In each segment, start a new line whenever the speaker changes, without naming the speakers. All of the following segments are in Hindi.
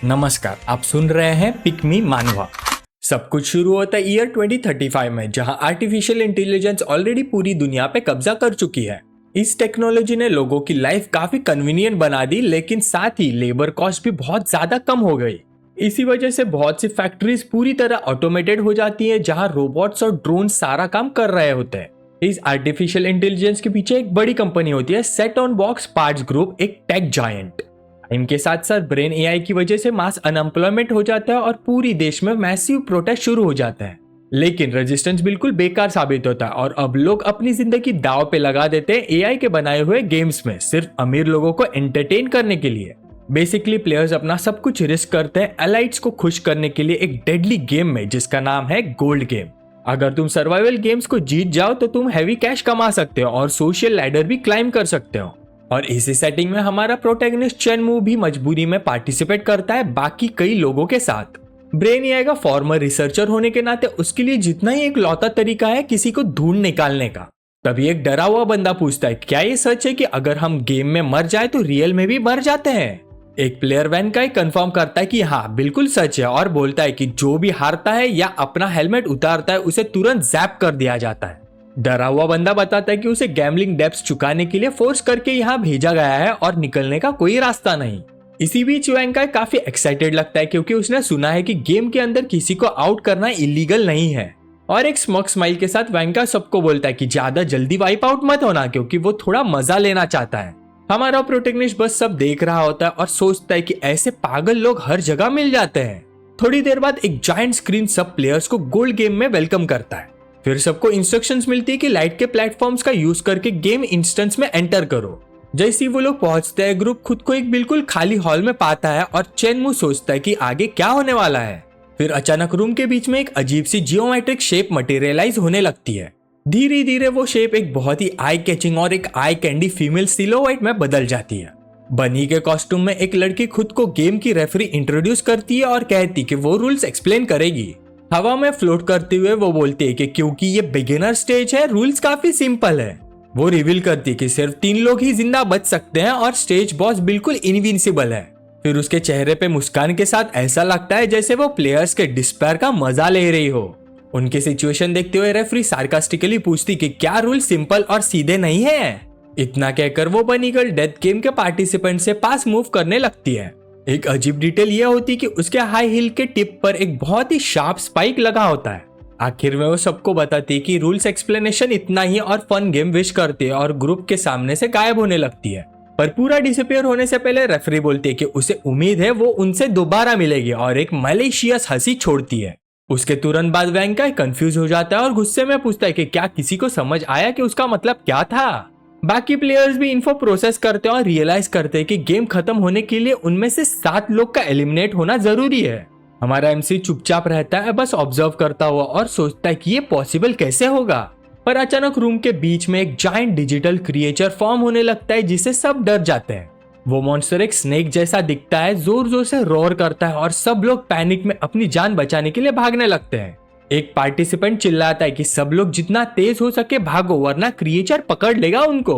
नमस्कार, आप सुन रहे हैं पिक मी मानवा। सब कुछ शुरू होता है ईयर 2035 में, जहां आर्टिफिशियल इंटेलिजेंस ऑलरेडी पूरी दुनिया पे कब्जा कर चुकी है। इस टेक्नोलॉजी ने लोगों की लाइफ काफी कन्वीनियंट बना दी, लेकिन साथ ही लेबर कॉस्ट भी बहुत ज्यादा कम हो गई। इसी वजह से बहुत सी फैक्ट्रीज पूरी तरह ऑटोमेटेड हो जाती है, जहां रोबोट्स और ड्रोन सारा काम कर रहे होते हैं। इस आर्टिफिशियल इंटेलिजेंस के पीछे एक बड़ी कंपनी होती है, set on box parts group, एक टेक जायंट। इनके साथ साथ ब्रेन एआई की वजह से मास अनएम्प्लॉयमेंट हो जाता है और पूरी देश में मैसिव प्रोटेस्ट शुरू हो जाता है। लेकिन रेजिस्टेंस बिल्कुल बेकार साबित होता है और अब लोग अपनी जिंदगी दांव पे लगा देते हैं एआई के बनाए हुए गेम्स में, सिर्फ अमीर लोगों को एंटरटेन करने के लिए। बेसिकली प्लेयर्स अपना सब कुछ रिस्क करते हैं एलाइट्स को खुश करने के लिए एक डेडली गेम में, जिसका नाम है गोल्ड गेम। अगर तुम सर्वाइवल गेम्स को जीत जाओ तो तुम हैवी कैश कमा सकते हो और सोशल लैडर भी क्लाइम कर सकते हो। और इसी सेटिंग में हमारा प्रोटैगनिस्ट चेनमू भी मजबूरी में पार्टिसिपेट करता है बाकी कई लोगों के साथ। ब्रेन एआई का फॉर्मर रिसर्चर होने के नाते उसके लिए जितना ही एक लौता तरीका है किसी को ढूंढ निकालने का। तभी एक डरा हुआ बंदा पूछता है, क्या ये सच है कि अगर हम गेम में मर जाए तो रियल में भी मर जाते हैं? एक प्लेयर वैन का कंफर्म करता है कि हाँ बिल्कुल सच है, और बोलता है कि जो भी हारता है या अपना हेलमेट उतारता है उसे तुरंत जैप कर दिया जाता है। डरा हुआ बंदा बताता है कि उसे गैम्बलिंग डेब्ट्स चुकाने के लिए फोर्स करके यहाँ भेजा गया है और निकलने का कोई रास्ता नहीं। इसी बीच वैंकाई काफी एक्साइटेड लगता है क्योंकि उसने सुना है कि गेम के अंदर किसी को आउट करना इलीगल नहीं है। और एक स्मॉक स्माइल के साथ वैंकाई सबको बोलता है कि ज्यादा जल्दी वाइप आउट मत होना, क्योंकि वो थोड़ा मजा लेना चाहता है। हमारा प्रोटैगनिस्ट बस सब देख रहा होता है और सोचता है कि ऐसे पागल लोग हर जगह मिल जाते हैं। थोड़ी देर बाद एक जायंट स्क्रीन सब प्लेयर्स को गोल्ड गेम में वेलकम करता है। फिर सबको इंस्ट्रक्शंस मिलती है कि लाइट के प्लेटफॉर्म्स का यूज करके गेम इंस्टेंस में एंटर करो। जैसे ही वो लोग पहुंचते हैं, ग्रुप खुद को एक बिल्कुल खाली हॉल में पाता है और चेनमू सोचता है कि आगे क्या होने वाला है। फिर अचानक रूम के बीच में एक अजीब सी जियोमेट्रिक शेप मटेरियलाइज होने लगती है। धीरे धीरे वो शेप एक बहुत ही आई कैचिंग और एक आई कैंडी फीमेल सिलोवाइट में बदल जाती है। बनी के कॉस्ट्यूम में एक लड़की खुद को गेम की रेफरी इंट्रोड्यूस करती है और कहती कि वो रूल्स एक्सप्लेन करेगी। हवा में फ्लोट करते हुए वो बोलती है कि क्योंकि ये बिगिनर स्टेज है, रूल्स काफी सिंपल है। वो रिवील करती है कि सिर्फ 3 लोग ही जिंदा बच सकते हैं और स्टेज बॉस बिल्कुल इनविंसिबल है। फिर उसके चेहरे पे मुस्कान के साथ ऐसा लगता है जैसे वो प्लेयर्स के डिस्पेयर का मजा ले रही हो। उनकी सिचुएशन देखते हुए रेफरी सार्कास्टिकली पूछती कि क्या रूल सिंपल और सीधे नहीं है। इतना कहकर वो बनी गर्ल डेथ गेम के पार्टिसिपेंट से पास मूव करने लगती है। एक अजीब डिटेल यह होती कि उसके हाई हील के टिप पर एक बहुत ही शार्प स्पाइक लगा होता है। आखिर में वो सबको बताती कि रूल्स एक्सप्लेनेशन इतना ही और फन गेम विश करती है और ग्रुप के सामने से गायब होने लगती है। पर पूरा डिसअपीयर होने से पहले रेफरी बोलती है कि उसे उम्मीद है वो उनसे दोबारा मिलेगी और एक मलेशियस हंसी छोड़ती है। उसके तुरंत बाद वैंकाई कंफ्यूज हो जाता है और गुस्से में पूछता है कि क्या किसी को समझ आया कि उसका मतलब क्या था। बाकी प्लेयर्स भी इन्फो प्रोसेस करते हैं और रियलाइज करते हैं कि गेम खत्म होने के लिए उनमें से 7 लोग का एलिमिनेट होना जरूरी है। हमारा एमसी चुपचाप रहता है, बस ऑब्जर्व करता हुआ, और सोचता है कि ये पॉसिबल कैसे होगा। पर अचानक रूम के बीच में एक जायंट डिजिटल क्रिएचर फॉर्म होने लगता है जिससे सब डर जाते हैं। वो मॉन्स्टर एक स्नेक जैसा दिखता है, जोर जोर से रोर करता है और सब लोग पैनिक में अपनी जान बचाने के लिए भागने लगते हैं। एक पार्टिसिपेंट चिल्लाता है कि सब लोग जितना तेज हो सके भागो, वरना क्रिएचर पकड़ लेगा उनको।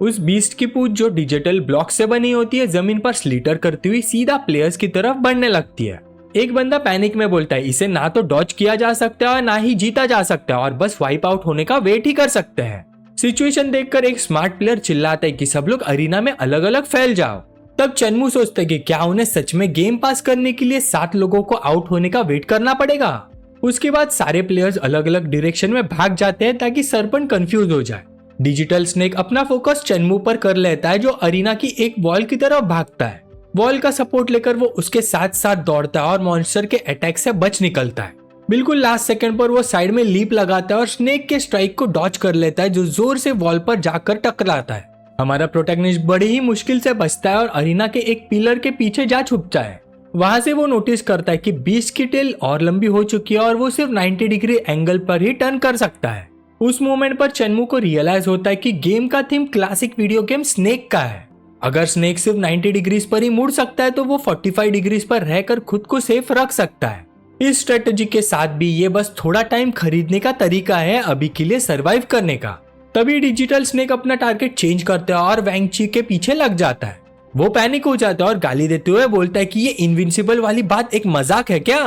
उस बीस्ट की पूंछ जो डिजिटल ब्लॉक से बनी होती है, जमीन पर स्लीटर करती हुई सीधा प्लेयर्स की तरफ बढ़ने लगती है। एक बंदा पैनिक में बोलता है, इसे ना तो डॉज किया जा सकता है और ना ही जीता जा सकता है और बस वाइप आउट होने का वेट ही कर सकते हैं। सिचुएशन देखकर एक स्मार्ट प्लेयर चिल्लाता है कि सब लोग अरीना में अलग अलग फैल जाओ। तब चेनमू सोचता है कि क्या उन्हें सच में गेम पास करने के लिए 7 लोगों को आउट होने का वेट करना पड़ेगा। उसके बाद सारे प्लेयर्स अलग अलग डायरेक्शन में भाग जाते हैं ताकि सरपंच कंफ्यूज हो जाए। डिजिटल स्नेक अपना फोकस चेनमू पर कर लेता है जो अरीना की एक वॉल की तरफ भागता है। वॉल का सपोर्ट लेकर वो उसके साथ साथ दौड़ता है और मॉन्स्टर के अटैक से बच निकलता है। बिल्कुल लास्ट सेकंड पर वो साइड में लीप लगाता है और स्नेक के स्ट्राइक को डॉज कर लेता है जो जोर से वॉल पर जाकर टकराता है। हमारा प्रोटैगनिस्ट बड़ी ही मुश्किल से बचता है और अरीना के एक पिलर के पीछे जा छुपता है। वहां से वो नोटिस करता है कि बीस्ट की टेल और लंबी हो चुकी है और वो सिर्फ 90 डिग्री एंगल पर ही टर्न कर सकता है। उस मोमेंट पर चेनमू को रियलाइज होता है कि गेम का theme classic video game snake का है। अगर स्नेक सिर्फ 90 डिग्रीज पर ही मुड़ सकता है तो वो 45 डिग्रीज पर रहकर खुद को सेफ रख सकता है। इस स्ट्रेटेजी के साथ भी ये बस थोड़ा टाइम खरीदने का तरीका है अभी के लिए सरवाइव करने का। तभी डिजिटल स्नेक अपना टारगेट चेंज करता है और वैंगची के पीछे लग जाता है। वो पैनिक हो जाता है और गाली देते हुए बोलता है कि ये इनविंसिबल वाली बात एक मजाक है क्या।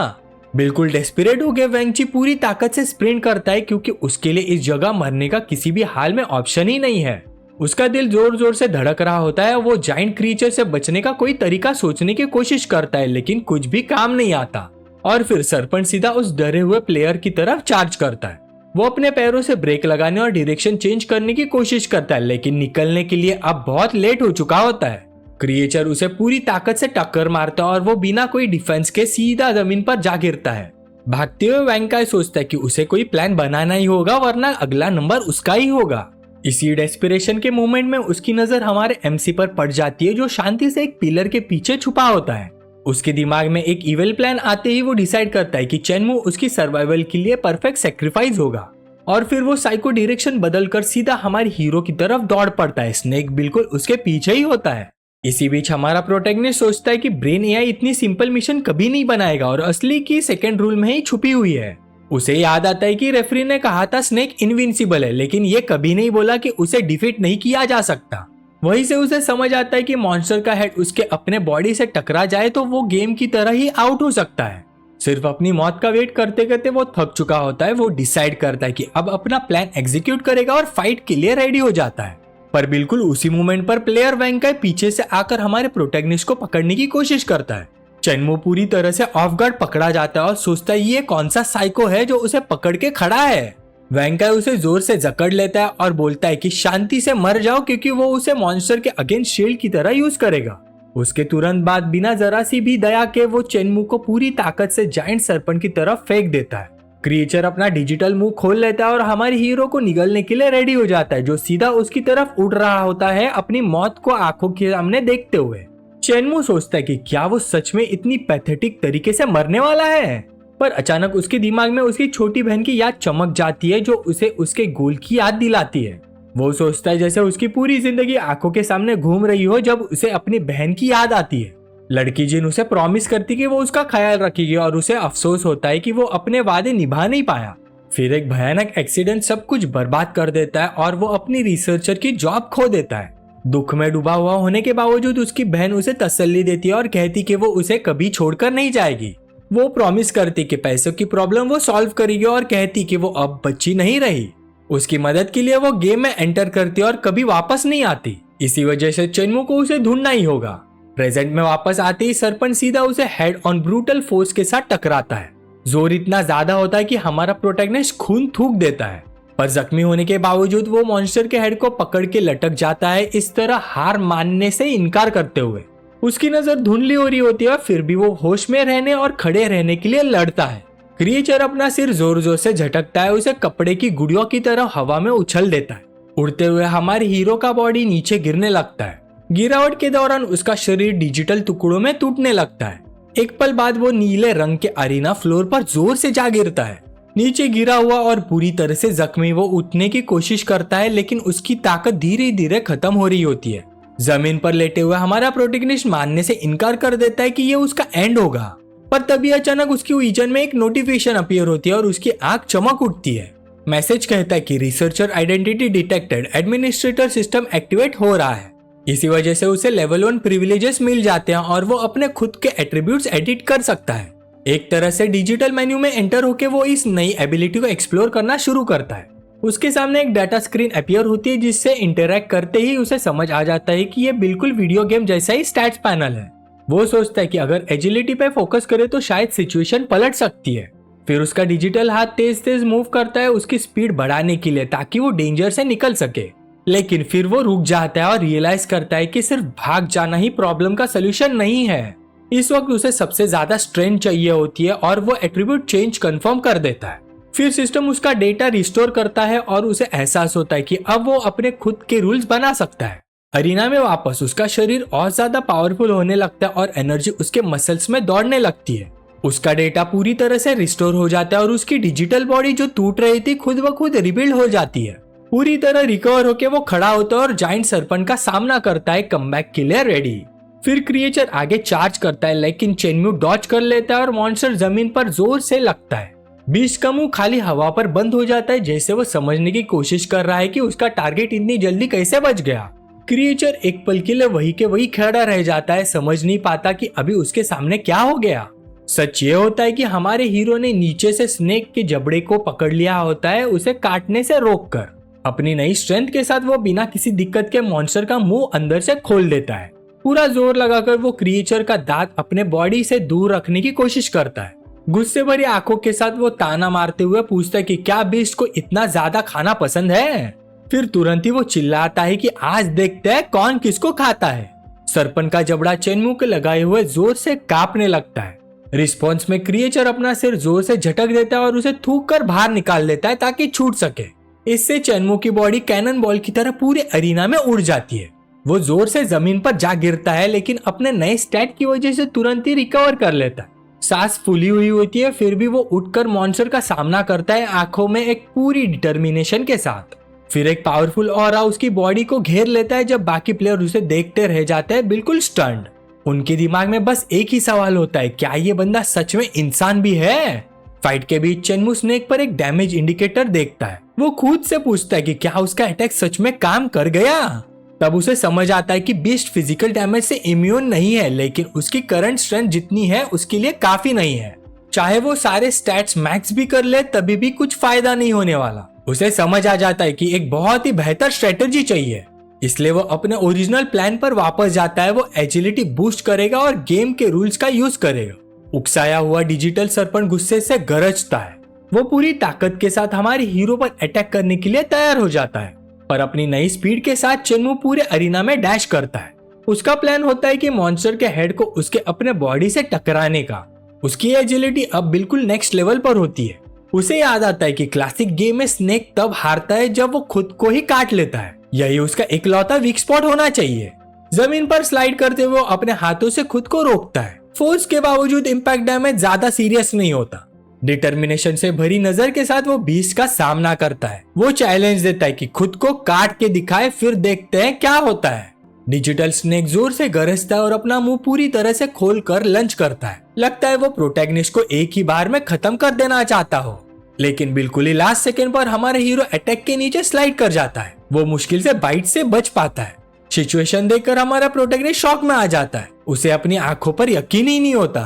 बिल्कुल डेस्परेट हो गया वेंग ची पूरी ताकत से स्प्रिंट करता है क्योंकि उसके लिए इस जगह मरने का किसी भी हाल में ऑप्शन ही नहीं है। उसका दिल जोर जोर से धड़क रहा होता है। वो जाइंट क्रीचर से बचने का कोई तरीका सोचने की कोशिश करता है लेकिन कुछ भी काम नहीं आता। और फिर सरपंच सीधा उस डरे हुए प्लेयर की तरफ चार्ज करता है। वो अपने पैरों से ब्रेक लगाने और डायरेक्शन चेंज करने की कोशिश करता है लेकिन निकलने के लिए अब बहुत लेट हो चुका होता है। क्रिएचर उसे पूरी ताकत से टक्कर मारता है और वो बिना कोई डिफेंस के सीधा जमीन पर जा गिरता है। भागते हुए वैंकाई सोचता है कि उसे कोई प्लान बनाना ही होगा वरना अगला नंबर उसका ही होगा। इसी डेस्पिरेशन के मोमेंट में उसकी नजर हमारे एमसी पर पड़ जाती है जो शांति से एक पिलर के पीछे छुपा होता है। उसके दिमाग में एक इविल प्लान आते ही वो डिसाइड करता है कि चेनमू उसकी सर्वाइवल के लिए परफेक्ट सेक्रीफाइस होगा। और फिर वो साइको डायरेक्शन बदलकर सीधा हमारे हीरो की तरफ दौड़ पड़ता है। स्नेक बिल्कुल उसके पीछे ही होता है। इसी बीच हमारा प्रोटैगनिस्ट सोचता है कि ब्रेन एआई इतनी सिंपल मिशन कभी नहीं बनाएगा और असली की सेकेंड रूल में ही छुपी हुई है। उसे याद आता है कि रेफरी ने कहा था स्नेक इनविंसिबल है लेकिन ये कभी नहीं बोला कि उसे डिफीट नहीं किया जा सकता। वहीं से उसे समझ आता है कि मॉन्स्टर का हेड उसके अपने बॉडी से टकरा जाए तो वो गेम की तरह ही आउट हो सकता है। सिर्फ अपनी मौत का वेट करते करते वो थक चुका होता है। वो डिसाइड करता है कि अब अपना प्लान एग्जीक्यूट करेगा और फाइट के लिए रेडी हो जाता है। पर बिल्कुल उसी मोमेंट पर प्लेयर वैंकाई पीछे से आकर हमारे प्रोटैगनिस्ट को पकड़ने की कोशिश करता है। चेनमू पूरी तरह से ऑफ गार्ड पकड़ा जाता है और सोचता है ये कौन सा साइको है जो उसे पकड़ के खड़ा है। वैंकाई उसे जोर से जकड़ लेता है और बोलता है कि शांति से मर जाओ क्योंकि वो उसे मॉन्स्टर के अगेंस्ट शील्ड की तरह यूज करेगा। उसके तुरंत बाद बिना जरा सी भी दया के वो चेनमू को पूरी ताकत से जाइंट सर्पेंट की तरफ फेंक देता है। क्रिएचर अपना डिजिटल मुंह खोल लेता है और हमारे हीरो को निगलने के लिए रेडी हो जाता है जो सीधा उसकी तरफ उड़ रहा होता है अपनी मौत को आंखों के सामने देखते हुए। चेनमू सोचता है कि क्या वो सच में इतनी पैथेटिक तरीके से मरने वाला है। पर अचानक उसके दिमाग में उसकी छोटी बहन की याद चमक जाती है जो उसे उसके गोल की याद दिलाती है। वो सोचता है जैसे उसकी पूरी जिंदगी आंखों के सामने घूम रही हो जब उसे अपनी बहन की याद आती है। लड़की जिन उसे प्रॉमिस करती कि वो उसका ख्याल रखेगी और उसे अफसोस होता है कि वो अपने वादे निभा नहीं पाया। फिर एक भयानक एक्सीडेंट सब कुछ बर्बाद कर देता है और वो अपनी रिसर्चर की जॉब खो देता है। दुख में डूबा हुआ होने के बावजूद उसकी बहन उसे तसल्ली देती है और कहती कि वो उसे कभी छोड़कर नहीं जाएगी। वो प्रॉमिस करती कि पैसों की प्रॉब्लम वो सॉल्व करेगी और कहती कि वो अब बच्ची नहीं रही। उसकी मदद के लिए वो गेम में एंटर करती और कभी वापस नहीं आती। इसी वजह से चेनमू को उसे ढूंढना ही होगा। प्रेजेंट में वापस आते ही सरपंच सीधा उसे हेड ऑन ब्रूटल फोर्स के साथ टकराता है। जोर इतना ज्यादा होता है कि हमारा प्रोटैगनिस्ट खून थूक देता है। पर जख्मी होने के बावजूद वो मॉन्स्टर के हेड को पकड़ के लटक जाता है इस तरह हार मानने से इनकार करते हुए। उसकी नजर धुंधली हो रही होती है और फिर भी वो होश में रहने और खड़े रहने के लिए लड़ता है। क्रिएचर अपना सिर जोर जोर से झटकता है। उसे कपड़े की गुड़ियों की तरह हवा में उछल देता है। उड़ते हुए हमारे हीरो का बॉडी नीचे गिरने लगता है। गिरावट के दौरान उसका शरीर डिजिटल टुकड़ों में टूटने लगता है। एक पल बाद वो नीले रंग के अरीना फ्लोर पर जोर से जा गिरता है। नीचे गिरा हुआ और पूरी तरह से जख्मी वो उठने की कोशिश करता है लेकिन उसकी ताकत धीरे धीरे खत्म हो रही होती है। जमीन पर लेटे हुए हमारा प्रोटैगनिस्ट मानने से इनकार कर देता है कि ये उसका एंड होगा। पर तभी अचानक उसकी विजन में एक नोटिफिकेशन अपीयर होती है और उसकी आंख चमक उठती है। मैसेज कहता है कि researcher identity detected, administrator system activate हो रहा है। इसी वजह से उसे लेवल 1 प्रिविलेजेस मिल जाते हैं और वो अपने खुद के एट्रीब्यूट्स एडिट कर सकता है। एक तरह से डिजिटल मेन्यू में एंटर होके वो इस नई एबिलिटी को एक्सप्लोर करना शुरू करता है। उसके सामने एक डाटा स्क्रीन अपीयर होती है जिससे इंटरैक्ट करते ही उसे समझ आ जाता है कि ये बिल्कुल वीडियो गेम जैसा ही स्टैट्स पैनल है। वो सोचता है कि अगर एजिलिटी पे फोकस करे तो शायद सिचुएशन पलट सकती है। फिर उसका डिजिटल हाथ तेज तेज मूव करता है उसकी स्पीड बढ़ाने के लिए ताकि वो डेंजर से निकल सके। लेकिन फिर वो रुक जाता है और रियलाइज करता है कि सिर्फ भाग जाना ही प्रॉब्लम का सोल्यूशन नहीं है। इस वक्त उसे सबसे ज्यादा स्ट्रेंथ चाहिए होती है और वो एट्रीब्यूट चेंज कंफर्म कर देता है। फिर सिस्टम उसका डेटा रिस्टोर करता है और उसे एहसास होता है कि अब वो अपने खुद के रूल्स बना सकता है। अरीना में वापस उसका शरीर और ज्यादा पावरफुल होने लगता है और एनर्जी उसके मसल्स में दौड़ने लगती है। उसका डेटा पूरी तरह से रिस्टोर हो जाता है और उसकी डिजिटल बॉडी जो टूट रही थी खुद ब खुद रिबिल्ड हो जाती है। पूरी तरह रिकवर होकर वो खड़ा होता है और जाइंट सरपंच का सामना करता है कमबैक के लिए रेडी। फिर क्रिएचर आगे चार्ज करता है लेकिन चेनमू डॉज कर लेता है और मॉन्स्टर जमीन पर जोर से लगता है। बीस्ट का मुंह खाली हवा पर बंद हो जाता है जैसे वो समझने की कोशिश कर रहा है कि उसका टारगेट इतनी जल्दी कैसे बच गया। क्रिएचर एक पल के लिए वही के वही खड़ा रह जाता है, समझ नहीं पाता कि अभी उसके सामने क्या हो गया। सच ये होता है कि हमारे हीरो ने नीचे से स्नेक के जबड़े को पकड़ लिया होता है, उसे काटने से रोककर। अपनी नई स्ट्रेंथ के साथ वो बिना किसी दिक्कत के मॉन्स्टर का मुंह अंदर से खोल देता है। पूरा जोर लगाकर वो क्रिएचर का दांत अपने बॉडी से दूर रखने की कोशिश करता है। गुस्से भरी आंखों के साथ वो ताना मारते हुए पूछता है कि क्या बीस्ट को इतना ज्यादा खाना पसंद है। फिर तुरंत ही वो चिल्लाता है कि आज देखते हैं कौन किसको खाता है। सरपन का जबड़ा चेनमू के लगाए हुए जोर से कांपने लगता है। रिस्पॉन्स में क्रिएचर अपना सिर जोर से झटक देता है और उसे थूक कर बाहर निकाल देता है ताकि छूट सके। इससे चेनमू की बॉडी कैनन बॉल की तरह पूरे अरीना में उड़ जाती है। वो जोर से जमीन पर जा गिरता है, लेकिन अपने नए स्टैट की वजह से तुरंत ही रिकवर कर लेता है। सांस फूली हुई होती है, फिर भी वो उठकर मॉन्स्टर का सामना करता है, आंखों में एक पूरी डिटर्मिनेशन के साथ। फिर एक पावरफुल ऑरा उसकी बॉडी को घेर लेता है। जब बाकी प्लेयर उसे देखते रह जाते हैं बिल्कुल स्टन्ड। उनके दिमाग में बस एक ही सवाल होता है, क्या ये बंदा सच में इंसान भी है। फाइट के बीच चेनमू स्नेक पर एक डैमेज इंडिकेटर देखता है। वो खुद से पूछता है कि क्या उसका अटैक सच में काम कर गया। तब उसे समझ आता है कि बीस्ट फिजिकल डैमेज से इम्यून नहीं है, लेकिन उसकी करंट स्ट्रेंथ जितनी है उसके लिए काफी नहीं है। चाहे वो सारे स्टैट्स मैक्स भी कर ले तभी भी कुछ फायदा नहीं होने वाला। उसे समझ आ जाता है कि एक बहुत ही बेहतर स्ट्रेटेजी चाहिए, इसलिए वो अपने ओरिजिनल प्लान पर वापस जाता है। वो एजिलिटी बूस्ट करेगा और गेम के रूल्स का यूज करेगा। उकसाया हुआ डिजिटल सरपंच गुस्से से गरजता है। वो पूरी ताकत के साथ हमारे हीरो पर अटैक करने के लिए तैयार हो जाता है, पर अपनी नई स्पीड के साथ चेनमू पूरे अरीना में डैश करता है। उसका प्लान होता है कि मॉन्स्टर के हेड को उसके अपने बॉडी से टकराने का। उसकी एजिलिटी अब बिल्कुल नेक्स्ट लेवल पर होती है। उसे याद आता है कि क्लासिक गेम में स्नेक तब हारता है जब वो खुद को ही काट लेता है। यही उसका इकलौता वीक स्पॉट होना चाहिए। जमीन पर स्लाइड करते हुए वो अपने हाथों से खुद को रोकता है। फोर्स के बावजूद इम्पैक्ट डैमेज ज्यादा सीरियस नहीं होता। डिटर्मिनेशन से भरी नजर के साथ वो बीस्ट का सामना करता है। वो चैलेंज देता है कि खुद को काट के दिखाए, फिर देखते हैं क्या होता है। डिजिटल स्नेक जोर से गरजता है और अपना मुंह पूरी तरह से खोलकर लंच करता है। लगता है वो प्रोटैगनिस्ट को एक ही बार में खत्म कर देना चाहता हो, लेकिन बिल्कुल ही लास्ट सेकंड पर हमारे हीरो अटैक के नीचे स्लाइड कर जाता है। वो मुश्किल से बाइट से बच पाता है। सिचुएशन देखकर हमारा प्रोटैगनिस्ट शॉक में आ जाता है। उसे अपनी आंखों पर यकीन ही नहीं होता।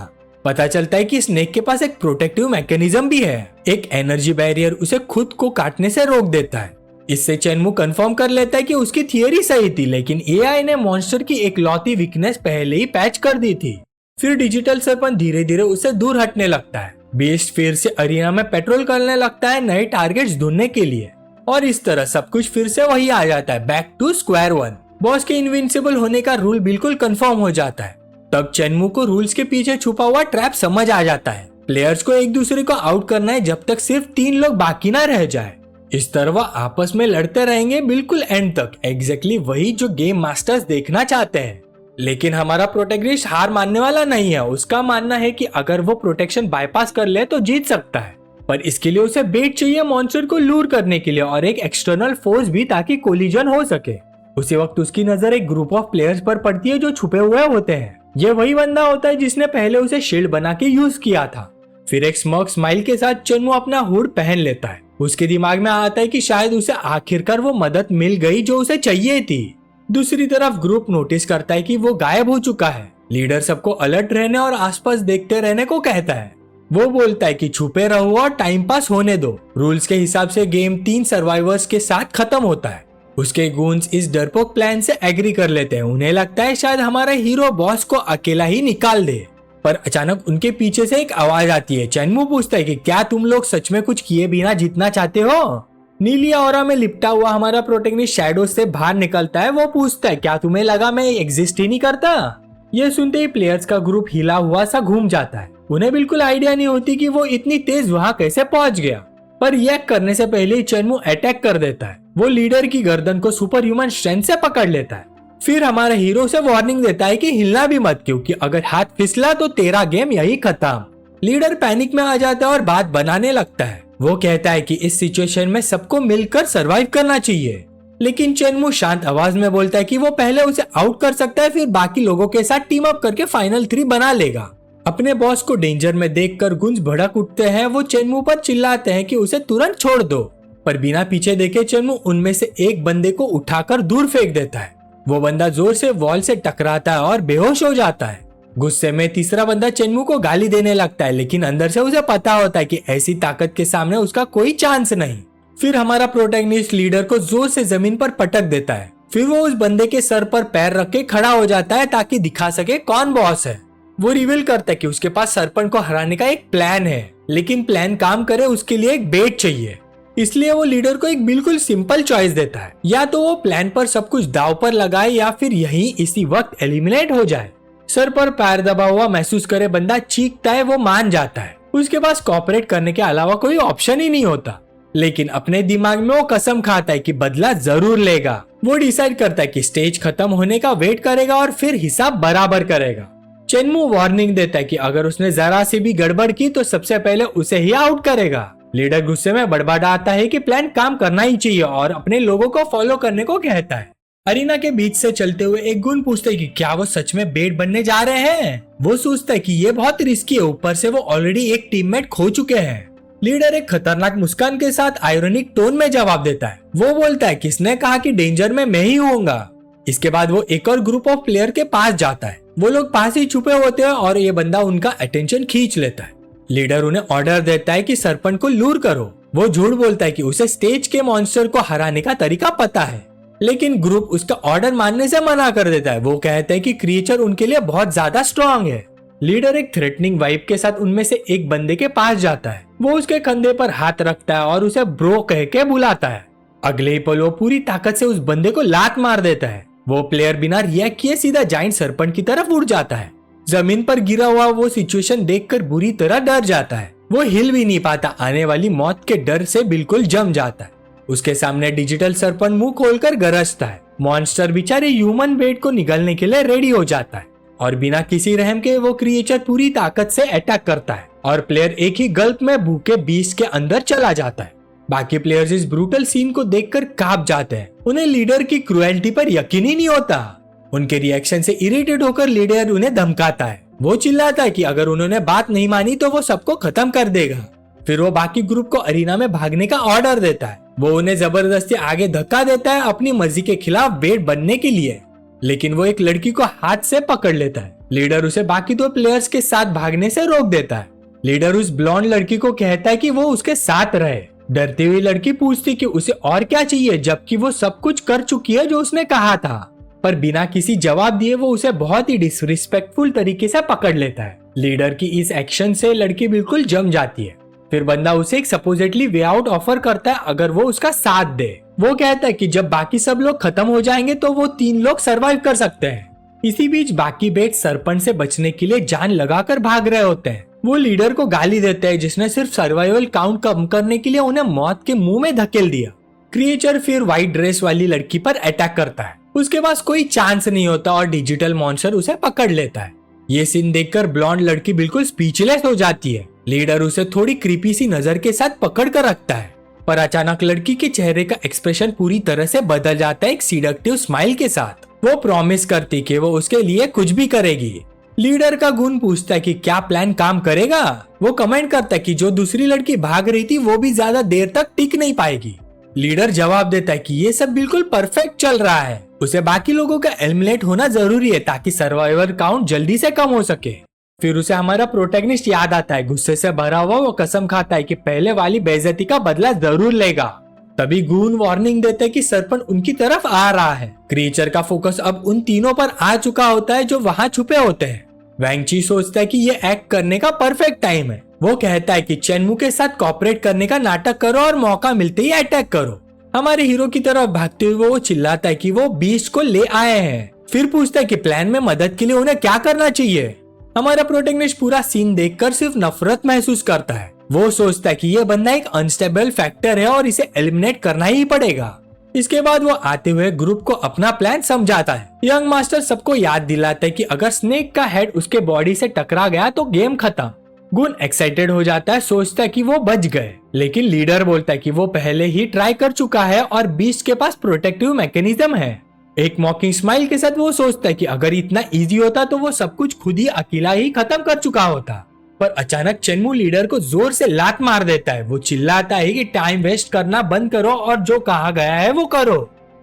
पता चलता है कि स्नेक के पास एक प्रोटेक्टिव मैकेनिज्म भी है। एक एनर्जी बैरियर उसे खुद को काटने से रोक देता है। इससे चेनमू कंफर्म कर लेता है कि उसकी थियरी सही थी, लेकिन एआई ने मॉन्स्टर की एक लौती वीकनेस पहले ही पैच कर दी थी। फिर डिजिटल सरपंच धीरे धीरे उससे दूर हटने लगता है। बीस्ट फिर से अरीना में पेट्रोल करने लगता है नए टारगेट्स ढूंढने के लिए, और इस तरह सब कुछ फिर से वही आ जाता है, back to square one. Boss के इनविंसिबल होने का रूल बिल्कुल कंफर्म हो जाता है। तब चेनमू को रूल्स के पीछे छुपा हुआ ट्रैप समझ आ जाता है। प्लेयर्स को एक दूसरे को आउट करना है जब तक सिर्फ 3 लोग बाकी ना रह जाए। इस तरह वह आपस में लड़ते रहेंगे बिल्कुल एंड तक। एग्जैक्टली वही जो गेम मास्टर्स देखना चाहते हैं। लेकिन हमारा प्रोटैगनिस्ट हार मानने वाला नहीं है। उसका मानना है कि अगर वो प्रोटेक्शन बाईपास कर ले तो जीत सकता है, पर इसके लिए उसे बेट चाहिए मॉन्स्टर को लूर करने के लिए और एक एक्सटर्नल फोर्स भी, ताकि कोलिजन हो सके। उसी वक्त उसकी नजर एक ग्रुप ऑफ प्लेयर्स पर पड़ती है जो छुपे हुए होते हैं। ये वही बंदा होता है जिसने पहले उसे शील्ड बना के यूज किया था। फिर एक स्मर्क स्माइल के साथ चेनमू अपना हुड पहन लेता है। उसके दिमाग में आता है कि शायद उसे आखिरकार वो मदद मिल गई जो उसे चाहिए थी। दूसरी तरफ ग्रुप नोटिस करता है कि वो गायब हो चुका है। लीडर सबको अलर्ट रहने और आसपास देखते रहने को कहता है। वो बोलता है कि छुपे रहो और टाइम पास होने दो। रूल्स के हिसाब से गेम 3 सर्वाइवर्स के साथ खत्म होता है। उसके गूंस इस डरपोक प्लान से एग्री कर लेते हैं। उन्हें लगता है शायद हमारा हीरो बॉस को अकेला ही निकाल दे, पर अचानक उनके पीछे से एक आवाज आती है। चेनमू पूछता है कि क्या तुम लोग सच में कुछ किए बिना जीतना चाहते हो। नीली ऑरा में लिपटा हुआ हमारा प्रोटैगनिस्ट शैडो से बाहर निकलता है। वो पूछता है क्या तुम्हें लगा मैं एग्जिस्ट ही नहीं करता। ये सुनते ही प्लेयर्स का ग्रुप हिला हुआ सा घूम जाता है। उन्हें बिल्कुल आइडिया नहीं होती कि वो इतनी तेज वहां कैसे पहुंच गया, पर रिएक्ट करने से पहले ही चेनमू अटैक कर देता है। वो लीडर की गर्दन को सुपर ह्यूमन स्ट्रेंथ से पकड़ लेता है। फिर हमारा हीरो से वार्निंग देता है कि हिलना भी मत, क्योंकि अगर हाथ फिसला तो तेरा गेम यही खत्म। लीडर पैनिक में आ जाता है और बात बनाने लगता है। वो कहता है कि इस सिचुएशन में सबको मिलकर सरवाइव करना चाहिए, लेकिन चेनमू शांत आवाज में बोलता है कि वो पहले उसे आउट कर सकता है, फिर बाकी लोगों के साथ टीम अप करके फाइनल 3 बना लेगा। अपने बॉस को डेंजर में देखकर गुंज भड़क उठते हैं। वो चेनमू पर चिल्लाते हैं कि उसे तुरंत छोड़ दो, पर बिना पीछे देखे चेनमू उनमें से एक बंदे को उठाकर दूर फेंक देता है। वो बंदा जोर से वॉल से टकराता है और बेहोश हो जाता है। गुस्से में तीसरा बंदा चेनमू को गाली देने लगता है, लेकिन अंदर से उसे पता होता है कि ऐसी ताकत के सामने उसका कोई चांस नहीं। फिर हमारा प्रोटैगनिस्ट लीडर को जोर से जमीन पर पटक देता है। फिर वो उस बंदे के सर पर पैर रख के खड़ा हो जाता है ताकि दिखा सके कौन बॉस है। वो रिवील करता है कि उसके पास सरपंच को हराने का एक प्लान है, लेकिन प्लान काम करे उसके लिए एक बेट चाहिए। इसलिए वो लीडर को एक बिल्कुल सिंपल चॉइस देता है, या तो वो प्लान पर सब कुछ दाव पर लगाए या फिर यही इसी वक्त एलिमिनेट हो जाए। सर पर पैर दबा हुआ महसूस करे बंदा चीखता है, वो मान जाता है। उसके पास कॉपरेट करने के अलावा कोई ऑप्शन ही नहीं होता, लेकिन अपने दिमाग में वो कसम खाता है कि बदला जरूर लेगा। वो डिसाइड करता है कि स्टेज खत्म होने का वेट करेगा और फिर हिसाब बराबर करेगा। चेनमू वार्निंग देता है कि अगर उसने जरा सी भी गड़बड़ की तो सबसे पहले उसे ही आउट करेगा। लीडर गुस्से में बड़बड़ाता है कि प्लान काम करना ही चाहिए और अपने लोगों को फॉलो करने को कहता है। अरीना के बीच से चलते हुए एक गुण पूछते है कि क्या वो सच में बेट बनने जा रहे हैं। वो सोचता है कि ये बहुत रिस्की है, ऊपर से वो ऑलरेडी एक टीममेट खो चुके हैं। लीडर एक खतरनाक मुस्कान के साथ आयरनिक टोन में जवाब देता है। वो बोलता है किसने कहा कि डेंजर में मैं ही होऊंगा। इसके बाद वो एक और ग्रुप ऑफ प्लेयर के पास जाता है। वो लोग पास ही छुपे होते हैं और ये बंदा उनका अटेंशन खींच लेता है। लीडर उन्हें ऑर्डर देता है कि सरपंच को लूर करो। वो झूठ बोलता है कि उसे स्टेज के मॉन्स्टर को हराने का तरीका पता है, लेकिन ग्रुप उसका ऑर्डर मानने से मना कर देता है। वो कहते हैं कि क्रिएचर उनके लिए बहुत ज्यादा स्ट्रॉन्ग है। लीडर एक थ्रेटनिंग वाइब के साथ उनमें से एक बंदे के पास जाता है। वो उसके कंधे पर हाथ रखता है और उसे ब्रो कह के बुलाता है। अगले ही पल वो पूरी ताकत से उस बंदे को लात मार देता है। वो प्लेयर बिना रिएक्ट किए सीधा जाइंट सरपंच की तरफ उड़ जाता है। जमीन पर गिरा हुआ वो सिचुएशन देखकर बुरी तरह डर जाता है। वो हिल भी नहीं पाता, आने वाली मौत के डर से बिल्कुल जम जाता है। उसके सामने डिजिटल सरपंच मुंह खोलकर गरजता है। मॉन्स्टर बेचारे ह्यूमन बेट को निगलने के लिए रेडी हो जाता है और बिना किसी रहम के वो क्रिएचर पूरी ताकत से अटैक करता है और प्लेयर एक ही गल्प में भूखे बीस्ट के अंदर चला जाता है। बाकी प्लेयर्स इस ब्रूटल सीन को देखकर कांप जाते हैं। उन्हें लीडर की क्रुएल्टी पर यकीन ही नहीं होता। उनके रिएक्शन से इरिटेट होकर लीडर उन्हें धमकाता है। वो चिल्लाता है कि अगर उन्होंने बात नहीं मानी तो वो सबको खत्म कर देगा। फिर वो बाकी ग्रुप को अरीना में भागने का ऑर्डर देता है। वो उन्हें जबरदस्ती आगे धक्का देता है अपनी मर्जी के खिलाफ बेट बनने के लिए, लेकिन वो एक लड़की को हाथ से पकड़ लेता है। लीडर उसे बाकी दो प्लेयर्स के साथ भागने से रोक देता है। लीडर उस ब्लॉन्ड लड़की को कहता है कि वो उसके साथ रहे। डरती हुई लड़की पूछती कि उसे और क्या चाहिए, जबकि वो सब कुछ कर चुकी है जो उसने कहा था। पर बिना किसी जवाब दिए वो उसे बहुत ही डिसरिस्पेक्टफुल तरीके से पकड़ लेता है। लीडर की इस एक्शन से लड़की बिल्कुल जम जाती है। फिर बंदा उसे एक सपोजिटली वे आउट ऑफर करता है अगर वो उसका साथ दे। वो कहता है कि जब बाकी सब लोग खत्म हो जाएंगे तो वो 3 लोग सरवाइव कर सकते हैं। इसी बीच बाकी बेट सरपंच से बचने के लिए जान लगाकर भाग रहे होते हैं। वो लीडर को गाली देते हैं जिसने सिर्फ सर्वाइवल काउंट कम करने के लिए उन्हें मौत के मुंह में धकेल दिया। क्रिएचर फिर व्हाइट ड्रेस वाली लड़की पर अटैक करता है। उसके पास कोई चांस नहीं होता और डिजिटल मॉन्स्टर उसे पकड़ लेता है। ये सीन देखकर ब्लॉन्ड लड़की बिल्कुल स्पीचलेस हो जाती है। लीडर उसे थोड़ी क्रीपी सी नजर के साथ पकड़ कर रखता है, पर अचानक लड़की के चेहरे का एक्सप्रेशन पूरी तरह से बदल जाता है एक सीडक्टिव स्माइल के साथ। वो प्रॉमिस करती कि वो उसके लिए कुछ भी करेगी। लीडर का गुण पूछता है कि क्या प्लान काम करेगा। वो कमेंट करता है कि जो दूसरी लड़की भाग रही थी वो भी ज्यादा देर तक टिक नहीं पाएगी। लीडर जवाब देता है कि ये सब बिल्कुल परफेक्ट चल रहा है, उसे बाकी लोगों का एलिमिनेट होना जरूरी है ताकि सर्वाइवर काउंट जल्दी से कम हो सके। फिर उसे हमारा प्रोटैगनिस्ट याद आता है। गुस्से से भरा हुआ वो कसम खाता है कि पहले वाली बेइज्जती का बदला जरूर लेगा। तभी गून वार्निंग देते हैं कि सरपंच उनकी तरफ आ रहा है। क्रिएचर का फोकस अब उन तीनों पर आ चुका होता है जो वहाँ छुपे होते हैं। वैंगची सोचता है कि ये एक्ट करने का परफेक्ट टाइम है। वो कहता है कि चेनमू के साथ कॉपरेट करने का नाटक करो और मौका मिलते ही अटैक करो। हमारे हीरो की तरफ भागते हुए वो चिल्लाता है कि वो बीस्ट को ले आए हैं। फिर पूछता है कि प्लान में मदद के लिए उन्हें क्या करना चाहिए। हमारा प्रोटैगनिस्ट पूरा सीन देखकर सिर्फ नफरत महसूस करता है। वो सोचता है कि ये बंदा एक अनस्टेबल फैक्टर है और इसे एलिमिनेट करना ही पड़ेगा। इसके बाद वो आते हुए ग्रुप को अपना प्लान समझाता है। यंग मास्टर सबको याद दिलाता है कि अगर स्नेक का हेड उसके बॉडी से टकरा गया तो गेम खत्म। गुन एक्साइटेड हो जाता है, सोचता है कि वो बच गए, लेकिन लीडर बोलता है कि वो पहले ही ट्राई कर चुका है और बीस्ट के पास प्रोटेक्टिव मैकेनिज्म है। एक मॉकिंग स्माइल के साथ वो सोचता है कि अगर इतना इजी होता तो वो सब कुछ खुद ही अकेला ही खत्म कर चुका होता। पर अचानक चेनमू लीडर को जोर से लात मार देता है। वो चिल्लाता है कि टाइम वेस्ट करना बंद करो और जो कहा गया है वो करो।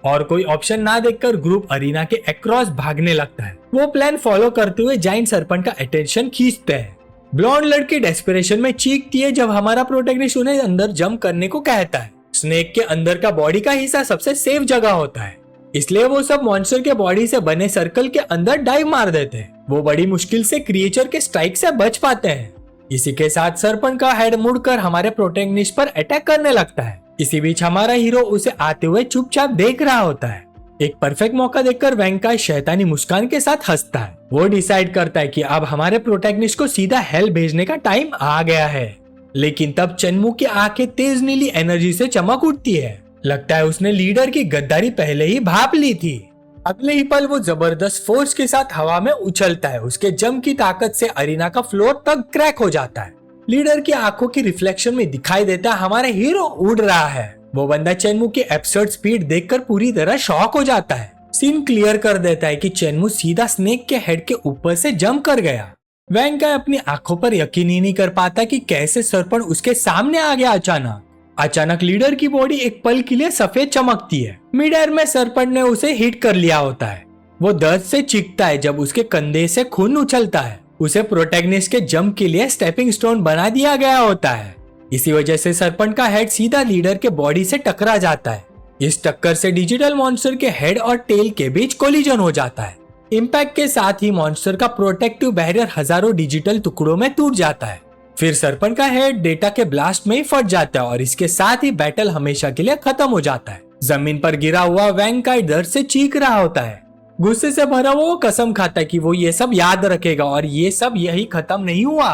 और कोई ऑप्शन ना देखकर ग्रुप अरीना के अक्रॉस भागने लगता है। वो प्लान फॉलो करते हुए जाइंट सरपंच का अटेंशन खींचते हैं। ब्लॉन्ड लड़की डेस्परेशन में चीखती है जब हमारा प्रोटैगनिस्ट उन्हें अंदर जंप करने को कहता है। स्नेक के अंदर का बॉडी का हिस्सा सबसे सेफ जगह होता है, इसलिए वो सब मॉन्स्टर के बॉडी से बने सर्कल के अंदर डाइव मार देते हैं। वो बड़ी मुश्किल से क्रिएचर के स्ट्राइक से बच पाते हैं। इसी के साथ सरपंच का हेड मुड़कर हमारे प्रोटैगनिस्ट पर अटैक करने लगता है। इसी बीच हमारा हीरो उसे आते हुए चुपचाप देख रहा होता है। एक परफेक्ट मौका देखकर वेंकाई शैतानी मुस्कान के साथ हंसता है। वो डिसाइड करता है कि अब हमारे प्रोटैगनिस्ट को सीधा हेल भेजने का टाइम आ गया है। लेकिन तब चेनमू की आंखें तेज नीली एनर्जी से चमक उठती है। लगता है उसने लीडर की गद्दारी पहले ही भाप ली थी। अगले ही पल वो जबरदस्त फोर्स के साथ हवा में उछलता है। उसके जंप की ताकत से अरीना का फ्लोर तक क्रैक हो जाता है। लीडर की आंखों की रिफ्लेक्शन में दिखाई देता है हमारा हीरो उड़ रहा है। वो बंदा चेनमू की एब्सर्ड स्पीड देखकर पूरी तरह शॉक हो जाता है। सीन क्लियर कर देता है कि चेनमू सीधा स्नेक के हेड के ऊपर से जंप कर गया। वेंकाई अपनी आंखों पर यकीन ही नहीं कर पाता कि कैसे सरपंच उसके सामने आ गया। अचानक लीडर की बॉडी एक पल के लिए सफेद चमकती है। मिड एयर में सरपंच ने उसे हिट कर लिया होता है। वो दर्द से चीखता है जब उसके कंधे से खून उछलता है। उसे प्रोटैगनिस्ट के जंप के लिए स्टेपिंग स्टोन बना दिया गया होता है। इसी वजह से सरपंच का हेड सीधा लीडर के बॉडी से टकरा जाता है। इस टक्कर से डिजिटल मॉन्स्टर के हेड और टेल के बीच कोलिजन हो जाता है। इम्पैक्ट के साथ ही मॉन्स्टर का प्रोटेक्टिव बैरियर हजारों डिजिटल टुकड़ों में टूट जाता है। फिर सरपंच का हेड डेटा के ब्लास्ट में ही फट जाता है और इसके साथ ही बैटल हमेशा के लिए खत्म हो जाता है। जमीन पर गिरा हुआ वेंकाई दर्द से चीख रहा होता है। गुस्से से भरा हुआ वो कसम खाता है कि वो ये सब याद रखेगा और ये सब यही खत्म नहीं हुआ।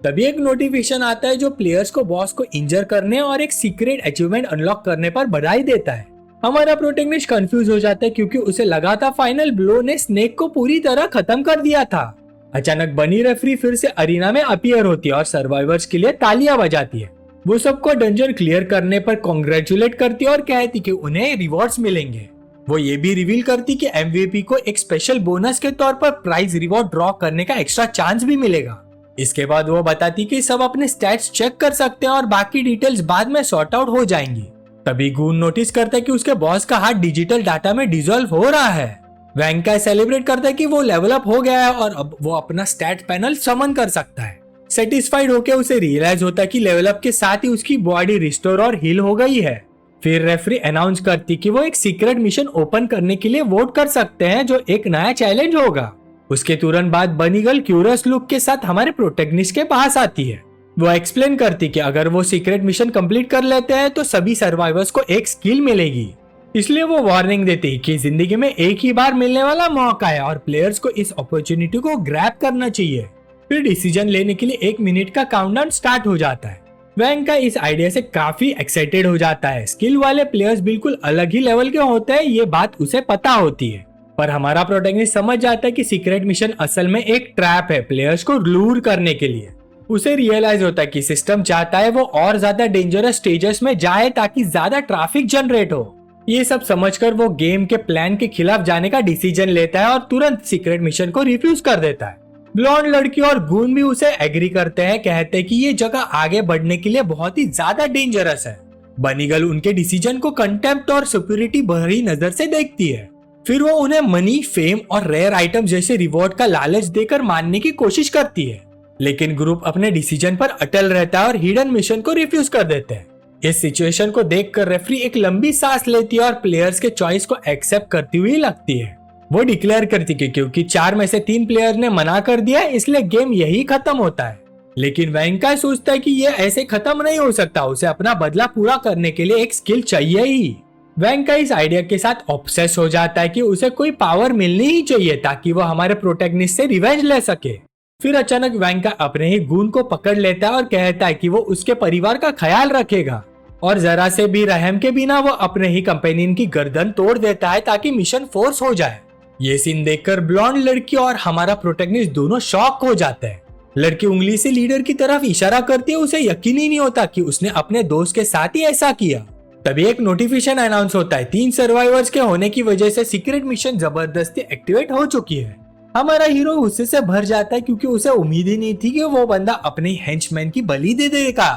तभी एक नोटिफिकेशन आता है जो प्लेयर्स को बॉस को इंजर करने और एक सीक्रेट अचीवमेंट अनलॉक करने पर बधाई देता है। हमारा प्रोटैगनिस्ट कंफ्यूज हो जाता है क्योंकि उसे लगा था फाइनल ब्लो ने स्नेक को पूरी तरह खत्म कर दिया था। अचानक बनी रेफरी फिर से अरीना में अपीयर होती है और सर्वाइवर्स के लिए तालियां बजाती है। वो सबको डंजन क्लियर करने पर कॉन्ग्रेचुलेट करती है और कहती कि उन्हें रिवॉर्ड्स मिलेंगे। वो ये भी रिवील करती कि एमवीपी को एक स्पेशल बोनस के तौर पर प्राइज रिवॉर्ड ड्रॉ करने का एक्स्ट्रा चांस भी मिलेगा। इसके बाद वो बताती कि सब अपने स्टैट्स चेक कर सकते हैं और बाकी डिटेल्स बाद में सॉर्ट आउट हो जाएंगी। तभी गून नोटिस करता है कि उसके बॉस का हाथ डिजिटल डाटा में डिसॉल्व हो रहा है। वेंकाई सेलिब्रेट करता है कि वो लेवल अप हो गया है और अब वो अपना स्टैट पैनल समन कर सकता है। सेटिस्फाइड होकर उसे रियलाइज होता है कि लेवल अप के साथ ही उसकी बॉडी रिस्टोर और हील हो गई है। फिर रेफरी अनाउंस करती कि वो एक सीक्रेट मिशन ओपन करने के लिए वोट कर सकते हैं जो एक नया चैलेंज होगा। उसके तुरंत बाद बनी गर्ल क्यूरियस लुक के साथ हमारे प्रोटैगनिस्ट के पास आती है। वो एक्सप्लेन करती कि अगर वो सीक्रेट मिशन कंप्लीट कर लेते हैं तो सभी सर्वाइवर्स को एक स्किल मिलेगी। इसलिए वो वार्निंग देती कि जिंदगी में एक ही बार मिलने वाला मौका है और प्लेयर्स को इस अपॉर्चुनिटी को ग्रैब करना चाहिए। फिर डिसीजन लेने के लिए 1 मिनट का काउंटडाउन स्टार्ट हो जाता है। वेंकाई इस आइडिया से काफी एक्साइटेड हो जाता है। स्किल वाले प्लेयर्स बिल्कुल अलग ही लेवल के होते हैं, ये बात उसे पता होती है। पर हमारा प्रोटैगनिस्ट समझ जाता है कि सीक्रेट मिशन असल में एक ट्रैप है प्लेयर्स को लूर करने के लिए। उसे रियलाइज होता है कि सिस्टम चाहता है वो और ज्यादा डेंजरस स्टेजेस में जाए ताकि ज्यादा ट्रैफिक जनरेट हो। ये सब समझकर वो गेम के प्लान के खिलाफ जाने का डिसीजन लेता है और तुरंत सीक्रेट मिशन को रिफ्यूज कर देता है। ब्लॉन्ड लड़की और गून भी उसे एग्री करते हैं, कहते हैं कि ये जगह आगे बढ़ने के लिए बहुत ही ज्यादा डेंजरस है। बनी गर्ल उनके डिसीजन को कंटेम्प्ट और सुपीरियरिटी भरी नजर से देखती है। फिर वो उन्हें मनी, फेम और रेयर आइटम जैसे रिवॉर्ड का लालच देकर मानने की कोशिश करती है, लेकिन ग्रुप अपने डिसीजन पर अटल रहता है और हिडन मिशन को रिफ्यूज कर देते हैं। इस सिचुएशन को देखकर रेफरी एक लंबी सांस लेती है और प्लेयर्स के चॉइस को एक्सेप्ट करती हुई लगती है। वो डिक्लेयर करती है क्योंकि 4 में से 3 प्लेयर ने मना कर दिया इसलिए गेम यही खत्म होता है। लेकिन वेंकाई सोचता है कि ये ऐसे खत्म नहीं हो सकता, उसे अपना बदला पूरा करने के लिए एक स्किल चाहिए ही। वेंकाई इस आइडिया के साथ ऑब्सेस हो जाता है कि उसे कोई पावर मिलनी ही चाहिए ताकि वो हमारे प्रोटैगनिस्ट से रिवेंज ले सके। फिर अचानक वेंकाई अपने ही गून को पकड़ लेता है और कहता है कि वो उसके परिवार का ख्याल रखेगा और जरा से भी रहम के बिना वो अपने ही कंपेनियन की गर्दन तोड़ देता है ताकि मिशन फोर्स हो जाए। ये सीन देखकर ब्लॉन्ड लड़की और हमारा प्रोटैगनिस्ट दोनों शॉक हो जाते हैं। लड़की उंगली से लीडर की तरफ इशारा करती है, उसे यकीन ही नहीं होता कि उसने अपने दोस्त के साथ ही ऐसा किया। तभी एक नोटिफिकेशन अनाउंस होता है, 3 सर्वाइवर्स के होने की वजह से सीक्रेट मिशन जबरदस्ती एक्टिवेट हो चुकी है। हमारा हीरो गुस्से से भर जाता है क्योंकि उसे उम्मीद ही नहीं थी कि वो बंदा अपने हेंचमैन की बलि दे देगा।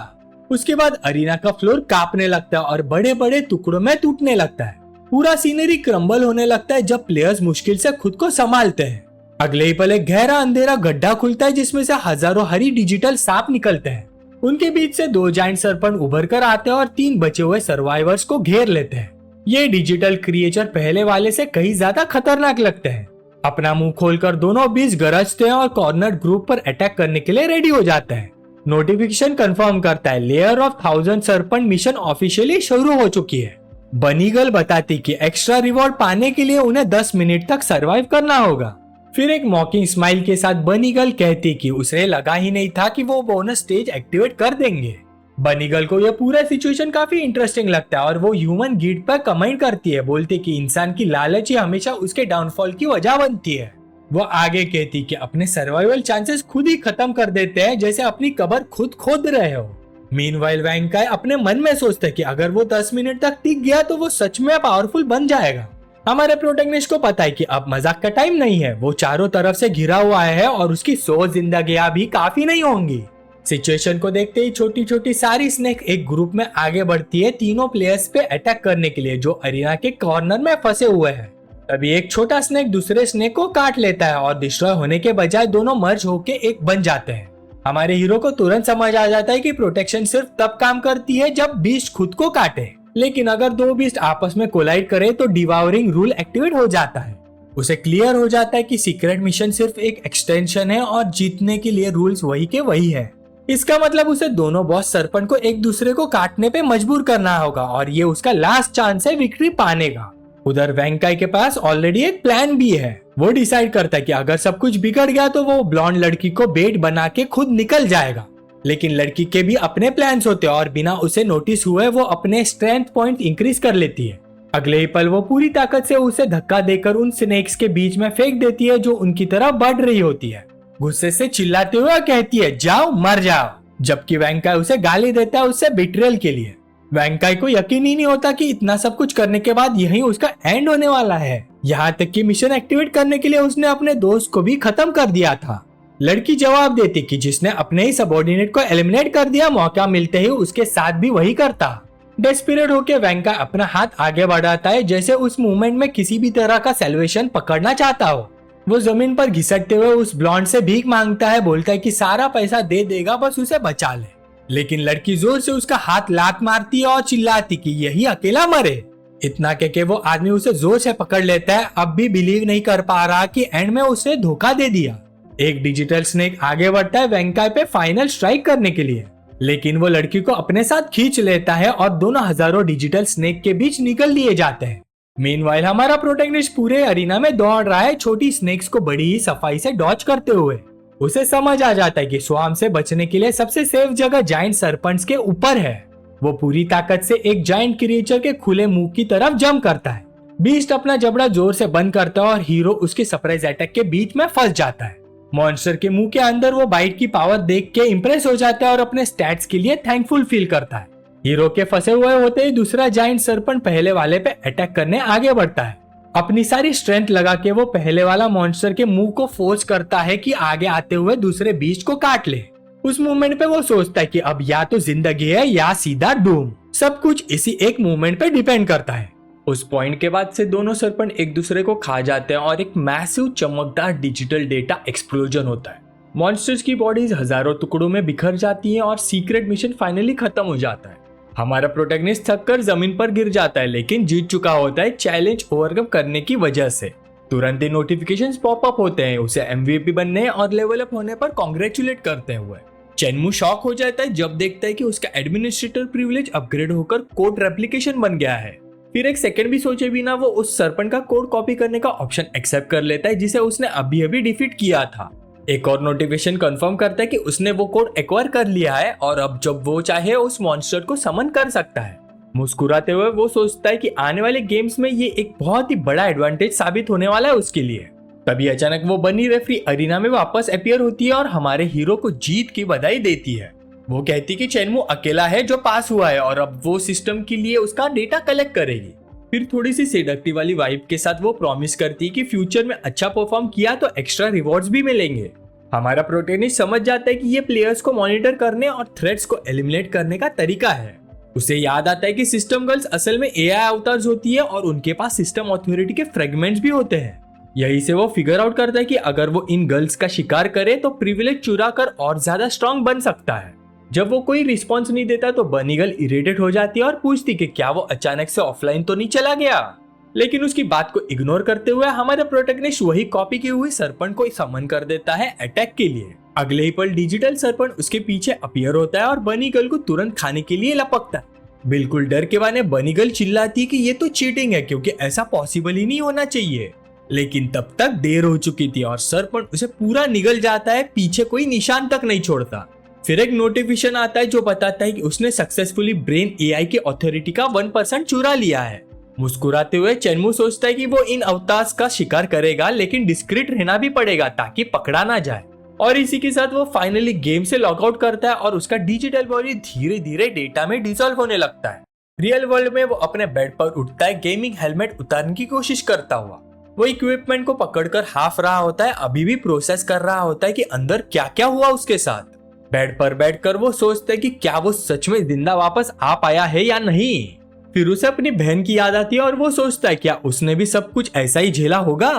उसके बाद अरीना का फ्लोर कांपने लगता है और बड़े बड़े टुकड़ों में टूटने लगता है। पूरा सीनरी क्रम्बल होने लगता है जब प्लेयर्स मुश्किल से खुद को संभालते हैं। अगले ही पल एक गहरा अंधेरा गड्ढा खुलता है जिसमें से हजारों हरी डिजिटल सांप निकलते हैं। उनके बीच से 2 जायंट सर्पेंट उभर कर आते हैं और 3 बचे हुए सर्वाइवर्स को घेर लेते हैं। ये डिजिटल क्रिएचर पहले वाले से कहीं ज्यादा खतरनाक लगते हैं। अपना मुंह खोलकर दोनों बीच गरजते हैं और कॉर्नर ग्रुप पर अटैक करने के लिए रेडी हो जाते हैं। नोटिफिकेशन कंफर्म करता है lair of 1000 serpent mission officially शुरू हो चुकी है। बनी गर्ल बताती कि एक्स्ट्रा रिवॉर्ड पाने के लिए उन्हें 10 मिनट तक सरवाइव करना होगा। फिर एक मॉकिंग स्माइल के साथ बनी गर्ल कहती कि उसे लगा ही नहीं था कि वो बोनस स्टेज एक्टिवेट कर देंगे। बनी गर्ल को यह पूरा सिचुएशन काफी इंटरेस्टिंग लगता है और वो ह्यूमन गिल्ड पर कमेंट करती है, बोलती कि इंसान की लालच ही हमेशा उसके डाउनफॉल की वजह बनती है। वो आगे कहती कि अपने सर्वाइवल चांसेस खुद ही खत्म कर देते हैं, जैसे अपनी कब्र खुद खोद रहे हो। मीनवाइल वैंग काई अपने मन में सोचता है कि अगर वो 10 मिनट तक टिक गया तो वो सच में पावरफुल बन जाएगा। हमारे प्रोटैगनिस्ट को पता है कि अब मजाक का टाइम नहीं है, वो चारों तरफ से घिरा हुआ है और उसकी 100 जिंदगियां भी काफी नहीं होंगी। सिचुएशन को देखते ही छोटी छोटी सारी स्नेक एक ग्रुप में आगे बढ़ती है तीनों प्लेयर्स पे अटैक करने के लिए जो अरीना के कॉर्नर में फंसे हुए हैं। तभी एक छोटा स्नेक दूसरे स्नेक को काट लेता है और डिस्ट्रॉय होने के बजाय दोनों मर्ज होके एक बन जाते हैं। हमारे हीरो को तुरंत समझ आ जाता है कि प्रोटेक्शन सिर्फ तब काम करती है जब बीस्ट खुद को काटे, लेकिन अगर 2 बीस्ट आपस में कोलाइड करे तो डिवावरिंग रूल एक्टिवेट हो जाता है। उसे क्लियर हो जाता है कि सीक्रेट मिशन सिर्फ एक एक्सटेंशन है और जीतने के लिए रूल्स वही के वही है। इसका मतलब उसे दोनों बॉस सरपंच को एक दूसरे को काटने पे मजबूर करना होगा और ये उसका लास्ट चांस है विक्ट्री पाने का। उधर वैंग काई के पास ऑलरेडी एक प्लान भी है। वो डिसाइड करता है कि अगर सब कुछ बिगड़ गया तो वो ब्लॉन्ड लड़की को बेट बना के खुद निकल जाएगा, लेकिन लड़की के भी अपने प्लान्स होते हैं और बिना उसे नोटिस हुए वो अपने स्ट्रेंथ पॉइंट इंक्रीज कर लेती है। अगले ही पल वो पूरी ताकत से उसे धक्का देकर उन स्नेक्स के बीच में फेंक देती है जो उनकी तरफ बढ़ रही होती है। गुस्से से चिल्लाते हुए कहती है, जाओ मर जाओ, जबकि वैंग काई उसे गाली देता है उससे बिट्रेयल के लिए। वैंग काई को यकीन ही नहीं होता कि इतना सब कुछ करने के बाद यही उसका एंड होने वाला है। यहाँ तक कि मिशन एक्टिवेट करने के लिए उसने अपने दोस्त को भी खत्म कर दिया था। लड़की जवाब देती कि जिसने अपने ही सबऑर्डिनेट को एलिमिनेट कर दिया, मौका मिलते ही उसके साथ भी वही करता। डेस्परेट होकर वैंग काई अपना हाथ आगे बढ़ाता है जैसे उस मूवमेंट में किसी भी तरह का सैल्वेशन पकड़ना चाहता हो। वो जमीन पर घिसटते हुए उस ब्लॉन्ड से भीख मांगता है, बोलता है कि सारा पैसा दे देगा, बस उसे बचा ले। लेकिन लड़की जोर से उसका हाथ लात मारती है और चिल्लाती कि यही अकेला मरे। इतना कहके वो आदमी उसे जोर से पकड़ लेता है, अब भी बिलीव नहीं कर पा रहा कि एंड में उसने धोखा दे दिया। एक डिजिटल स्नेक आगे बढ़ता है वैंग काई पे फाइनल स्ट्राइक करने के लिए, लेकिन वो लड़की को अपने साथ खींच लेता है और दोनों हजारों डिजिटल स्नेक के बीच निकल लिए जाते हैं। मीनवाइल हमारा प्रोटैगनिस्ट पूरे अरीना में दौड़ रहा है, छोटी स्नेक्स को बड़ी ही सफाई से डॉच करते हुए। उसे समझ आ जाता है कि स्वाम से बचने के लिए सबसे सेफ जगह जायंट सरपंच के ऊपर है। वो पूरी ताकत से एक जायंट क्रिएचर के खुले मुंह की तरफ जंप करता है। बीस्ट अपना जबड़ा जोर से बंद करता है और हीरो उसके सरप्राइज अटैक के बीच में फंस जाता है। मॉन्स्टर के मुंह के अंदर वो बाइट की पावर देख के इम्प्रेस हो जाता है और अपने स्टैट्स के लिए थैंकफुल फील करता है। हीरो के फंसे हुए होते ही दूसरा जायंट सरपंच पहले वाले पे अटैक करने आगे बढ़ता है। अपनी सारी स्ट्रेंथ लगा के वो पहले वाला मॉन्स्टर के मुंह को फोर्स करता है कि आगे आते हुए दूसरे बीस्ट को काट ले। उस मूवमेंट पे वो सोचता है कि अब या तो जिंदगी है या सीधा डूम। सब कुछ इसी एक मूवमेंट पे डिपेंड करता है। उस पॉइंट के बाद से दोनों सरपंच एक दूसरे को खा जाते हैं और एक मैसिव चमकदार डिजिटल डेटा एक्सप्लोजन होता है। मॉन्स्टर्स की बॉडीज हजारों टुकड़ों में बिखर जाती हैं और सीक्रेट मिशन फाइनली खत्म हो जाता है। हमारा प्रोटैगनिस्ट थक कर जमीन पर गिर जाता है, लेकिन जीत चुका होता है चैलेंज ओवरकम करने की वजह से। तुरंत ही नोटिफिकेशंस पॉप अप होते हैं उसे एमवीपी बनने और लेवल अप होने पर कॉन्ग्रेचुलेट करते हुए। चेनमू शॉक हो जाता है जब देखता है कि उसका एडमिनिस्ट्रेटर प्रिविलेज अपग्रेड होकर कोड रेप्लिकेशन बन गया है। फिर एक सेकंड भी सोचे बिना वो उस सरपंच का कोड कॉपी करने का ऑप्शन एक्सेप्ट कर लेता है जिसे उसने अभी अभी डिफीट किया था। एक और नोटिफिकेशन कंफर्म करता है कि उसने वो कोड एक्वायर कर लिया है और अब जब वो चाहे उस मॉन्स्टर को समन कर सकता है। मुस्कुराते हुए वो सोचता है कि आने वाले गेम्स में ये एक बहुत ही बड़ा एडवांटेज साबित होने वाला है उसके लिए। तभी अचानक वो बनी रेफरी अरीना में वापस अपीयर होती है और हमारे हीरो को जीत की बधाई देती है। वो कहती कि चेनमू अकेला है जो पास हुआ है और अब वो सिस्टम के लिए उसका डेटा कलेक्ट करेगी। फिर थोड़ी सी सेडक्टिव वाली वाइब के साथ वो प्रॉमिस करती है कि फ्यूचर में अच्छा परफॉर्म किया तो एक्स्ट्रा रिवॉर्ड्स भी मिलेंगे। हमारा प्रोटैगनिस्ट समझ जाता है कि ये प्लेयर्स को मॉनिटर करने और थ्रेट्स को एलिमिनेट करने का तरीका है। उसे याद आता है कि सिस्टम गर्ल्स असल में एआई अवतार्स होती है और उनके पास सिस्टम अथॉरिटी के फ्रेगमेंट्स भी होते हैं। यही से वो फिगर आउट करता है कि अगर वो इन गर्ल्स का शिकार करे तो प्रिविलेज चुरा कर और ज्यादा स्ट्रांग बन सकता है। जब वो कोई रिस्पॉन्स नहीं देता तो बनी गर्ल इरिटेट हो जाती है और पूछती कि क्या वो अचानक से ऑफलाइन तो नहीं चला गया। लेकिन उसकी बात को इग्नोर करते हुए हमारे प्रोटैगनिस्ट वही कॉपी की हुई सरपंच को समन कर देता है अटैक के लिए। अगले ही पल डिजिटल सरपंच उसके पीछे अपीयर होता है और बनी गर्ल को तुरंत खाने के लिए लपकता है। बिल्कुल डर के बहाने बनी गर्ल चिल्लाती है कि ये तो चीटिंग है क्योंकि ऐसा पॉसिबल ही नहीं होना चाहिए। लेकिन तब तक देर हो चुकी थी और सरपंच उसे पूरा निगल जाता है, पीछे कोई निशान तक नहीं छोड़ता। फिर एक नोटिफिकेशन आता है जो बताता है कि उसने सक्सेसफुली ब्रेन एआई के अथॉरिटी का 1% चुरा लिया है। मुस्कुराते हुए चेनमू सोचता है कि वो इन अवतार्स का शिकार करेगा लेकिन डिस्क्रीट रहना भी पड़ेगा ताकि पकड़ा ना जाए। और इसी के साथ वो फाइनली गेम से लॉगआउट करता है और उसका डिजिटल बॉडी धीरे धीरे डेटा में डिसॉल्व होने लगता है। रियल वर्ल्ड में वो अपने बेड पर उठता है, गेमिंग हेलमेट उतारने की कोशिश करता हुआ। वो इक्विपमेंट को पकड़कर हाफ रहा होता है, अभी भी प्रोसेस कर रहा होता है कि अंदर क्या क्या हुआ उसके साथ। बेड पर बैठकर वो सोचता है कि क्या वो सच में जिंदा वापस आ पाया है या नहीं। फिर उसे अपनी बहन की याद आती है और वो सोचता है क्या उसने भी सब कुछ ऐसा ही झेला होगा।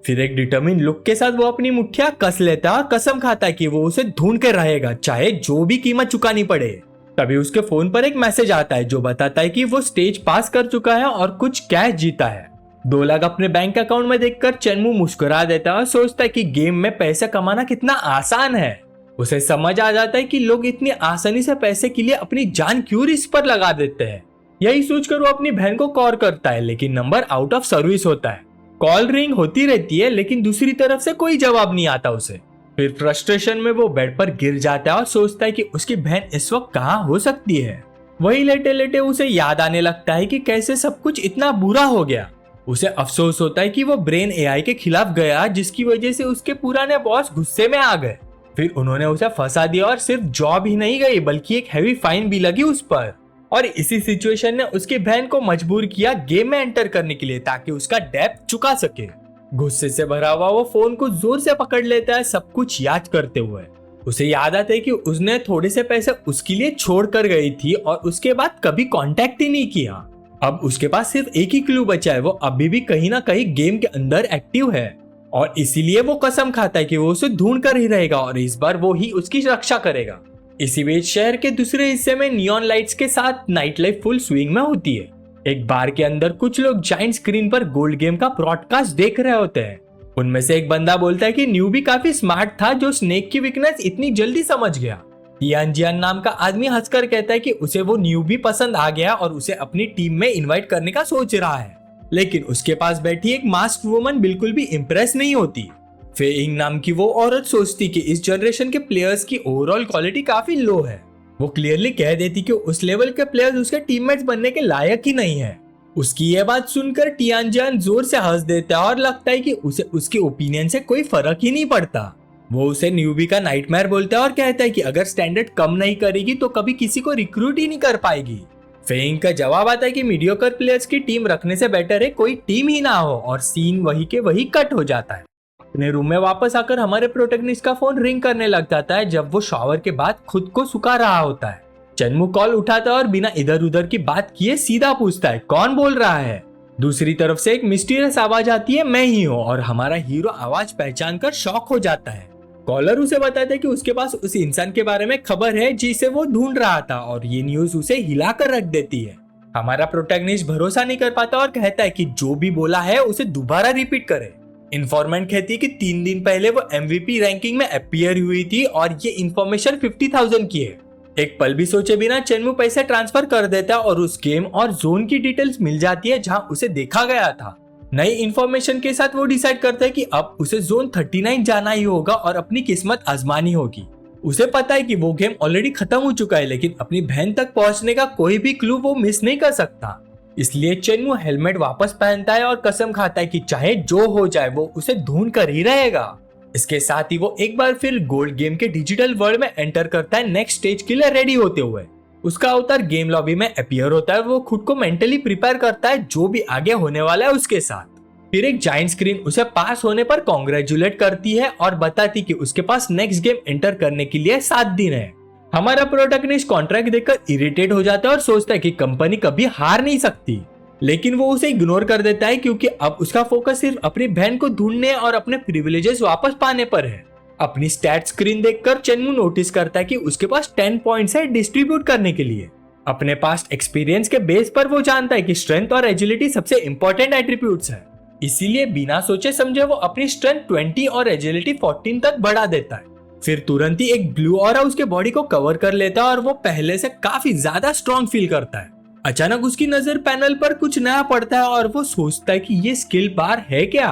फिर एक डिटरमिन लुक के साथ वो अपनी मुट्ठियां कस लेता है और कसम खाता है कि वो उसे ढूंढ कर रहेगा, चाहे जो भी कीमत चुकानी पड़े। तभी उसके फोन पर एक मैसेज आता है जो बताता है कि वो स्टेज पास कर चुका है और कुछ कैश जीता है। 2 लाख अपने बैंक अकाउंट में देखकर चेनमू मुस्कुरा देता है और सोचता है कि गेम में पैसे कमाना कितना आसान है। उसे समझ आ जाता है कि लोग इतनी आसानी से पैसे के लिए अपनी जान क्यों रिस्क पर लगा देते हैं। यही सोचकर वो अपनी बहन को कॉल करता है लेकिन नंबर आउट ऑफ सर्विस होता है। कॉल रिंग होती रहती है लेकिन दूसरी तरफ से कोई जवाब नहीं आता उसे। फिर फ्रस्ट्रेशन में वो बेड पर गिर जाता है और सोचता है कि उसकी बहन इस वक्त कहाँ हो सकती है। वही लेटे लेटे उसे याद आने लगता है कि कैसे सब कुछ इतना बुरा हो गया। उसे अफसोस होता है कि वो ब्रेन एआई के खिलाफ गया जिसकी वजह से उसके पुराने बॉस गुस्से में आ गए। फिर उन्होंने उसे फंसा दिया और सिर्फ जॉब ही नहीं गई बल्कि एक हैवी फाइन भी लगी उस पर। और इसी सिचुएशन ने उसकी बहन को मजबूर किया गेम में एंटर करने के लिए ताकि उसका डेब्ट चुका सके। गुस्से से भरा हुआ वो फोन को जोर से पकड़ लेता है, सब कुछ याद करते हुए। उसे याद आता है कि उसने थोड़े से पैसे उसके लिए छोड़ कर गई थी और उसके बाद कभी कांटेक्ट ही नहीं किया। अब उसके पास सिर्फ एक ही क्लू बचा है, वो अभी भी कहीं ना कहीं गेम के अंदर एक्टिव है और इसीलिए वो कसम खाता है कि वो उसे ढूंढ कर ही रहेगा और इस बार वो ही उसकी रक्षा करेगा। इसी बीच शहर के दूसरे हिस्से में नियॉन लाइट्स के साथ नाइट लाइफ फुल स्विंग में होती है। एक बार के अंदर कुछ लोग जाइंट स्क्रीन पर गोल्ड गेम का ब्रॉडकास्ट देख रहे होते हैं। उनमें से एक बंदा बोलता है कि न्यूबी काफी स्मार्ट था जो स्नेक की वीकनेस इतनी जल्दी समझ गया। जियान नाम का आदमी हंसकर कहता है कि उसे वो न्यूबी पसंद आ गया और उसे अपनी टीम में इनवाइट करने का सोच रहा है। लेकिन उसके पास बैठी एक मास्क वुमन बिल्कुल भी इम्प्रेस नहीं होती। फेइंग नाम की वो औरत सोचती कि इस जनरेशन के प्लेयर्स की ओवरऑल क्वालिटी काफी लो है। वो क्लियरली कह देती कि उस लेवल के प्लेयर्स उसके टीममेट्स बनने के लायक ही नहीं है। उसकी ये बात सुनकर टियानजियान जोर से हंस देता है और लगता है कि उसे उसके ओपिनियन से कोई फर्क ही नहीं पड़ता। वो उसे न्यूबी का नाइटमेयर बोलता है और कहता है कि अगर स्टैंडर्ड कम नहीं करेगी तो कभी किसी को रिक्रूट ही नहीं कर पाएगी। फेइंग का जवाब आता है कि मीडियोकर प्लेयर्स की टीम रखने से बेटर है कोई टीम ही ना हो और सीन वही के वही कट हो जाता है। अपने रूम में वापस आकर हमारे प्रोटैगनिस्ट का फोन रिंग करने लग जाता है जब वो शावर के बाद खुद को सुखा रहा होता है। चेनमू कॉल उठाता है और बिना इधर उधर की बात किए सीधा पूछता है कौन बोल रहा है। दूसरी तरफ से एक मिस्टीरियस आवाज आती है मैं ही हूँ और हमारा हीरो आवाज पहचान कर शॉक हो जाता है। कॉलर उसे बताता है कि उसके पास उस इंसान के बारे में खबर है जिसे वो ढूंढ रहा था और ये न्यूज उसे हिलाकर रख देती है। हमारा प्रोटैगनिस्ट भरोसा नहीं कर पाता और कहता है कि जो भी बोला है उसे दोबारा रिपीट करे। इन्फॉर्मेंट कहती है कि 3 दिन पहले वो MVP रैंकिंग में अपीयर हुई थी और ये इन्फॉर्मेशन 50,000 की है। एक पल भी सोचे बिना चेनमू पैसे ट्रांसफर कर देता है और उस गेम और जोन की डिटेल्स मिल जाती है जहां उसे देखा गया था। नई इन्फॉर्मेशन के साथ वो डिसाइड करता है कि अब उसे जोन 39 जाना ही होगा और अपनी किस्मत आजमानी होगी। उसे पता है कि वो गेम ऑलरेडी खत्म हो चुका है लेकिन अपनी बहन तक पहुंचने का कोई भी क्लू वो मिस नहीं कर सकता। इसलिए चेनमू हेलमेट वापस पहनता है और कसम खाता है कि चाहे जो हो जाए वो उसे ढूंढ कर ही रहेगा। इसके साथ ही वो एक बार फिर गोल्ड गेम के डिजिटल वर्ल्ड में एंटर करता है नेक्स्ट स्टेज के लिए रेडी होते हुए। उसका अवतार गेम लॉबी में अपीयर होता है। वो खुद को मेंटली प्रिपेयर करता है जो भी आगे होने वाला है उसके साथ। फिर एक जाइंट स्क्रीन उसे पास होने पर कॉन्ग्रेचुलेट करती है और बताती कि उसके पास नेक्स्ट गेम एंटर करने के लिए 7 दिन है। हमारा प्रोटैगनिस्ट कॉन्ट्रैक्ट देखकर इरिटेट हो जाता है और सोचता है कि कंपनी कभी हार नहीं सकती, लेकिन वो उसे इग्नोर कर देता है क्योंकि अब उसका फोकस सिर्फ अपनी बहन को ढूंढने और अपने प्रिविलेजेस वापस पाने पर है। अपनी स्टैट स्क्रीन देखकर चेनमू नोटिस करता है कि उसके पास 10 पॉइंट्स है डिस्ट्रीब्यूट करने के लिए। अपने पास्ट एक्सपीरियंस के बेस पर वो जानता है कि स्ट्रेंथ और एजिलिटी सबसे इंपॉर्टेंट एट्रीब्यूट्स है, इसीलिए बिना सोचे समझे वो अपनी स्ट्रेंथ 20 और एजिलिटी 14 तक बढ़ा देता है। फिर तुरंत ही एक ब्लू ऑरा उसके बॉडी को कवर कर लेता है और वो पहले से काफी ज्यादा स्ट्रॉन्ग फील करता है। अचानक उसकी नजर पैनल पर कुछ नया पड़ता है और वो सोचता है कि ये स्किल बार है क्या।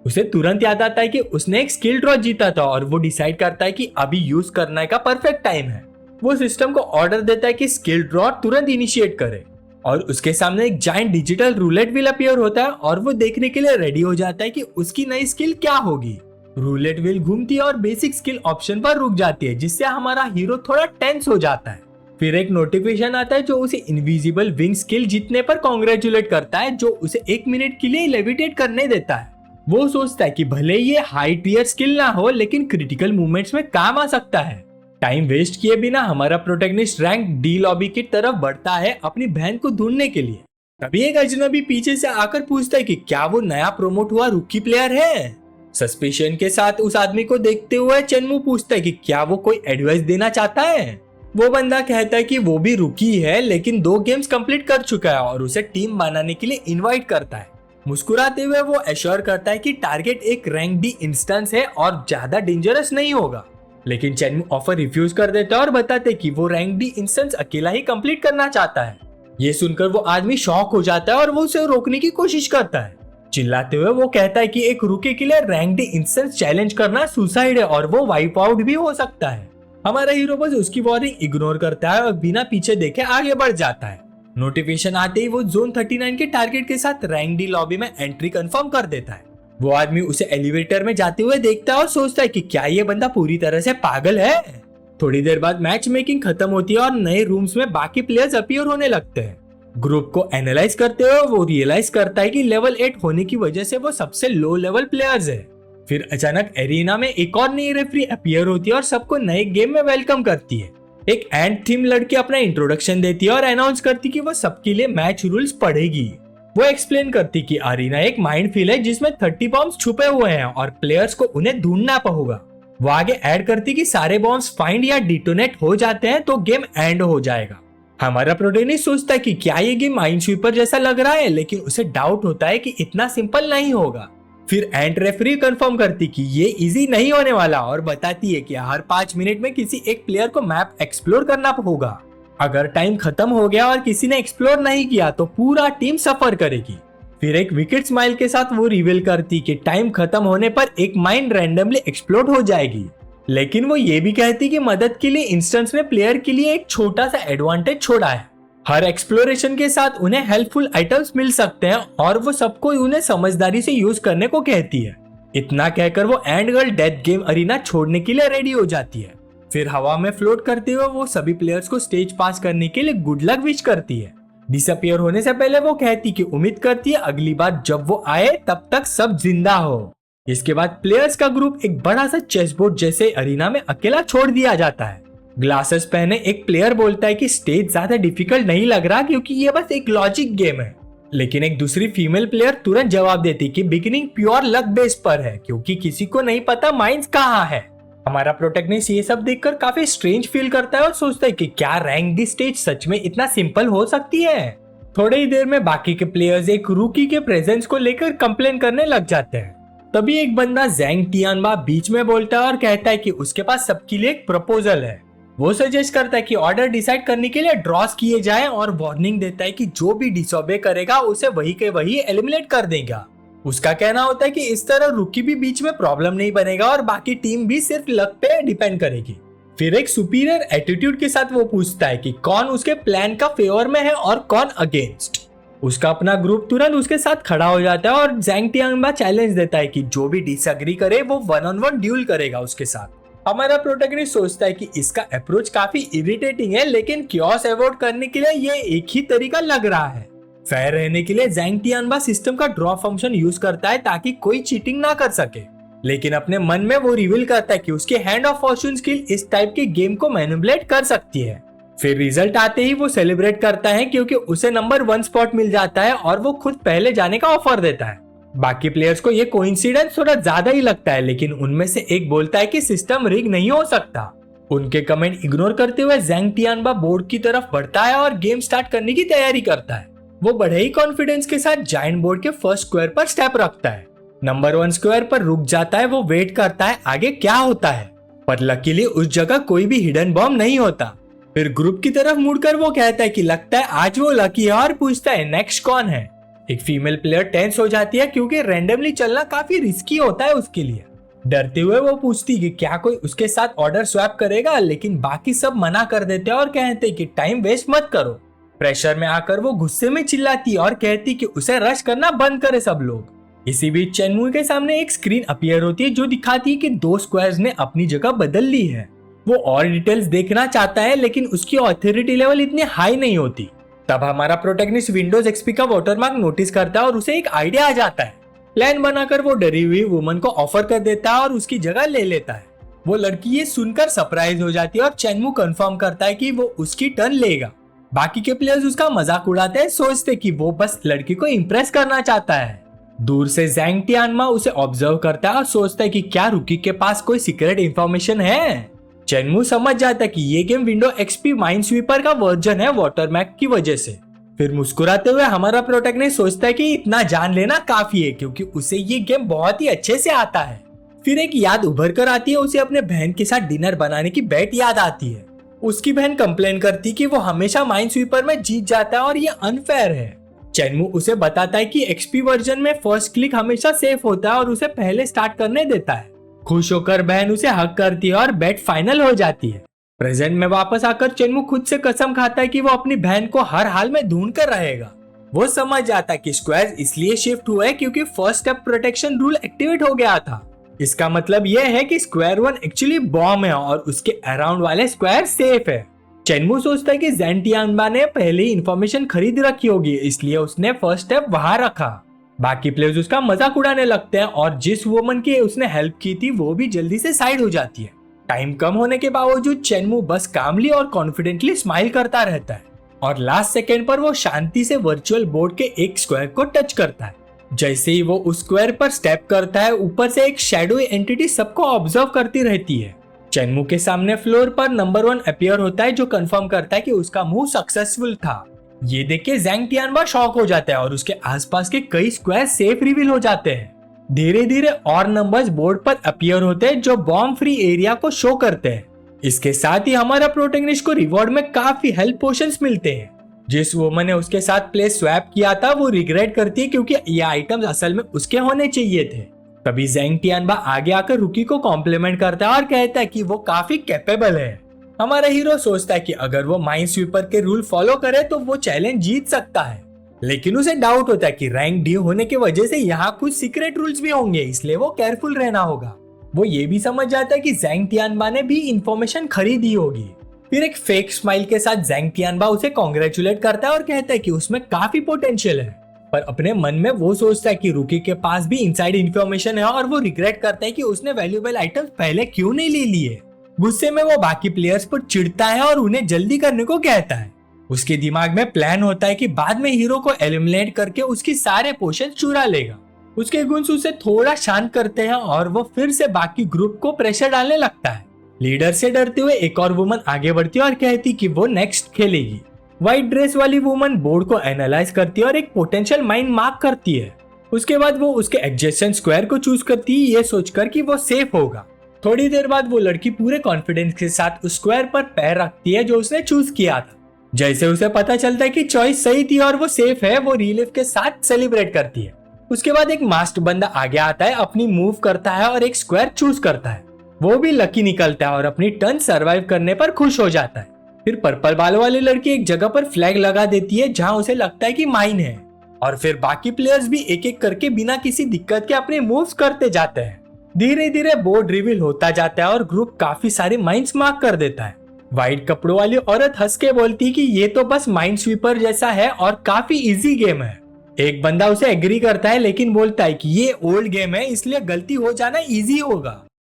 उसे तुरंत याद आता है कि उसने एक स्किल ड्रॉ जीता था और वो डिसाइड करता है कि अभी यूज करने का परफेक्ट टाइम है। वो सिस्टम को ऑर्डर देता है कि स्किल ड्रॉ तुरंत इनिशिएट करे और उसके सामने एक giant digital roulette wheel appear होता है और वो देखने के लिए रेडी हो जाता है कि उसकी नई स्किल क्या होगी। रूलेट व्हील घूमती है और बेसिक स्किल ऑप्शन पर रुक जाती है, जिससे हमारा हीरो थोड़ा टेंस हो जाता है। फिर एक नोटिफिकेशन आता है जो उसे इनविजिबल विंग स्किल जीतने पर कॉन्ग्रेचुलेट करता है, जो उसे 1 मिनट के लिए लेविटेट करने देता है। वो सोचता है कि भले ये हाई टियर स्किल ना हो लेकिन क्रिटिकल मूवमेंट्स में काम आ सकता है। टाइम वेस्ट किए बिना हमारा प्रोटैगनिस्ट रैंक डी लॉबी की तरफ बढ़ता है अपनी बहन को ढूंढने के लिए। तभी एक अजनबी पीछे से आकर पूछता है कि क्या वो नया प्रमोट हुआ रूकी प्लेयर है। सस्पिशन के साथ उस आदमी को देखते हुए चेनमू पूछता है कि क्या वो कोई एडवाइस देना चाहता है। वो बंदा कहता है कि वो भी रुकी है लेकिन 2 गेम्स कंप्लीट कर चुका है और उसे टीम बनाने के लिए इनवाइट करता है। मुस्कुराते हुए वो एश्योर करता है कि टारगेट एक रैंक डी इंस्टेंस है और ज्यादा डेंजरस नहीं होगा, लेकिन चेनमू ऑफर रिफ्यूज कर देता है और बताते कि वो रैंक डी इंस्टेंस अकेला ही कंप्लीट करना चाहता है। ये सुनकर वो आदमी शॉक हो जाता है और वो उसे रोकने की कोशिश करता है। चिल्लाते हुए वो कहता है कि एक रुके के लिए रैंक डी इंस्टेंस चैलेंज करना सुसाइड है और वो वाइप आउट भी हो सकता है। हमारा हीरो बस उसकी वार्निंग इग्नोर करता है और बिना पीछे देखे आगे बढ़ जाता है। नोटिफिकेशन आते ही वो जोन 39 के टारगेट के साथ रैंक डी लॉबी में एंट्री कंफर्म कर देता है। वो आदमी उसे एलिवेटर में जाते हुए देखता है और सोचता है कि क्या ये बंदा पूरी तरह से पागल है। थोड़ी देर बाद मैच मेकिंग खत्म होती है और नए रूम्स में बाकी प्लेयर्स अपीयर होने लगते हैं। ग्रुप को एनालाइज करते हुए वो रियलाइज करता है कि लेवल 8 होने की वजह से वो सबसे लो लेवल प्लेयर्स है। फिर अचानक एरिना में एक और नई रेफरी अपीयर होती है और सबको नए गेम में वेलकम करती है। एक एंड थीम लड़की अपना इंट्रोडक्शन देती है और अनाउंस करती कि वो सबके लिए मैच रूल्स पढ़ेगी। वो एक्सप्लेन करती कि अरीना एक माइनफील्ड है जिसमें 30 बॉम्ब्स छुपे हुए हैं और प्लेयर्स को उन्हें ढूंढना होगा। वो आगे ऐड करती कि सारे बॉम्ब्स फाइंड या डिटोनेट हो जाते हैं तो गेम एंड हो जाएगा। हमारा प्रोटैगनिस्ट सोचता है कि क्या ये गेम माइनस्वीपर जैसा लग रहा है, लेकिन उसे डाउट होता है कि इतना सिंपल नहीं होगा। फिर एंड रेफरी कंफर्म करती कि ये इजी नहीं होने वाला और बताती है कि हर 5 मिनट में किसी एक प्लेयर को मैप एक्सप्लोर करना होगा। अगर टाइम खत्म हो गया और किसी ने एक्सप्लोर नहीं किया तो पूरा टीम सफर करेगी। फिर एक विकेट स्माइल के साथ वो रिवील करती कि टाइम खत्म होने पर एक माइन रैंडमली एक्सप्लोड हो जाएगी, लेकिन वो ये भी कहती कि मदद के लिए इंस्टेंस ने प्लेयर के लिए एक छोटा सा एडवांटेज छोड़ा है। हर एक्सप्लोरेशन के साथ उन्हें हेल्पफुल आइटम्स मिल सकते हैं और वो सबको उन्हें समझदारी से यूज करने को कहती है। इतना कहकर वो end girl death game arena छोड़ने के लिए रेडी हो जाती है। फिर हवा में फ्लोट करते हुए वो सभी प्लेयर्स को स्टेज पास करने के लिए गुड लक विश करती है। डिसअपियर होने से पहले वो कहती कि उम्मीद करती है अगली बार जब वो आए तब तक सब जिंदा हो। इसके बाद प्लेयर्स का ग्रुप एक बड़ा सा चेस बोर्ड जैसे अरीना में अकेला छोड़ दिया जाता है। ग्लासेस पहने एक प्लेयर बोलता है कि स्टेज ज्यादा डिफिकल्ट नहीं लग रहा क्योंकि ये बस एक लॉजिक गेम है, लेकिन एक दूसरी फीमेल प्लेयर तुरंत जवाब देती कि बिगिनिंग प्योर लक बेस पर है क्योंकि किसी को नहीं पता माइंस कहाँ है। हमारा प्रोटैगनिस्ट ये सब देखकर काफी स्ट्रेंज फील करता है और सोचता है कि क्या रैंक दी स्टेज सच में इतना सिंपल हो सकती है। थोड़ी ही देर में बाकी के प्लेयर्स एक रूकी के प्रेजेंस को लेकर कंप्लेन करने लग जाते हैं। तभी एक बंदा जैंग टियानबा बीच में बोलता है और कहता है कि उसके पास सबके लिए एक प्रपोजल है। वो सजेस्ट करता है कि ऑर्डर डिसाइड करने के लिए ड्रॉस किए जाएं और वार्निंग देता है कि जो भी डिसओबे करेगा उसे वही के वही एलिमिनेट कर देगा। उसका कहना होता है कि इस तरह रुकी भी बीच में प्रॉब्लम नहीं बनेगा और बाकी टीम भी सिर्फ लक पे डिपेंड करेगी। फिर एक सुपीरियर एटीट्यूड के साथ वो पूछता है कि कौन उसके प्लान का फेवर में है और कौन अगेंस्ट। उसका अपना ग्रुप तुरंत उसके साथ खड़ा हो जाता है और जैंग टियांगबा चैलेंज देता है कि जो भी डिसएग्री करे वो 1-on-1 ड्यूल करेगा उसके साथ। हमारा प्रोटैगनिस्ट सोचता है कि इसका अप्रोच काफी इरिटेटिंग है, लेकिन क्योस अवॉइड करने के लिए ये एक ही तरीका लग रहा है। फेयर रहने के लिए जैंग टियानबा सिस्टम का ड्रॉ फंक्शन यूज करता है ताकि कोई चीटिंग ना कर सके। लेकिन अपने मन में वो रिवील करता है कि उसकी हैंड ऑफ फॉर्चून स्किल इस टाइप के गेम को मैनिपुलेट कर सकती है। फिर रिजल्ट आते ही वो सेलिब्रेट करता है क्योंकि उसे नंबर 1 स्पॉट मिल जाता है और वो खुद पहले जाने का ऑफर देता है। बाकी प्लेयर्स को ये कोइंसिडेंस थोड़ा ज्यादा ही लगता है, लेकिन उनमें से एक बोलता है कि सिस्टम रिग नहीं हो सकता। उनके कमेंट इग्नोर करते हुए ज़ैंग टियानबा बोर्ड की तरफ बढ़ता है और गेम स्टार्ट करने की तैयारी करता है। वो बड़े ही कॉन्फिडेंस के साथ जायंट बोर्ड के फर्स्ट स्क्वायर पर स्टेप रखता है। नंबर 1 स्क्वायर पर रुक जाता है। वो वेट करता है आगे क्या होता है, पर लकीली उस जगह कोई भी हिडन बॉम्ब नहीं होता। फिर ग्रुप की तरफ मुड़कर वो कहता है कि लगता है आज वो लकी है और पूछता है नेक्स्ट कौन है। एक फीमेल प्लेयर टेंस हो जाती है क्योंकि रैंडमली चलना काफी रिस्की होता है उसके लिए। डरते हुए वो पूछती कि क्या कोई उसके साथ ऑर्डर स्वैप करेगा, लेकिन बाकी सब मना कर देते हैं और कहते कि टाइम वेस्ट मत करो। प्रेशर में आकर वो गुस्से में चिल्लाती और कहती कि उसे रश करना बंद करे सब लोग। इसी बीच चेनमू के सामने एक स्क्रीन अपीयर होती है जो दिखाती है कि 2 स्क्वायर्स ने अपनी जगह बदल ली है। वो और डिटेल्स देखना चाहता है, लेकिन उसकी ऑथोरिटी लेवल इतनी हाई नहीं होती। तब हमारा प्रोटैगनिस्ट विंडोज एक्सपी का वाटरमार्क नोटिस करता है और उसे एक आइडिया आ जाता है। प्लान बनाकर वो डरी हुई वुमन को ऑफर कर देता है और उसकी जगह ले लेता है। वो लड़की ये सुनकर सरप्राइज हो जाती है और चेनमू कंफर्म करता है कि वो उसकी टर्न लेगा। बाकी के प्लेयर्स उसका मजाक उड़ाते हैं, सोचते कि वो बस लड़की को इम्प्रेस करना चाहता है। दूर से ज़ैंग टियानबा उसे ऑब्जर्व करता है और सोचता है कि क्या रुकी के पास कोई सीक्रेट इंफॉर्मेशन है। चेनमू समझ जाता है कि ये गेम विंडो एक्सपी माइनस्वीपर का वर्जन है वाटरमैक की वजह से। फिर मुस्कुराते हुए हमारा प्रोटैगनिस्ट सोचता है कि इतना जान लेना काफी है क्योंकि उसे ये गेम बहुत ही अच्छे से आता है। फिर एक याद उभर कर आती है, उसे अपने बहन के साथ डिनर बनाने की बेट याद आती है। उसकी बहन कंप्लेन करती कि वो हमेशा माइनस्वीपर में जीत जाता है और ये अनफेयर है। चेनमू उसे बताता है कि एक्सपी वर्जन में फर्स्ट क्लिक हमेशा सेफ होता है और उसे पहले स्टार्ट करने देता है। खुश होकर बहन उसे हक करती है और बेट फाइनल हो जाती है। प्रेजेंट में वापस आकर चेनमू खुद से कसम खाता है कि वो अपनी बहन को हर हाल में ढूंढ कर रहेगा। वो समझ जाता है कि स्क्वायर इसलिए शिफ्ट हुआ है क्योंकि first step protection rule activate हो गया था। इसका मतलब यह है कि स्क्वायर 1 एक्चुअली बॉम्ब है और उसके अराउंड वाले स्क्वायर सेफ है। चेनमू सोचता है कि ज़ैंग टियानबा ने पहले ही इंफॉर्मेशन खरीद रखी होगी, इसलिए उसने फर्स्ट स्टेप वहां रखा। बाकी प्लेयर्स उसका मजाक उड़ाने लगते हैं और जिस वुमन की उसने हेल्प की थी वो भी जल्दी से साइड हो जाती है। टाइम कम होने के बावजूद चेनमू बस कामली और कॉन्फिडेंटली स्माइल करता रहता है और लास्ट सेकेंड पर वो शांति से वर्चुअल बोर्ड के एक स्क्वायर को टच करता है। जैसे ही वो उस स्क्वायर पर स्टेप करता है, ऊपर से एक शैडो एंटिटी सबको ऑब्जर्व करती रहती है। चेनमू के सामने फ्लोर पर नंबर 1 अपीयर होता है जो कंफर्म करता है कि उसका मूव सक्सेसफुल था। ये देख के ज़ैंग टियानबा शॉक हो जाता है और उसके आसपास के कई स्क्वायर सेफ रिवील हो जाते हैं। धीरे धीरे और नंबर्स बोर्ड पर अपीयर होते हैं जो बॉम्ब फ्री एरिया को शो करते हैं। इसके साथ ही हमारा प्रोटैगनिस्ट को रिवॉर्ड में काफी हेल्प पोशंस मिलते हैं। जिस वुमन ने उसके साथ प्लेस स्वैप किया था वो रिग्रेट करती है क्योंकि ये आइटम्स असल में उसके होने चाहिए थे। तभी ज़ैंग टियानबा आगे आकर रुकी को कॉम्प्लीमेंट करता है और कहता है कि वो काफी कैपेबल है। हमारा हीरो सोचता है कि अगर वो माइनस्वीपर के रूल फॉलो करे तो वो चैलेंज जीत सकता है, लेकिन उसे डाउट होता है कि रैंक डी होने की वजह से यहाँ कुछ सीक्रेट रूल्स भी होंगे, इसलिए वो केयरफुल रहना होगा। वो ये भी समझ जाता है कि ज़ैंग टियानबा ने भी इंफॉर्मेशन खरीदी होगी। फिर एक फेक स्माइल के साथ ज़ैंग टियानबा उसे कॉन्ग्रेचुलेट करता है और कहता है कि उसमें काफी पोटेंशियल है, पर अपने मन में वो सोचता है कि रुकी के पास भी इनसाइड इंफॉर्मेशन है और वो रिग्रेट करता है कि उसने वैल्यूएबल आइटम्स पहले क्यों नहीं ले लिए। गुस्से में वो बाकी प्लेयर्स पर चिढ़ता है और उन्हें जल्दी करने को कहता है। उसके दिमाग में प्लान होता है कि बाद में हीरो को एलिमिनेट करके उसकी सारे पोशन चुरा लेगा। उसके गुन्स उसे थोड़ा शांत करते हैं और वो फिर से बाकी ग्रुप को प्रेशर डालने लगता है। लीडर से डरते हुए एक और वुमन आगे बढ़ती है और कहती कि वो नेक्स्ट खेलेगी। व्हाइट ड्रेस वाली वुमन बोर्ड को एनालाइज करती है और एक पोटेंशियल माइन मार्क करती है। उसके बाद वो उसके एडजेसेंट स्क्वायर को चूज करती है, ये सोचकर कि वो सेफ होगा। थोड़ी देर बाद वो लड़की पूरे कॉन्फिडेंस के साथ उस स्क्वायर पर पैर रखती है जो उसने चूज किया था। जैसे उसे पता चलता है कि चॉइस सही थी और वो सेफ है, वो रिलीफ के साथ सेलिब्रेट करती है। उसके बाद एक मास्क्ड बंदा आगे आता है, अपनी मूव करता है और एक स्क्वायर चूज करता है। वो भी लकी निकलता है और अपनी टर्न सरवाइव करने पर खुश हो जाता है। फिर पर्पल बालों वाली लड़की एक जगह पर फ्लैग लगा देती है जहां उसे लगता है कि माइन है, और फिर बाकी प्लेयर्स भी एक एक करके बिना किसी दिक्कत के अपने मूव्स करते जाते हैं। धीरे धीरे बोर्ड रिवील होता जाता है और ग्रुप काफी सारे माइंस मार्क कर देता है। व्हाइट कपड़ों वाली औरत हंस के बोलती कि ये तो बस माइंड स्वीपर जैसा है और काफी इजी गेम है। एक बंदा उसे एग्री करता है लेकिन बोलता है कि ये ओल्ड गेम है इसलिए गलती हो जाना इजी होगा।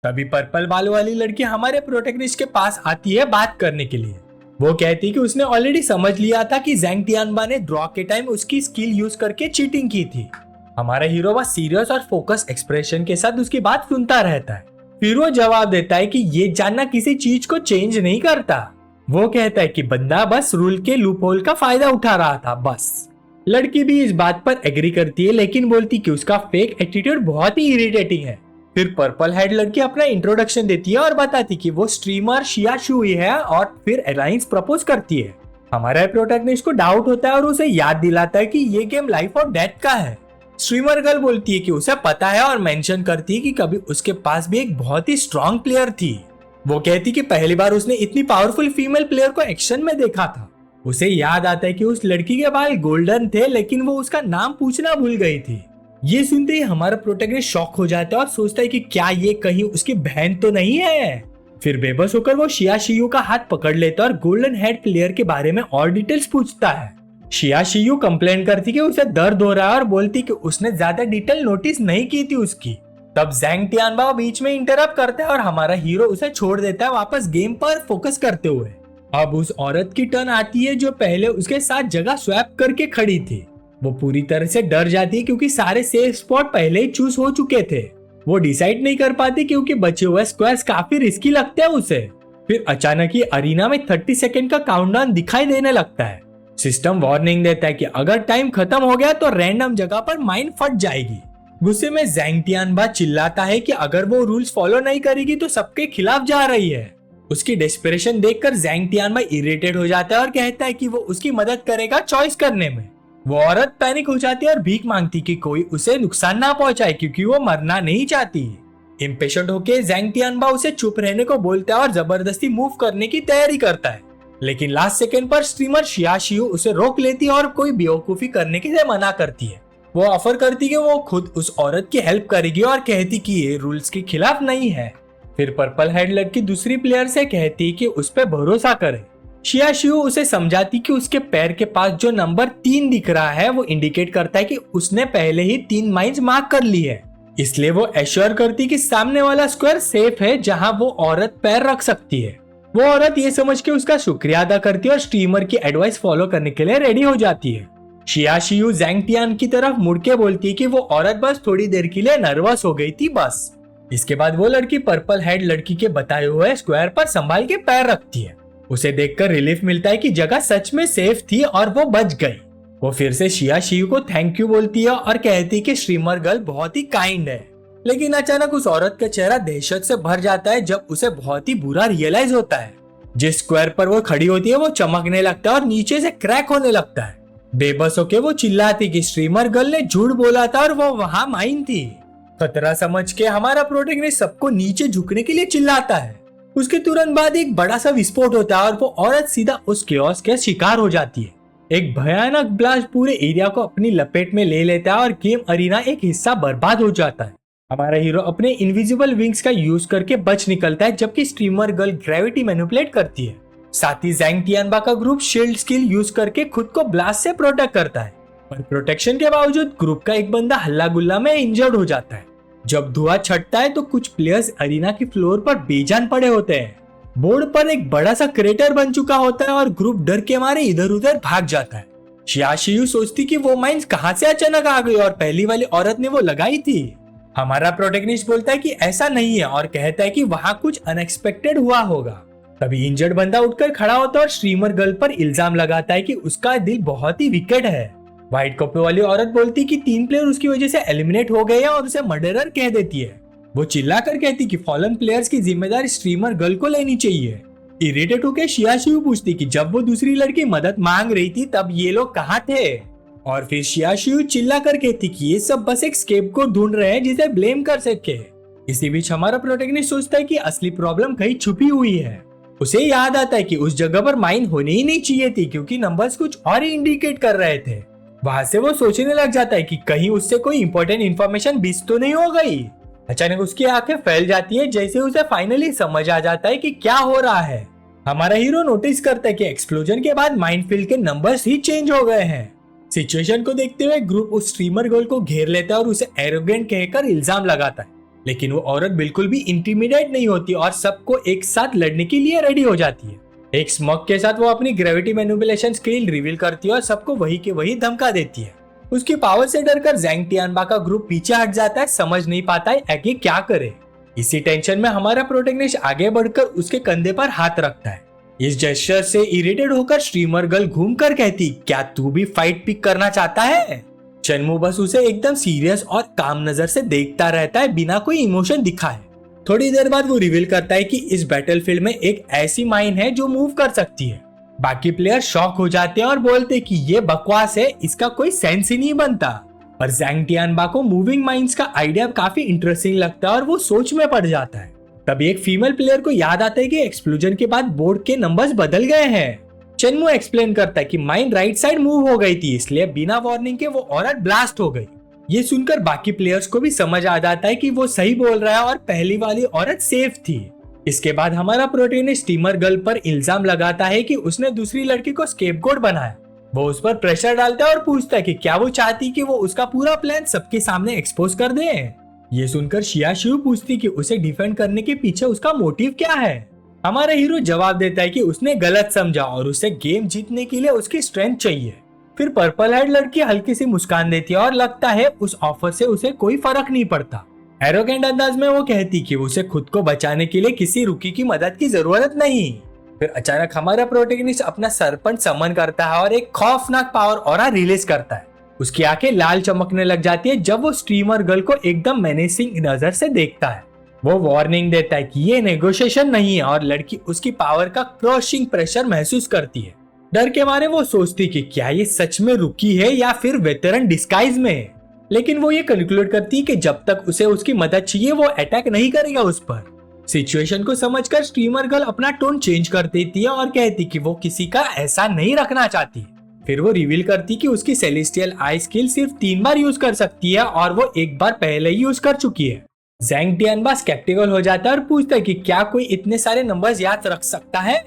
तभी पर्पल बाल वाली लड़की हमारे प्रोटेक्निस्ट के पास आती है बात करने के लिए। वो कहती है कि उसने ऑलरेडी समझ लिया था कि ज़ैंग टियानबा ने ड्रॉ के टाइम उसकी स्किल यूज करके चीटिंग की थी। हमारा हीरो बस सीरियस और फोकस एक्सप्रेशन के साथ उसकी बात सुनता रहता है। फिर वो जवाब देता है कि ये जानना किसी चीज को चेंज नहीं करता। वो कहता है कि बंदा बस रूल के लूपहोल का फायदा उठा रहा था बस। लड़की भी इस बात पर एग्री करती है लेकिन बोलती कि उसका फेक एटीट्यूड बहुत ही इरिटेटिंग है। फिर पर्पल हेड लड़की अपना इंट्रोडक्शन देती है और बताती कि वो स्ट्रीमर शिया शुई है और फिर अलायंस प्रपोज करती है। हमारा प्रोटैगनिस्ट को डाउट होता है और उसे याद दिलाता है कि ये गेम लाइफ और डेथ का है। स्ट्रीमर गर्ल बोलती है कि उसे पता है और मेंशन करती है कि कभी उसके पास भी एक बहुत ही स्ट्रॉन्ग प्लेयर थी। वो कहती कि पहली बार उसने इतनी पावरफुल फीमेल प्लेयर को एक्शन में देखा था। उसे याद आता है कि उस लड़की के बाल गोल्डन थे लेकिन वो उसका नाम पूछना भूल गई थी। ये सुनते ही हमारा प्रोटैगनिस्ट शॉक हो जाता है और सोचता है कि क्या ये कहीं उसकी बहन तो नहीं है। फिर बेबस होकर वो शिया शियू का हाथ पकड़ लेता है और गोल्डन हेड प्लेयर के बारे में और डिटेल्स पूछता है। शिया शियू कंप्लेन करती कि उसे दर्द हो रहा है और बोलती कि उसने ज्यादा डिटेल नोटिस नहीं की थी उसकी। तब ज़ैंग टियानबा बीच में इंटरप्ट करता है और हमारा हीरो उसे छोड़ देता है वापस गेम पर फोकस करते हुए। अब उस औरत की टर्न आती है जो पहले उसके साथ जगह स्वैप करके खड़ी थी। वो पूरी तरह से डर जाती है क्योंकि सारे सेफ स्पॉट पहले ही चूज हो चुके थे। वो डिसाइड नहीं कर पाती क्योंकि बचे हुए स्क्वायर्स काफी रिस्की लगते हैं उसे। फिर अचानक ही अरीना में 30 सेकंड का काउंटडाउन दिखाई देने लगता है। सिस्टम वार्निंग देता है कि अगर टाइम खत्म हो गया तो रैंडम जगह पर माइन फट जाएगी। गुस्से में ज़ैंग टियानबा चिल्लाता है कि अगर वो रूल्स फॉलो नहीं करेगी तो सबके खिलाफ जा रही है। उसकी डेस्परेशन देखकर ज़ैंग टियानबा इरिटेट हो जाता है और कहता है कि वो उसकी मदद करेगा चॉइस करने में। वो औरत पैनिक हो जाती है और भीख मांगती कि कोई उसे नुकसान ना पहुंचाए क्योंकि वो मरना नहीं चाहती। इम्पेशेंट होकर ज़ैंग टियानबा उसे चुप रहने को बोलता है और जबरदस्ती मूव करने की तैयारी करता है। लेकिन लास्ट सेकंड पर स्ट्रीमर शिया शियू उसे रोक लेती है और कोई बेवकूफी करने के लिए मना करती है। वो ऑफर करती कि वो खुद उस औरत की हेल्प करेगी और कहती कि ये रूल्स के खिलाफ नहीं है। फिर पर्पल हेड लड़की दूसरी प्लेयर से कहती कि उस पर भरोसा करे। शिया शियू उसे समझाती कि उसके पैर के पास जो नंबर 3 दिख रहा है वो इंडिकेट करता है कि उसने पहले ही 3 माइंस मार्क कर ली है। इसलिए वो एश्योर करती कि सामने वाला स्क्वायर सेफ है जहां वो औरत पैर रख सकती है। वो औरत ये समझ के उसका शुक्रिया अदा करती है और स्ट्रीमर की एडवाइस फॉलो करने के लिए रेडी हो जाती है। शिया शियू ज़ैंग टियान की तरफ मुड़ के बोलती है कि वो औरत बस थोड़ी देर के लिए नर्वस हो गई थी बस। इसके बाद वो लड़की पर्पल हेड लड़की के बताए हुए स्क्वायर पर संभाल के पैर रखती है। उसे देखकर रिलीफ मिलता है कि जगह सच में सेफ थी और वो बच गई। वो फिर से शिया शियू को थैंक यू बोलती है और कहती है कि स्ट्रीमर गर्ल बहुत ही काइंड है। लेकिन अचानक उस औरत का चेहरा दहशत से भर जाता है जब उसे बहुत ही बुरा रियलाइज होता है। जिस स्क्वायर पर वो खड़ी होती है वो चमकने लगता है और नीचे से क्रैक होने लगता है। बेबस होके वो चिल्लाती कि स्ट्रीमर गर्ल ने झूठ बोला था और वो वहां माइन थी। खतरा समझ के हमारा प्रोटैगनिस्ट सबको नीचे झुकने के लिए चिल्लाता है। उसके तुरंत बाद एक बड़ा सा विस्फोट होता है और वो औरत सीधा उस केओस के शिकार हो जाती है। एक भयानक ब्लास्ट पूरे एरिया को अपनी लपेट में ले लेता है और गेम अरीना एक हिस्सा बर्बाद हो जाता है। हमारा हीरो अपने इनविजिबल विंग्स का यूज करके बच निकलता है जबकि स्ट्रीमर गर्ल ग्रेविटी मैनिपुलेट करती है। साथ ही ज़ैंग टियानबा का ग्रुप शील्ड स्किल यूज करके खुद को ब्लास्ट से प्रोटेक्ट करता है। पर प्रोटेक्शन के बावजूद ग्रुप का एक बंदा हल्ला गुल्ला में इंजर्ड हो जाता है। जब धुआं छटता है तो कुछ प्लेयर्स अरीना की फ्लोर पर बेजान पड़े होते हैं। बोर्ड पर एक बड़ा सा क्रेटर बन चुका होता है और ग्रुप डर के मारे इधर उधर भाग जाता है। शिया शियू सोचती कि वो माइंस कहां से अचानक आ गई और पहली वाली औरत ने वो लगाई थी। हमारा प्रोटैगनिस्ट बोलता है कि ऐसा नहीं है और कहता है कि वहां कुछ अनएक्सपेक्टेड हुआ होगा। तभी इंजर्ड बंदा उठकर खड़ा होता है और स्ट्रीमर गर्ल पर इल्जाम लगाता है कि उसका दिल बहुत ही विकेट है। व्हाइट कपड़े वाली औरत बोलती कि 3 प्लेयर उसकी वजह से एलिमिनेट हो गए हैं और उसे मर्डरर कह देती है। वो चिल्लाकर कहती कि फॉलन प्लेयर्स की जिम्मेदारी स्ट्रीमर गर्ल को लेनी चाहिए। इरिटेट होकर शिया शियू पूछती कि जब वो दूसरी लड़की मदद मांग रही थी तब ये लोग कहाँ थे। और फिर शिया शियू चिल्लाकर कहती कि ये सब बस एक स्केपगोट ढूंढ रहे हैं जिसे ब्लेम कर सके। इसी बीच हमारा प्रोटैगनिस्ट सोचता है कि असली प्रॉब्लम कहीं छुपी हुई है। उसे याद आता है कि उस जगह पर माइन होनी ही नहीं चाहिए थी क्योंकि नंबर्स कुछ और ही इंडिकेट कर रहे थे। वहां से वो सोचने लग जाता है कि कहीं उससे कोई इंपॉर्टेंट इन्फॉर्मेशन मिस तो नहीं हो गई। अचानक उसकी आंखें फैल जाती है जैसे उसे फाइनली समझ आ जाता है कि क्या हो रहा है। हमारा हीरो नोटिस करता है कि एक्सप्लोजन के बाद माइनफील्ड के नंबर्स ही चेंज हो गए हैं। सिचुएशन को देखते हुए ग्रुप उस स्ट्रीमर गर्ल को घेर लेता है और उसे एरोगेंट कहकर इल्जाम लगाता है, लेकिन वो औरत बिल्कुल भी इंटिमिडेट नहीं होती और सबको एक साथ लड़ने के लिए रेडी हो जाती है। एक स्मॉक के साथ वो अपनी ग्रेविटी मैनिपुलेशन स्किल रिवील करती है और सबको वही के वही धमका देती है। उसकी पावर से डरकर ज़ैंग टियानबा का ग्रुप पीछे हट जाता है, समझ नहीं पाता है आगे क्या करे। इसी टेंशन में हमारा प्रोटैगनिस्ट आगे बढ़कर उसके कंधे पर हाथ रखता है। इस जेस्चर से इरिटेट होकर स्ट्रीमर गर्ल घूमकर कहती, क्या तू भी फाइट पिक करना चाहता है? चेनमू बस उसे एकदम सीरियस और काम नजर से देखता रहता है, बिना कोई इमोशन दिखाए। थोड़ी देर बाद वो रिवील करता है कि इस बैटलफील्ड में एक ऐसी माइन है जो मूव कर सकती है। बाकी प्लेयर शॉक हो जाते हैं और बोलते हैं कि ये बकवास है, इसका कोई सेंस ही नहीं बनता। पर ज़ैंग टियानबा को मूविंग माइंस का आइडिया काफी इंटरेस्टिंग लगता है और वो सोच में पड़ जाता है। तभी एक फीमेल प्लेयर को याद आता है कि एक्सप्लोजन के बाद बोर्ड के नंबर्स बदल गए हैं। चेनमू एक्सप्लेन करता है कि माइन राइट साइड मूव हो गई थी, इसलिए बिना वार्निंग के वो औरत ब्लास्ट हो गई। ये सुनकर बाकी प्लेयर्स को भी समझ आ जाता है कि वो सही बोल रहा है और पहली वाली औरत सेफ थी। इसके बाद हमारा प्रोटैगनिस्ट स्टीमर गर्ल पर इल्जाम लगाता है कि उसने दूसरी लड़की को स्केपगोट बनाया। वो उस पर प्रेशर डालता है और पूछता है कि क्या वो चाहती कि वो उसका पूरा प्लान सबके सामने एक्सपोज कर दे। ये सुनकर शिया शियू पूछती कि उसे डिफेंड करने के पीछे उसका मोटिव क्या है। हमारा हीरो जवाब देता है कि उसने गलत समझा और उसे गेम जीतने के लिए उसकी स्ट्रेंथ चाहिए। फिर पर्पल हेड लड़की हल्की सी मुस्कान देती है और लगता है उस ऑफर से उसे कोई फर्क नहीं पड़ता। एरोगेंट अंदाज में वो कहती कि उसे खुद को बचाने के लिए किसी रुकी की मदद की जरूरत नहीं। फिर अचानक हमारा प्रोटैगनिस्ट अपना सरपंच समन करता है और एक खौफनाक पावर ऑरा रिलीज करता है। उसकी आंखें लाल चमकने लग जाती है जब वो स्ट्रीमर गर्ल को एकदम मेनेसिंग नजर से देखता है। वो वार्निंग देता है कि ये नेगोशिएशन नहीं है और लड़की उसकी पावर का क्रशिंग प्रेशर महसूस करती है। डर के मारे वो सोचती कि क्या ये सच में रुकी है या फिर वेटरन डिस्गाइज में। लेकिन वो ये कंक्लूड करती कि जब तक उसे उसकी मदद चाहिए वो अटैक नहीं करेगा उस पर। सिचुएशन को समझकर स्ट्रीमर गर्ल अपना टोन चेंज कर देती है और कहती कि वो किसी का ऐसा नहीं रखना चाहती। फिर वो रिवील करती कि उसकी सेलेस्टियल आई स्किल सिर्फ 3 बार यूज कर सकती है और वो एक बार पहले ही यूज कर चुकी है। ज़ैंग टियानबा स्केप्टिकल हो जाता है और पूछता है कि क्या कोई इतने सारे नंबर्स याद रख सकता है।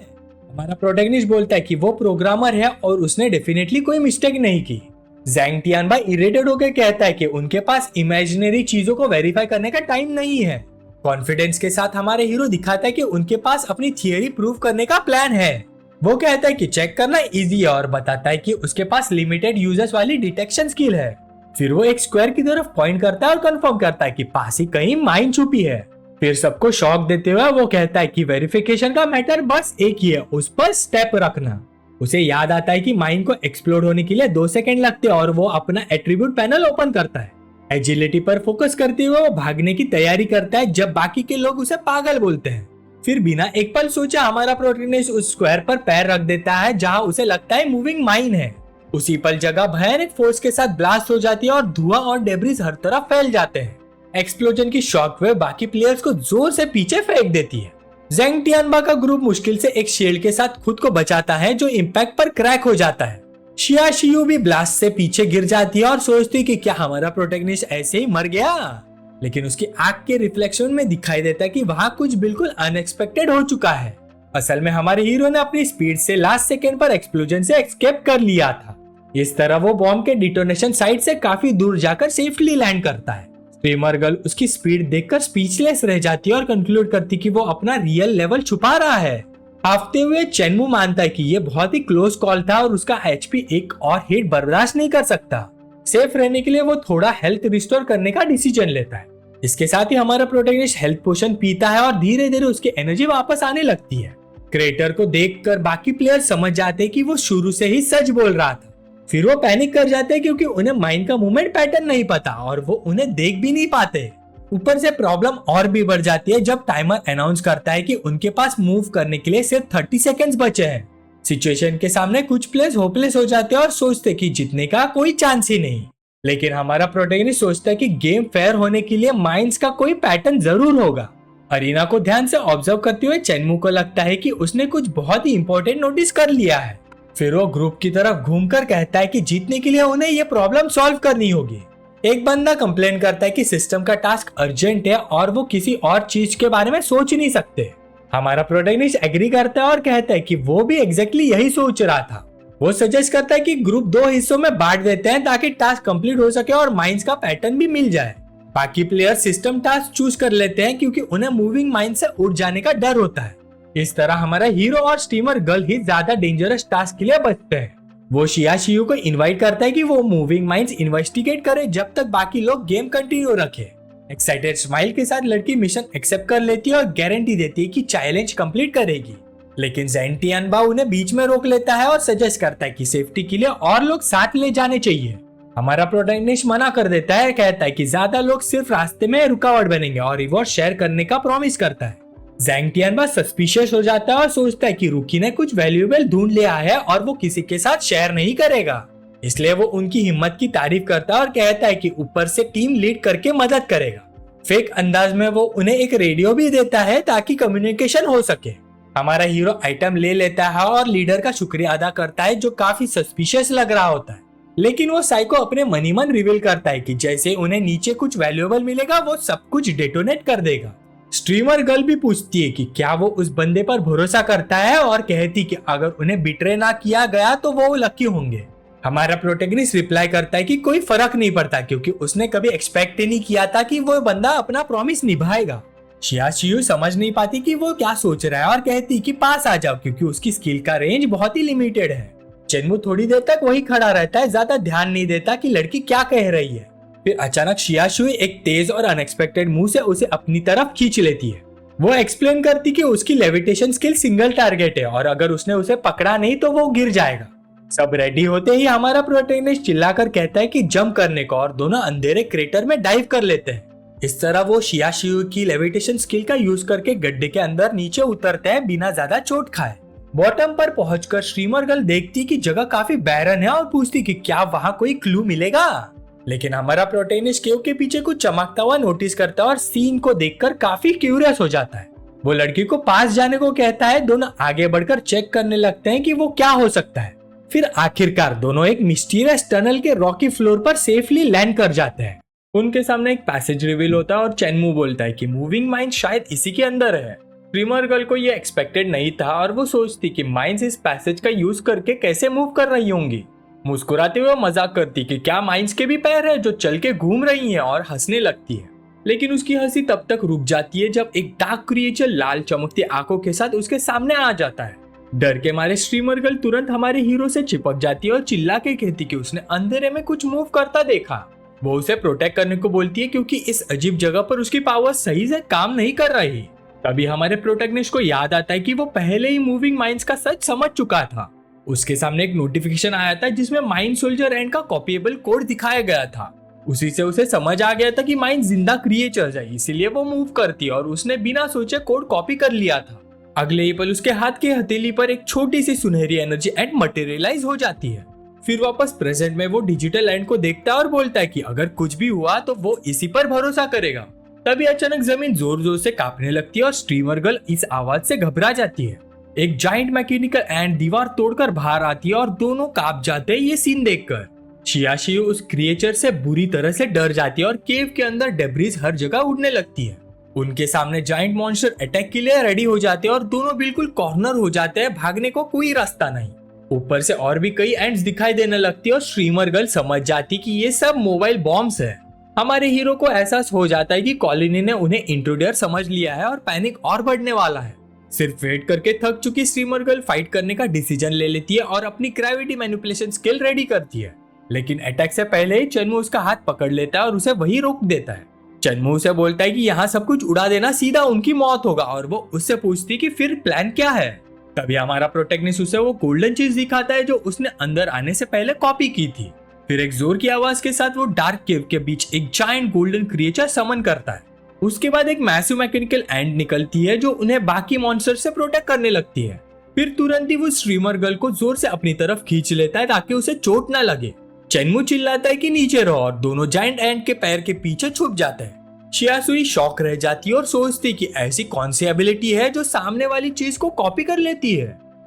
हमारा प्रोटैगनिस्ट बोलता है कि वो प्रोग्रामर है और उसने डेफिनेटली कोई मिस्टेक नहीं की। ज़ैंग टियानबा इरिटेट होकर कहता है कि उनके पास इमेजिनरी चीजों को वेरीफाई करने का टाइम नहीं है। कॉन्फिडेंस के साथ हमारे हीरो दिखाता है कि उनके पास अपनी थियरी प्रूव करने का प्लान है। वो कहता है कि चेक करना इजी है और बताता है कि उसके पास लिमिटेड यूजर्स वाली डिटेक्शन स्किल है। फिर वो एक स्क्वायर की तरफ पॉइंट करता है और कंफर्म करता है कि पास ही कहीं माइन छुपी है। फिर सबको शॉक देते हुए वो कहता है कि वेरिफिकेशन का मैटर बस एक ही है, उस पर स्टेप रखना। उसे याद आता है कि माइन को एक्सप्लोड होने के लिए 2 सेकंड लगते हैं और वो अपना एट्रीब्यूट पैनल ओपन करता है। एजिलिटी पर फोकस करते हुए वो भागने की तैयारी करता है जब बाकी के लोग उसे पागल बोलते हैं। फिर बिना एक पल सोचा हमारा प्रोटैगनिस्ट उस स्क्वायर पर पैर रख देता है जहां उसे लगता है मूविंग माइन है। उसी पल जगह भयानक फोर्स के साथ ब्लास्ट हो जाती है और धुआं और डेब्रिस हर तरफ फैल जाते हैं। एक्सप्लोजन की शॉक वेव बाकी प्लेयर्स को जोर से पीछे फेंक देती है। ज़ैंग टियानबा का ग्रुप मुश्किल से एक शील्ड के साथ खुद को बचाता है जो इम्पैक्ट पर क्रैक हो जाता है। शिया शियू भी ब्लास्ट से पीछे गिर जाती है और सोचती है कि क्या हमारा प्रोटैगनिस्ट ऐसे ही मर गया। लेकिन उसकी आंख के रिफ्लेक्शन में दिखाई देता है कि वहां कुछ बिल्कुल अनएक्सपेक्टेड हो चुका है। असल में हमारे हीरो ने अपनी स्पीड से लास्ट सेकेंड पर एक्सप्लोजन से एस्केप कर लिया था। इस तरह वो बॉम्ब के डिटोनेशन साइट से काफी दूर जाकर सेफली लैंड करता है। स्ट्रीमर गर्ल उसकी स्पीड देखकर स्पीचलेस रह जाती है और कंक्लूड करती कि वो अपना रियल लेवल छुपा रहा है। हाफते हुए चेनमू मानता है कि ये बहुत ही क्लोज कॉल था और उसका एचपी एक और हिट बर्दाश्त नहीं कर सकता। सेफ रहने के लिए वो थोड़ा हेल्थ रिस्टोर करने का डिसीजन लेता है। इसके साथ ही हमारा प्रोटैगनिस्ट हेल्थ पोशन पीता है और धीरे धीरे उसकी एनर्जी वापस आने लगती है। क्रेटर को देखकर बाकी प्लेयर समझ जाते हैं कि वो शुरू से ही सच बोल रहा था। फिर वो पैनिक कर जाते हैं क्योंकि उन्हें माइन का मूवमेंट पैटर्न नहीं पता और वो उन्हें देख भी नहीं पाते। ऊपर से प्रॉब्लम और भी बढ़ जाती है जब टाइमर अनाउंस करता है कि उनके पास मूव करने के लिए सिर्फ 30 सेकंड्स बचे हैं। सिचुएशन के सामने कुछ प्लेयर्स होपलेस हो जाते हैं और सोचते कि जीतने का कोई चांस ही नहीं। लेकिन हमारा प्रोटैगनिस्ट सोचता है कि गेम फेयर होने के लिए माइंस का कोई पैटर्न जरूर होगा। अरीना को ध्यान से ऑब्जर्व करते हुए चेनमू को लगता है कि उसने कुछ बहुत ही इंपॉर्टेंट नोटिस कर लिया है। फिर वो ग्रुप की तरफ घूमकर कहता है कि जीतने के लिए उन्हें ये प्रॉब्लम सॉल्व करनी होगी। एक बंदा कंप्लेन करता है कि सिस्टम का टास्क अर्जेंट है और वो किसी और चीज के बारे में सोच नहीं सकते। हमारा प्रोटैगनिस्ट एग्री करता है और कहता है कि वो भी एग्जैक्टली यही सोच रहा था। वो सजेस्ट करता है कि ग्रुप 2 हिस्सों में बांट देते हैं ताकि टास्क कंप्लीट हो सके और माइंस का पैटर्न भी मिल जाए। बाकी प्लेयर सिस्टम टास्क चूज कर लेते हैं क्योंकि उन्हें मूविंग माइंस से उड़ जाने का डर होता है। इस तरह हमारा हीरो और स्ट्रीमर गर्ल ही ज्यादा डेंजरस टास्क के लिए बचते हैं। वो शियाशियू को इनवाइट करता है कि वो मूविंग माइंस इन्वेस्टिगेट करे जब तक बाकी लोग गेम कंटिन्यू रखे। एक्साइटेड स्माइल के साथ लड़की मिशन एक्सेप्ट कर लेती है और गारंटी देती है कि चैलेंज कंप्लीट करेगी। लेकिन ज़ेंटियानबा उन्हें बीच में रोक लेता है और सजेस्ट करता है कि सेफ्टी के लिए और लोग साथ ले जाने चाहिए। हमारा प्रोटैगनिस्ट मना कर देता है, कहता है कि ज्यादा लोग सिर्फ रास्ते में रुकावट बनेंगे और रिवॉर्ड शेयर करने का प्रॉमिस करता है। ज़ेंटियानबा सस्पिशियस हो जाता है और सोचता है कि रुकी ने कुछ वैल्यूएबल ढूंढ लिया है और वो किसी के साथ शेयर नहीं करेगा। इसलिए वो उनकी हिम्मत की तारीफ करता है और कहता है कि ऊपर से टीम लीड करके मदद करेगा। फेक अंदाज में वो उन्हें एक रेडियो भी देता है ताकि कम्युनिकेशन हो सके। हमारा हीरो आइटम ले लेता है और लीडर का शुक्रिया अदा करता है, जो काफी सस्पिशियस लग रहा होता है। लेकिन वो साइको अपने मनी मन रिवील करता है कि जैसे उन्हें नीचे कुछ वैल्यूएबल मिलेगा वो सब कुछ डेटोनेट कर देगा। स्ट्रीमर गर्ल भी पूछती है कि क्या वो उस बंदे पर भरोसा करता है और कहती कि अगर उन्हें बिट्रे ना किया गया तो वो लकी होंगे। हमारा प्रोटैगनिस्ट रिप्लाई करता है कि कोई फर्क नहीं पड़ता क्योंकि उसने कभी एक्सपेक्ट ही नहीं किया था कि वो बंदा अपना प्रॉमिस निभाएगा। शियाशियू समझ नहीं पाती कि वो क्या सोच रहा है और कहती कि पास आ जाओ क्योंकि उसकी स्किल का रेंज बहुत ही लिमिटेड है। चेनमू थोड़ी देर तक वही खड़ा रहता है, ज्यादा ध्यान नहीं देता कि लड़की क्या कह रही है। फिर अचानक शियाशियू एक तेज और अनएक्सपेक्टेड मुंह से उसे अपनी तरफ खींच लेती है। वो एक्सप्लेन करती कि उसकी लेविटेशन स्किल सिंगल टारगेट है और अगर उसने उसे पकड़ा नहीं तो वो गिर जाएगा। सब रेडी होते ही हमारा प्रोटैगनिस्ट चिल्लाकर कहता है कि जंप करने को और दोनों अंधेरे क्रेटर में डाइव कर लेते हैं। इस तरह वो शियाशियू की लेविटेशन स्किल का यूज करके गड्ढे के अंदर नीचे उतरते हैं बिना ज्यादा चोट खाए। बॉटम पर पहुंचकर स्ट्रीमर गर्ल देखती कि जगह काफी बैरन है और पूछती कि क्या वहां कोई क्लू मिलेगा। लेकिन हमारा प्रोटैगनिस्ट केव के पीछे कुछ चमकता हुआ नोटिस करता है और सीन को देखकर काफी क्यूरियस हो जाता है। वो लड़की को पास जाने को कहता है। दोनों आगे बढ़कर चेक करने लगते हैं कि वो क्या हो सकता है। फिर आखिरकार दोनों एक मिस्टीरियस टनल के रॉकी फ्लोर पर सेफली लैंड कर जाते हैं। उनके सामने एक पैसेज रिवील होता है और चेनमू बोलता है कि मूविंग माइंस शायद इसी के अंदर है। स्ट्रीमर गर्ल को ये एक्सपेक्टेड नहीं था और वो सोचती कि माइंस इस पैसेज का यूज करके कैसे मूव कर रही होंगी। मुस्कुराते हुए मजाक करती कि क्या माइंस के भी पैर है जो चल के घूम रही हैं और हंसने लगती है। लेकिन उसकी हंसी तब तक रुक जाती है जब एक डार्क क्रिएचर लाल चमकती आंखों के साथ उसके सामने आ जाता है। डर के मारे स्ट्रीमर गर्ल तुरंत हमारे हीरो से चिपक जाती है और चिल्ला के कहती कि उसने अंधेरे में कुछ मूव करता देखा। वो उसे प्रोटेक्ट करने को बोलती है क्योंकि इस अजीब जगह पर उसकी पावर सही से काम नहीं कर रही। तभी हमारे प्रोटैगनिस्ट को याद आता है कि वो पहले ही मूविंग माइंस का सच समझ चुका था। उसके सामने एक नोटिफिकेशन आया था जिसमें माइंड सोल्जर एंड का कॉपीएबल कोड दिखाया गया था। उसी से उसे समझ आ गया था कि माइंड जिंदा क्रिएचर है, इसीलिए वो मूव करती है और उसने बिना सोचे कोड कॉपी कर लिया था। अगले ही पल उसके हाथ की हथेली पर एक छोटी सी सुनहरी एनर्जी एंड मटेरियलाइज हो जाती है। फिर वापस प्रेजेंट में वो डिजिटल एंड को देखता है और बोलता है कि अगर कुछ भी हुआ तो वो इसी पर भरोसा करेगा। तभी अचानक जमीन जोर जोर से कांपने लगती है और स्ट्रीमर गर्ल इस आवाज से घबरा जाती है। एक जाइंट मैकेनिकल एंड दीवार तोड़कर बाहर आती है और दोनों कांप जाते हैं ये सीन देखकर। शियाशियू उस क्रिएचर से बुरी तरह से डर जाती है और केव के अंदर डेब्रिज हर जगह उड़ने लगती है। उनके सामने जाइंट मॉन्स्टर अटैक के लिए रेडी हो जाते हैं और दोनों बिल्कुल कॉर्नर हो जाते हैं, भागने को कोई रास्ता नहीं। ऊपर से और भी कई एंड्स दिखाई देने लगती है और स्ट्रीमर गर्ल समझ जाती कि ये सब मोबाइल बॉम्ब्स है। हमारे हीरो को एहसास हो जाता है कि कॉलोनी ने उन्हें इंट्रूडर समझ लिया है और पैनिक और बढ़ने वाला है। सिर्फ वेट करके थक चुकी स्ट्रीमर गर्ल फाइट करने का डिसीजन ले लेती है और अपनी ग्रेविटी मैनिपुलेशन स्किल रेडी करती है। लेकिन अटैक से पहले ही चेनमू उसका हाथ पकड़ लेता है और उसे वही रोक देता है। चेनमू उसे बोलता है कि यहाँ सब कुछ उड़ा देना सीधा उनकी मौत होगा और वो उससे पूछती कि फिर प्लान क्या है। तभी हमारा प्रोटैगनिस्ट उसे वो गोल्डन चीज दिखाता है जो उसने अंदर आने से पहले कॉपी की थी। फिर एक जोर की आवाज के साथ वो डार्क केव के बीच एक जायंट गोल्डन क्रिएचर समन करता है। उसके बाद एक मैसिव मैकेनिकल एंड निकलती है जो उन्हें बाकी मॉन्स्टर से प्रोटेक्ट करने लगती है। फिर तुरंत ही वो स्ट्रीमर गर्ल को जोर से अपनी तरफ खींच लेता है ताकि उसे चोट न लगे। चेनमू चिल्लाता है कि नीचे रहो और दोनों जायंट एंड के पैर के पीछे छुप जाते हैं। शियासुई शॉक रह जाती है और सोचती कि ऐसी कौन सी एबिलिटी है जो सामने वाली चीज को कॉपी कर लेती है।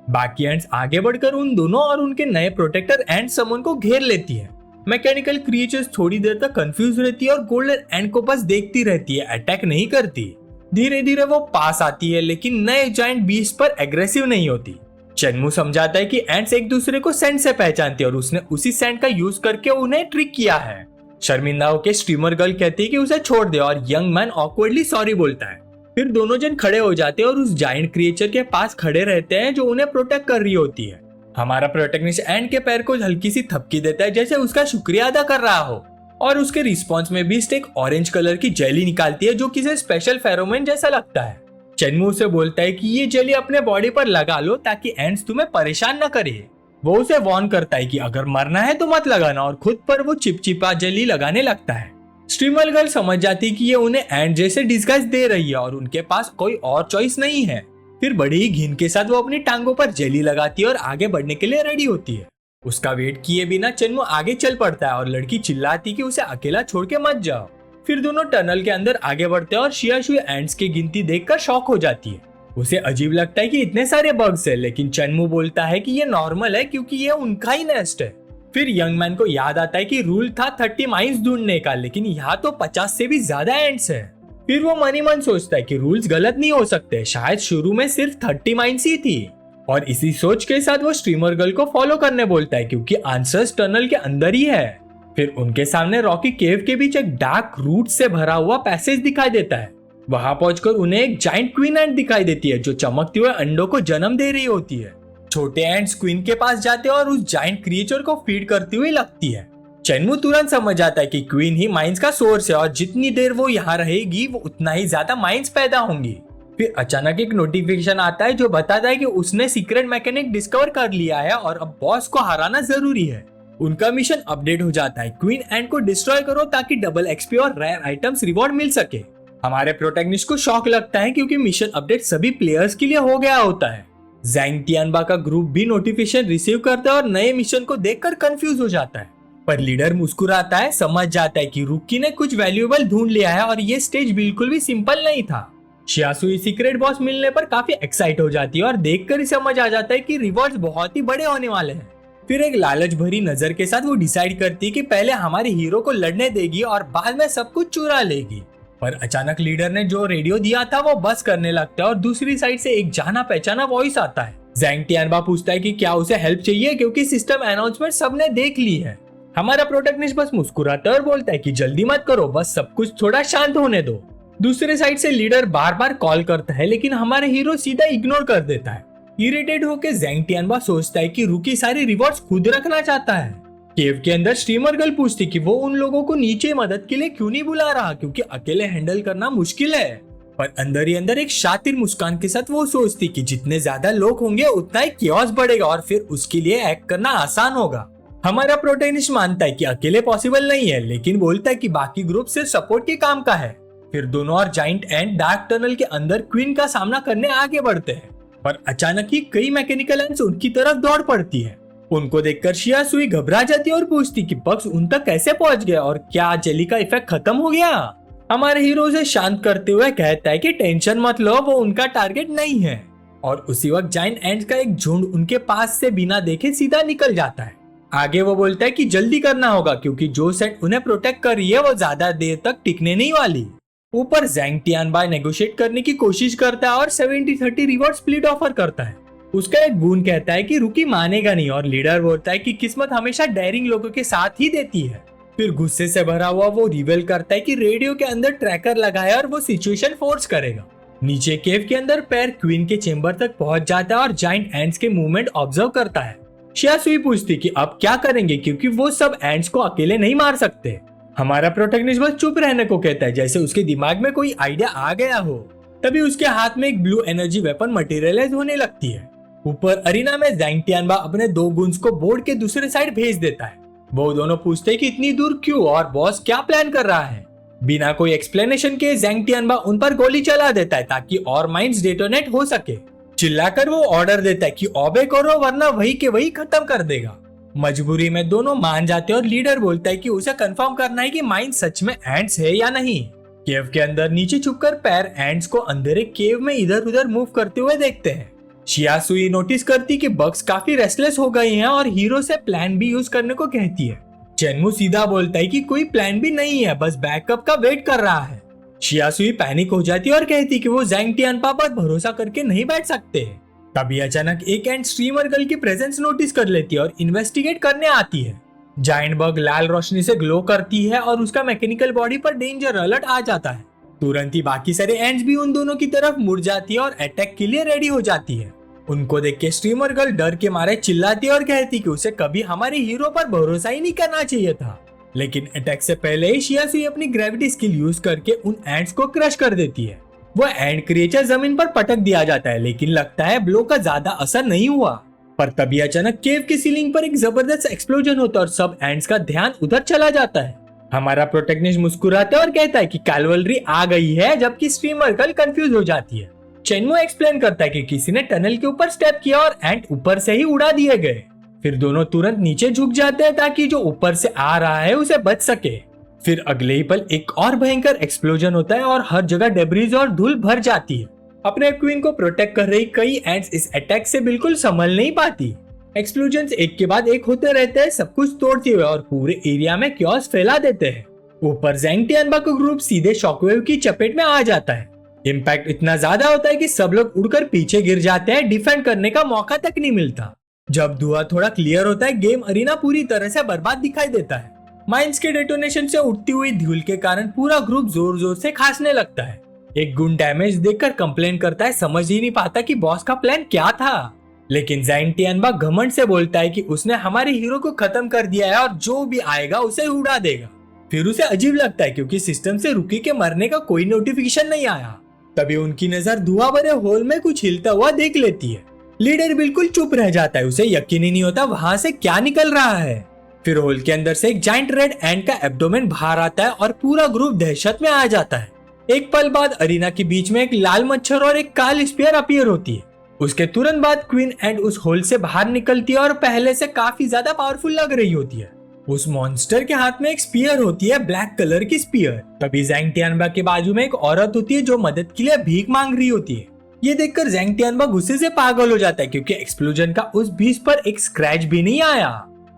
बाकी एंड्स आगे बढ़कर उन दोनों और उनके नए प्रोटेक्टर एंड समन को घेर लेती है। मैकेनिकल क्रिएचर्स थोड़ी देर तक कंफ्यूज रहती है और गोल्डन एंड को बस देखती रहती है, अटैक नहीं करती। धीरे धीरे वो पास आती है लेकिन नए जायंट बीस्ट पर एग्रेसिव नहीं होती। चेनमू समझाता है कि एंड्स एक दूसरे को सेंट से पहचानते हैं और उसने उसी सेंट का यूज करके उन्हें ट्रिक किया है। शर्मिंदा होकर स्ट्रीमर गर्ल कहती है कि उसे छोड़ दे और यंग मैन ऑकवर्डली सॉरी बोलता है। फिर दोनों जन खड़े हो जाते हैं और उस जायंट क्रिएचर के पास खड़े रहते हैं जो उन्हें प्रोटेक्ट कर रही होती है। हमारा प्रोटेक्टिनिस्ट एंड के पैर को हल्की सी थपकी देता है जैसे उसका शुक्रिया अदा कर रहा हो, और उसके रिस्पॉन्स में बीस्ट एक ऑरेंज कलर की जेली निकालती है जो किसी स्पेशल फेरोमोन जैसा लगता है। चेनमू उसे बोलता है कि ये जेली अपने बॉडी पर लगा लो ताकि एंड्स तुम्हें परेशान न करे। वो उसे वार्न करता है कि अगर मरना है तो मत लगाना, और खुद पर वो चिपचिपा जेली लगाने लगता है। स्ट्रीमर गर्ल समझ जाती है कि ये उन्हें एंड जैसे डिस्गाइज दे रही है और उनके पास कोई और चॉइस नहीं है। फिर बड़ी ही घिन के साथ वो अपनी टांगों पर जेली लगाती है और आगे बढ़ने के लिए रेडी होती है। उसका वेट किए बिना चेनमू आगे चल पड़ता है और लड़की चिल्लाती कि उसे अकेला छोड़ के मत जाओ। फिर दोनों टनल के अंदर आगे बढ़ते हैं और शियाशुई एंड्स की गिनती देखकर शॉक हो जाती है। उसे अजीब लगता है कि इतने सारे बग्स है, लेकिन चेनमू बोलता है कि ये नॉर्मल है क्योंकि ये उनका ही नेस्ट है। फिर यंग मैन को याद आता है कि रूल था 30 माइंस ढूंढने का, लेकिन यहाँ तो 50 से भी ज्यादा एंड्स है। फिर वो मन ही मन सोचता है कि रूल्स गलत नहीं हो सकते, शायद शुरू में सिर्फ 30 माइंस ही थी। और इसी सोच के साथ वो स्ट्रीमर गर्ल को फॉलो करने बोलता है क्योंकि आंसर्स टनल के अंदर ही है। फिर उनके सामने रॉकी केव के बीच एक डार्क रूट से भरा हुआ पैसेज दिखाई देता है। वहां पहुंचकर उन्हें एक जाइंट क्वीन एंट दिखाई देती है जो चमकते हुए अंडों को जन्म दे रही होती है। छोटे एंट्स क्वीन के पास जाते हैं और उस जाइंट क्रिएचर को फीड करती हुई लगती है। चेनमू तुरंत समझ आता है कि क्वीन ही माइंस का सोर्स है और जितनी देर वो यहाँ रहेगी वो उतना ही ज्यादा माइंस पैदा होंगी। फिर अचानक एक नोटिफिकेशन आता है जो बताता है कि उसने सीक्रेट मैकेनिक डिस्कवर कर लिया है और अब बॉस को हराना जरूरी है। उनका मिशन अपडेट हो जाता है, क्वीन एंड को डिस्ट्रॉय करो ताकि डबल एक्सपी और रेयर आइटम्स रिवॉर्ड मिल सके। हमारे प्रोटैगनिस्ट को शॉक लगता है क्योंकि मिशन अपडेट सभी प्लेयर्स के लिए हो गया होता है। ज़ैंग तियानबा का ग्रुप भी नोटिफिकेशन रिसीव करता है और नए मिशन को देखकर कंफ्यूज हो जाता है, पर लीडर मुस्कुराता है, समझ जाता है कि रुकी ने कुछ वैल्यूएबल ढूंढ लिया है और ये स्टेज बिल्कुल भी सिंपल नहीं था। शियासुई सीक्रेट बॉस मिलने पर काफी एक्साइट हो जाती है और देखकर ही समझ आ जाता है कि रिवॉर्ड्स बहुत ही बड़े होने वाले हैं। फिर एक लालच भरी नजर के साथ वो डिसाइड करती है कि पहले हमारे हीरो को लड़ने देगी और बाद में सब कुछ चुरा लेगी। पर अचानक लीडर ने जो रेडियो दिया था वो बस करने लगता है और दूसरी साइड से एक जाना पहचाना वॉइस आता है। ज़ैंग तियानबा पूछता है कि क्या उसे हेल्प चाहिए क्योंकि सिस्टम अनाउंसमेंट सबने देख ली है। हमारा प्रोटैगनिस्ट बस मुस्कुराता है और बोलता है कि जल्दी मत करो, बस सब कुछ थोड़ा शांत होने दो। दूसरे साइड से लीडर बार बार कॉल करता है लेकिन हमारे हीरो सीधा इग्नोर कर देता है। इरिटेट होकर ज़ैंग तियानबा सोचता है कि रुकी सारी रिवॉर्ड्स खुद रखना चाहता है। केव के अंदर स्ट्रीमर गर्ल पूछती कि वो उन लोगों को नीचे मदद के लिए क्यों नहीं बुला रहा क्योंकि अकेले हैंडल करना मुश्किल है। पर अंदर ही अंदर एक शातिर मुस्कान के साथ वो सोचती कि जितने ज्यादा लोग होंगे उतना ही कियोस बढ़ेगा और फिर उसके लिए एक्ट करना आसान होगा। हमारा प्रोटैगनिस्ट मानता है कि अकेले पॉसिबल नहीं है, लेकिन बोलता है कि बाकी ग्रुप सिर्फ सपोर्ट के काम का है। फिर दोनों और जाइंट एंड डार्क टनल के अंदर क्वीन का सामना करने आगे बढ़ते हैं, पर अचानक ही कई मैकेनिकल एंड्स उनकी तरफ दौड़ पड़ती है। उनको देखकर शियासुई घबरा जाती है और पूछती कि बग्स उन तक कैसे पहुंच गए और क्या जेली का इफेक्ट खत्म हो गया। हमारे हीरो उसे शांत करते हुए कहता है कि टेंशन मत लो, वो उनका टारगेट नहीं है। और उसी वक्त जाइंट एंड्स का एक झुंड उनके पास से बिना देखे सीधा निकल जाता है। आगे वो बोलता है कि जल्दी करना होगा क्योंकि जो सेट उन्हें प्रोटेक्ट कर रही है वो ज्यादा देर तक टिकने नहीं वाली। ऊपर ज़ैंग तियानबा नेगोशिएट करने की कोशिश करता है और 70-30 रिवॉर्ड स्प्लिट ऑफर करता है। उसका एक गून कहता है कि रुकी मानेगा नहीं और लीडर बोलता है कि किस्मत हमेशा डेयरिंग लोगों के साथ ही देती है। फिर गुस्से से भरा हुआ वो रिवील करता है कि रेडियो के अंदर ट्रैकर लगाया और वो सिचुएशन फोर्स करेगा। नीचे केव के अंदर पैर क्वीन के चेंबर तक पहुंच जाता है और जाइंट एंड्स के मूवमेंट ऑब्जर्व करता है। शियासुई पूछती कि अब क्या करेंगे क्योंकि वो सब एंड्स को अकेले नहीं मार सकते। हमारा प्रोटैगनिस्ट बस चुप रहने को कहता है जैसे उसके दिमाग में कोई आइडिया आ गया हो। तभी उसके हाथ में एक ब्लू एनर्जी वेपन मटेरियलाइज होने लगती है। ऊपर अरीना में ज़ैंग तियानबा अपने दो गुन्स को बोर्ड के दूसरे साइड भेज देता है। वो दोनों पूछते हैं कि इतनी दूर क्यों और बॉस क्या प्लान कर रहा है। बिना कोई एक्सप्लेनेशन के ज़ैंग तियानबा उन पर गोली चला देता है ताकि और माइंस डेटोनेट हो सके। चिल्लाकर वो ऑर्डर देता है कि ओबे करो वरना वही के वही खत्म कर देगा। मजबूरी में दोनों मान जाते हैं और लीडर बोलता है कि उसे कंफर्म करना है कि माइन सच में एंड्स है या नहीं। केव के अंदर नीचे छुपकर पैर एंड्स को अंधेरे केव में इधर उधर मूव करते हुए देखते हैं। शियासुई नोटिस करती कि बग्स काफी रेस्टलेस हो गए हैं और हीरो से प्लान बी यूज करने को कहती है। चेनमू सीधा बोलता है कि कोई प्लान बी नहीं है, बस बैकअप का वेट कर रहा है। शियासुई पैनिक हो जाती है और कहती कि वो ज़ैंग तियानबा पर भरोसा करके नहीं बैठ सकते। तभी अचानक एक एंड स्ट्रीमर गर्ल की प्रेजेंस नोटिस कर लेती है और इन्वेस्टिगेट करने आती है। जायंट बग लाल रोशनी से ग्लो करती है और उसका मैकेनिकल बॉडी पर डेंजर अलर्ट आ जाता है। तुरंत ही बाकी सारे एंड्स भी उन दोनों की तरफ मुड़ जाती है और अटैक के लिए रेडी हो जाती है। उनको देख के स्ट्रीमर गर्ल डर के मारे चिल्लाती है और कहती कि उसे कभी हमारे हीरो पर भरोसा ही नहीं करना चाहिए था। लेकिन अटैक से पहले ही शियासुई अपनी ग्रेविटी स्किल यूज करके उन एंड्स को क्रश कर देती है। वो एंड क्रिएचर जमीन पर पटक दिया जाता है, लेकिन लगता है ब्लो का ज्यादा असर नहीं हुआ। पर तभी अचानक केव की सीलिंग पर एक जबरदस्त एक्सप्लोजन होता है और सब एंड्स का ध्यान उधर चला जाता है। हमारा प्रोटैगनिस्ट मुस्कुराता है और कहता है कि कैलवलरी आ गई है, जबकि स्ट्रीमर गर्ल कंफ्यूज हो जाती है। चेनमो एक्सप्लेन करता है कि किसी ने टनल के ऊपर स्टेप किया और एंड ऊपर से ही उड़ा दिए गए। फिर दोनों तुरंत नीचे झुक जाते हैं ताकि जो ऊपर से आ रहा है उसे बच सके। फिर अगले ही पल एक और भयंकर एक्सप्लोजन होता है और हर जगह डेब्रीज और धूल भर जाती है। अपने क्वीन को प्रोटेक्ट कर रही कई एंड्स इस अटैक से बिल्कुल संभल नहीं पाती। एक्सप्लोजन एक के बाद एक होते रहते हैं, सब कुछ तोड़ते हुए और पूरे एरिया में क्योस फैला देते हैं। ऊपर ज़ैंग टियानबा का ग्रुप सीधे शॉकवेव की चपेट में आ जाता है। इम्पैक्ट इतना ज्यादा होता है कि सब लोग उड़कर पीछे गिर जाते हैं, डिफेंड करने का मौका तक नहीं मिलता। जब धुआं थोड़ा क्लियर होता है, गेम अरीना पूरी तरह से बर्बाद दिखाई देता है। माइंस के डेटोनेशन से उठती हुई धूल के कारण पूरा ग्रुप जोर जोर से खांसने लगता है। एक गुन डैमेज देखकर कंप्लेन करता है, समझ ही नहीं पाता कि बॉस का प्लान क्या था। लेकिन ज़ैंग टियानबा घमंड से बोलता है कि उसने हमारे हीरो को खत्म कर दिया है और जो भी आएगा उसे उड़ा देगा। फिर उसे अजीब लगता है क्योंकि सिस्टम से रुकी के मरने का कोई नोटिफिकेशन नहीं आया। तभी उनकी नजर धुआं भरे होल में कुछ हिलता हुआ देख लेती है। लीडर बिल्कुल चुप रह जाता है, उसे यकीन ही नहीं होता वहां से क्या निकल रहा है। फिर होल के अंदर से एक जाइंट रेड एंड का एब्डोमेन बाहर आता है और पूरा ग्रुप दहशत में आ जाता है। एक पल बाद अरीना के बीच में एक लाल मच्छर और एक काल स्पीयर अपीयर होती है। उसके तुरंत बाद क्वीन एंड उस होल से बाहर निकलती है और पहले से काफी ज्यादा पावरफुल लग रही होती है। उस मॉन्स्टर के हाथ में एक स्पीयर होती है, ब्लैक कलर की स्पीयर। तभी ज़ैंग टियानबा के बाजू में एक औरत होती है जो मदद के लिए भीख मांग रही होती है। ये देखकर ज़ैंग टियानबा गुस्से से पागल हो जाता है क्योंकि एक्सप्लोजन का उस बीच पर एक स्क्रैच भी नहीं आया।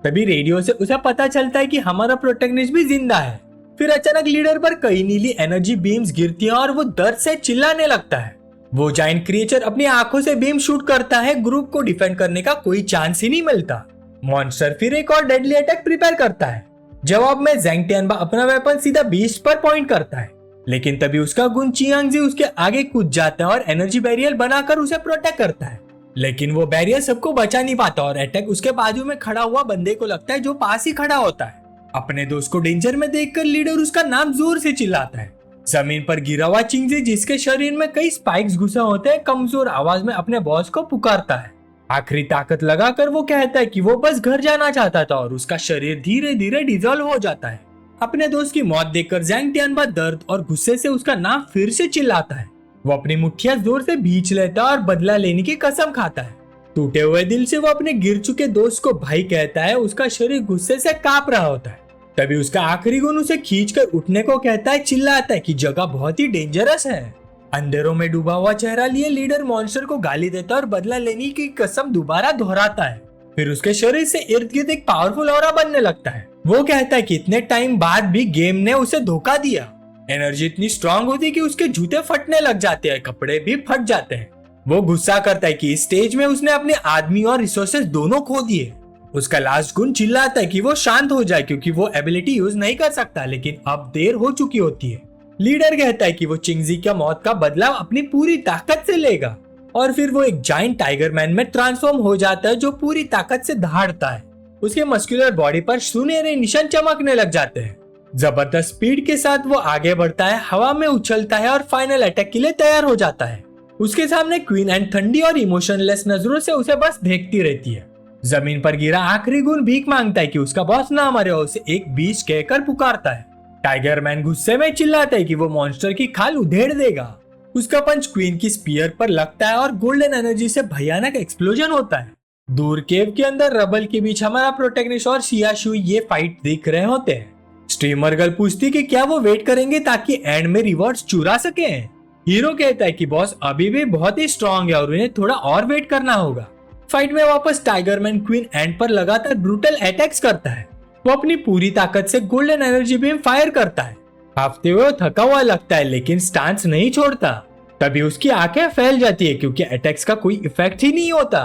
तभी रेडियो से उसे पता चलता है कि हमारा प्रोटैगनिस्ट भी जिंदा है। फिर अचानक लीडर पर कई नीली एनर्जी बीम्स गिरती हैं और वो दर्द से चिल्लाने लगता है। वो जायंट क्रिएचर अपनी आंखों से बीम शूट करता है, ग्रुप को डिफेंड करने का कोई चांस ही नहीं मिलता। मॉन्स्टर फिर एक और डेडली अटैक प्रिपेयर करता है। जवाब में ज़ैंग टियानबा अपना वेपन सीधा बीस्ट पर पॉइंट करता है, लेकिन तभी उसका गुन चियांगजी उसके आगे कूद जाता है और एनर्जी बैरियर बनाकर उसे प्रोटेक्ट करता है। लेकिन वो बैरियर सबको बचा नहीं पाता और अटैक उसके बाजू में खड़ा हुआ बंदे को लगता है जो पास ही खड़ा होता है। अपने दोस्त को डेंजर में देखकर लीडर उसका नाम जोर से चिल्लाता है। जमीन पर गिरा हुआ चिंगजी, जिसके शरीर में कई स्पाइक्स घुसे होते हैं, कमजोर आवाज में अपने बॉस को पुकारता है। आखिरी ताकत लगाकर वो कहता है कि वो बस घर जाना चाहता था और उसका शरीर धीरे धीरे डिसॉल्व हो जाता है। अपने दोस्त की मौत देखकर ज़ैंग टियानबा दर्द और गुस्से से उसका नाम फिर से चिल्लाता है। वो अपनी मुट्ठियां जोर से भींच लेता है और बदला लेने की कसम खाता है। टूटे हुए दिल से वो अपने गिर चुके दोस्त को भाई कहता है। उसका शरीर गुस्से से कांप रहा होता है। तभी उसका आखिरी गुण उसे खींचकर उठने को कहता है, चिल्लाता है कि जगह बहुत ही डेंजरस है। अंधेरों में डूबा हुआ चेहरा लिए लीडर मॉन्स्टर को गाली देता है और बदला लेने की कसम दोबारा दोहराता है। फिर उसके शरीर से इर्द गिर्द एक पावरफुल ऑरा बनने लगता है। वो कहता है कि इतने टाइम बाद भी गेम ने उसे धोखा दिया। एनर्जी इतनी स्ट्रांग होती है कि उसके जूते फटने लग जाते हैं, कपड़े भी फट जाते हैं। वो गुस्सा करता है कि इस स्टेज में उसने अपने आदमी और रिसोर्सेज दोनों खो दिए। उसका लास्ट गुण चिल्लाता है कि वो शांत हो जाए क्योंकि वो एबिलिटी यूज नहीं कर सकता, लेकिन अब देर हो चुकी होती है। लीडर कहता है कि वो चिंगजी की मौत का बदला अपनी पूरी ताकत से लेगा और फिर वो एक जायंट टाइगर मैन में ट्रांसफॉर्म हो जाता है जो पूरी ताकत से दहाड़ता है। उसके मस्कुलर बॉडी पर सुनहरे निशान चमकने लग जाते हैं। जबरदस्त स्पीड के साथ वो आगे बढ़ता है, हवा में उछलता है और फाइनल अटैक के लिए तैयार हो जाता है। उसके सामने क्वीन एंड ठंडी और इमोशनलेस नजरों से उसे बस देखती रहती है। जमीन पर गिरा आखिरी गुण भीख मांगता है कि उसका बॉस ना मरे और उसे एक बीच कहकर पुकारता है। टाइगर मैन गुस्से में चिल्लाता है कि वो मॉन्स्टर की खाल उधेड़ देगा। उसका पंच क्वीन की स्पीयर पर लगता है और गोल्डन एनर्जी से भयानक एक्सप्लोजन होता है। दूर केव के अंदर रबल के बीच हमारा प्रोटैगनिस्ट और शियाशुई ये फाइट देख रहे होते हैं। स्ट्रीमर गर्ल पूछती कि क्या वो वेट करेंगे ताकि एंड में रिवॉर्ड्स चुरा सके। हीरो कहता है कि बॉस अभी भी बहुत ही स्ट्रॉन्ग है और उन्हें थोड़ा और वेट करना होगा। फाइट में वापस टाइगर मैन क्वीन एंड पर लगातार ब्रूटल अटैक्स करता है। वो अपनी पूरी ताकत से गोल्डन एनर्जी बीम फायर करता है। हाफते हुए थका हुआ लगता है लेकिन स्टांस नहीं छोड़ता। तभी उसकी आंखें फैल जाती है क्योंकि अटैक्स का कोई इफेक्ट ही नहीं होता।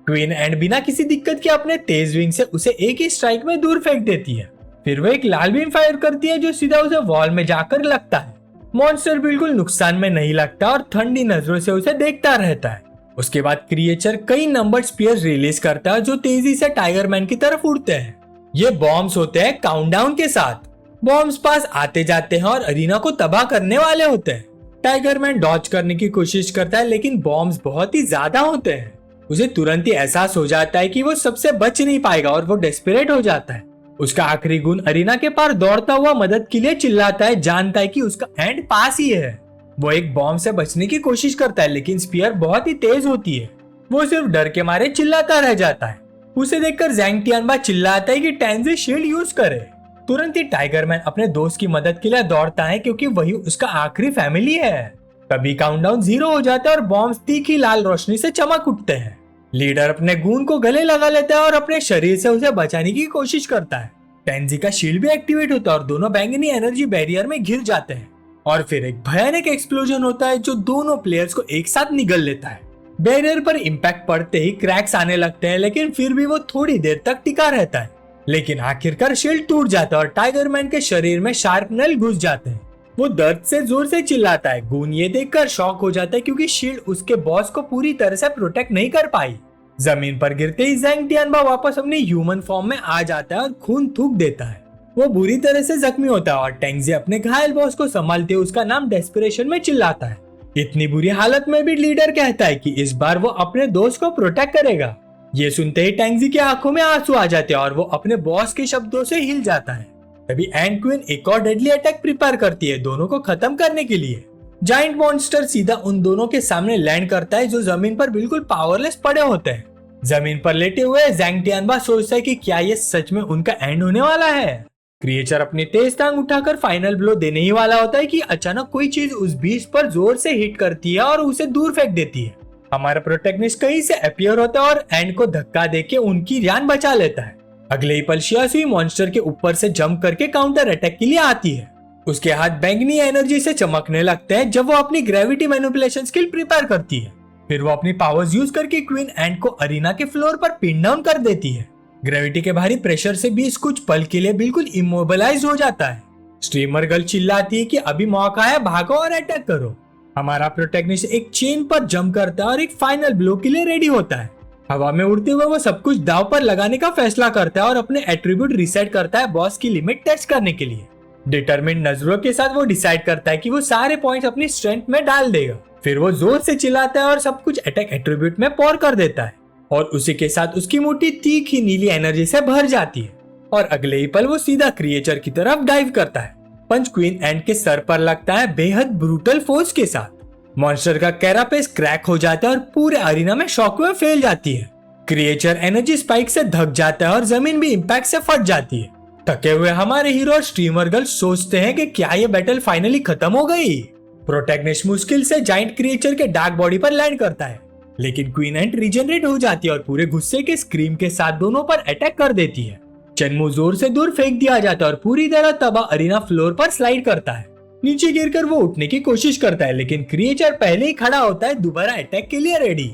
क्वीन एंड बिना किसी दिक्कत के अपने तेज विंग से उसे एक ही स्ट्राइक में दूर फेंक देती है। फिर वो एक लाल बीम फायर करती है जो सीधा उसे वॉल में जाकर लगता है। मॉन्स्टर बिल्कुल नुकसान में नहीं लगता और ठंडी नजरों से उसे देखता रहता है। उसके बाद क्रिएचर कई नंबर स्पीयर्स रिलीज करता है जो तेजी से टाइगर मैन की तरफ उड़ते हैं। ये बॉम्ब्स होते हैं काउंटडाउन के साथ। बॉम्ब्स पास आते जाते हैं और अरीना को तबाह करने वाले होते हैं। टाइगर मैन डॉज करने की कोशिश करता है लेकिन बॉम्ब्स बहुत ही ज्यादा होते हैं। उसे तुरंत ही एहसास हो जाता है कि वो सबसे बच नहीं पाएगा और वो डेस्परेट हो जाता है। उसका आखिरी गुण अरीना के पार दौड़ता हुआ मदद के लिए चिल्लाता है, जानता है कि उसका एंड पास ही है। वो एक बॉम्ब से बचने की कोशिश करता है लेकिन स्पीयर बहुत ही तेज होती है। वो सिर्फ डर के मारे चिल्लाता रह जाता है। उसे देखकर ज़ैंग टियानबा चिल्लाता है कि टेंजी शील्ड यूज करे। तुरंत ही टाइगर मैन अपने दोस्त की मदद के लिए दौड़ता है क्योंकि वही उसका आखिरी फैमिली है। तभी काउंटडाउन 0 हो जाता है और बॉम्ब्स तीखी लाल रोशनी से चमक उठते हैं। लीडर अपने गून को गले लगा लेता है और अपने शरीर से उसे बचाने की कोशिश करता है। टेंजी का शील्ड भी एक्टिवेट होता है और दोनों बैंगनी एनर्जी बैरियर में घिर जाते हैं और फिर एक भयानक एक्सप्लोजन होता है जो दोनों प्लेयर्स को एक साथ निगल लेता है। बैरियर पर इम्पैक्ट पड़ते ही क्रैक्स आने लगते हैं लेकिन फिर भी वो थोड़ी देर तक टिका रहता है। लेकिन आखिरकार शील्ड टूट जाता है और टाइगर मैन के शरीर में शार्प नल घुस जाते हैं। वो दर्द से जोर से चिल्लाता है। गून ये देखकर शॉक हो जाता है क्योंकि शील्ड उसके बॉस को पूरी तरह से प्रोटेक्ट नहीं कर पाई। जमीन पर गिरते ही ज़ैंग टियानबा वापस अपनी ह्यूमन फॉर्म में आ जाता है और खून थूक देता है। वो बुरी तरह से जख्मी होता है और टेंजी अपने घायल बॉस को संभालते हुए उसका नाम डेस्परेशन में चिल्लाता है। इतनी बुरी हालत में भी लीडर कहता है कि इस बार वो अपने दोस्त को प्रोटेक्ट करेगा। ये सुनते ही टेंजी की आंखों में आंसू आ जाते हैं और वो अपने बॉस के शब्दों से हिल जाता है। तभी एंड क्वीन एक और डेडली अटैक प्रिपेयर करती है दोनों को खत्म करने के लिए। जाइंट मॉन्स्टर सीधा उन दोनों के सामने लैंड करता है जो जमीन पर बिल्कुल पावरलेस पड़े होते हैं। जमीन पर लेटे हुए ज़ैंग टियानबा सोचता है कि क्या ये सच में उनका एंड होने वाला है। क्रिएचर अपनी तेज टांग उठाकर फाइनल ब्लो देने ही वाला होता है कि अचानक कोई चीज उस बीस्ट पर जोर से हिट करती है और उसे दूर फेंक देती है। हमारा प्रोटैगनिस्ट कहीं से अपीयर होता है और एंड को धक्का देके उनकी जान बचा लेता है। अगले ही पल शियासुई मॉन्स्टर के ऊपर से जंप करके काउंटर अटैक के लिए आती है। उसके हाथ बैंगनी एनर्जी से चमकने लगते हैं जब वो अपनी ग्रेविटी मैनिपुलेशन स्किल प्रिपेयर करती है। फिर वो अपनी पावर्स यूज करके क्वीन एंड को अरीना के फ्लोर पर पिन डाउन कर देती है। ग्रेविटी के भारी प्रेशर से बीस्ट कुछ पल के लिए बिल्कुल इमोबिलाइज हो जाता है। स्ट्रीमर गर्ल चिल्लाती है कि अभी मौका है, भागो और अटैक करो। हमारा प्रोटैगनिस्ट एक चेन पर जंप करता है और एक फाइनल ब्लो के लिए रेडी होता है। हवा में उड़ते हुए वो सब कुछ दांव पर लगाने का फैसला करता है और अपने एट्रीब्यूट रिसेट करता है बॉस की लिमिट टेस्ट करने के लिए। डिटरमिन्ड नजरों के साथ वो डिसाइड करता है कि वो सारे पॉइंट्स अपनी स्ट्रेंथ में डाल देगा। फिर वो जोर से चिल्लाता है और सब कुछ अटैक एट्रीब्यूट में पॉर कर देता है और उसी के साथ उसकी मुट्ठी तीखी नीली एनर्जी से भर जाती है और अगले ही पल वो सीधा क्रिएचर की तरफ डाइव करता है। पंच क्वीन एंड के सर पर लगता है बेहद ब्रूटल फोर्स के साथ। मॉन्स्टर का कैरापेस क्रैक हो जाता है और पूरे अरीना में शॉकवेव फैल जाती है। क्रिएचर एनर्जी स्पाइक से धक जाता है और जमीन भी इम्पैक्ट से फट जाती है। थके हुए हमारे हीरो और स्ट्रीमर गर्ल सोचते हैं कि क्या ये बैटल फाइनली खत्म हो गई। प्रोटैगनिस्ट मुश्किल से जाइंट क्रिएचर के डार्क बॉडी पर लैंड करता है लेकिन क्वीन एंट रीजनरेट हो जाती है और पूरे गुस्से के स्क्रीम के साथ दोनों पर अटैक कर देती है। चेनमू जोर से दूर फेंक दिया जाता है और पूरी तरह तबाह अरीना फ्लोर पर स्लाइड करता है। नीचे गिरकर वो उठने की कोशिश करता है लेकिन क्रिएचर पहले ही खड़ा होता है दोबारा अटैक के लिए रेडी।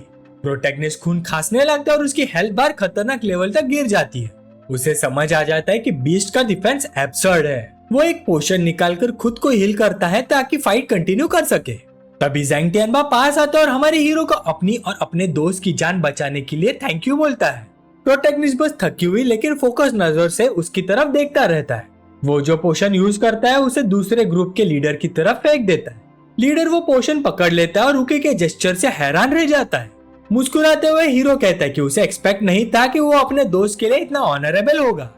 प्रोटैगनिस्ट खून खांसने लगता है और उसकी हेल्थ बार खतरनाक लेवल तक गिर जाती है। उसे समझ आ जाता है कि बीस्ट का डिफेंस एब्सर्ड है। वो एक पोशन निकालकर खुद को हील करता है ताकि फाइट कंटिन्यू कर सके। तभी ज़ैंग टियानबा पास आता है और हमारे हीरो को अपनी और अपने दोस्त की जान बचाने के लिए थैंक यू बोलता है। प्रोटैगनिस्ट बस थकी हुई लेकिन फोकस नजर से उसकी तरफ देखता रहता है। वो जो पोशन यूज करता है उसे दूसरे ग्रुप के लीडर की तरफ फेंक देता है। लीडर वो पोशन पकड़ लेता है और रुके के जेस्चर से हैरान रह जाता है। मुस्कुराते हुए हीरो कहता है कि उसे एक्सपेक्ट नहीं था कि वो अपने दोस्त के लिए इतना ऑनरेबल होगा।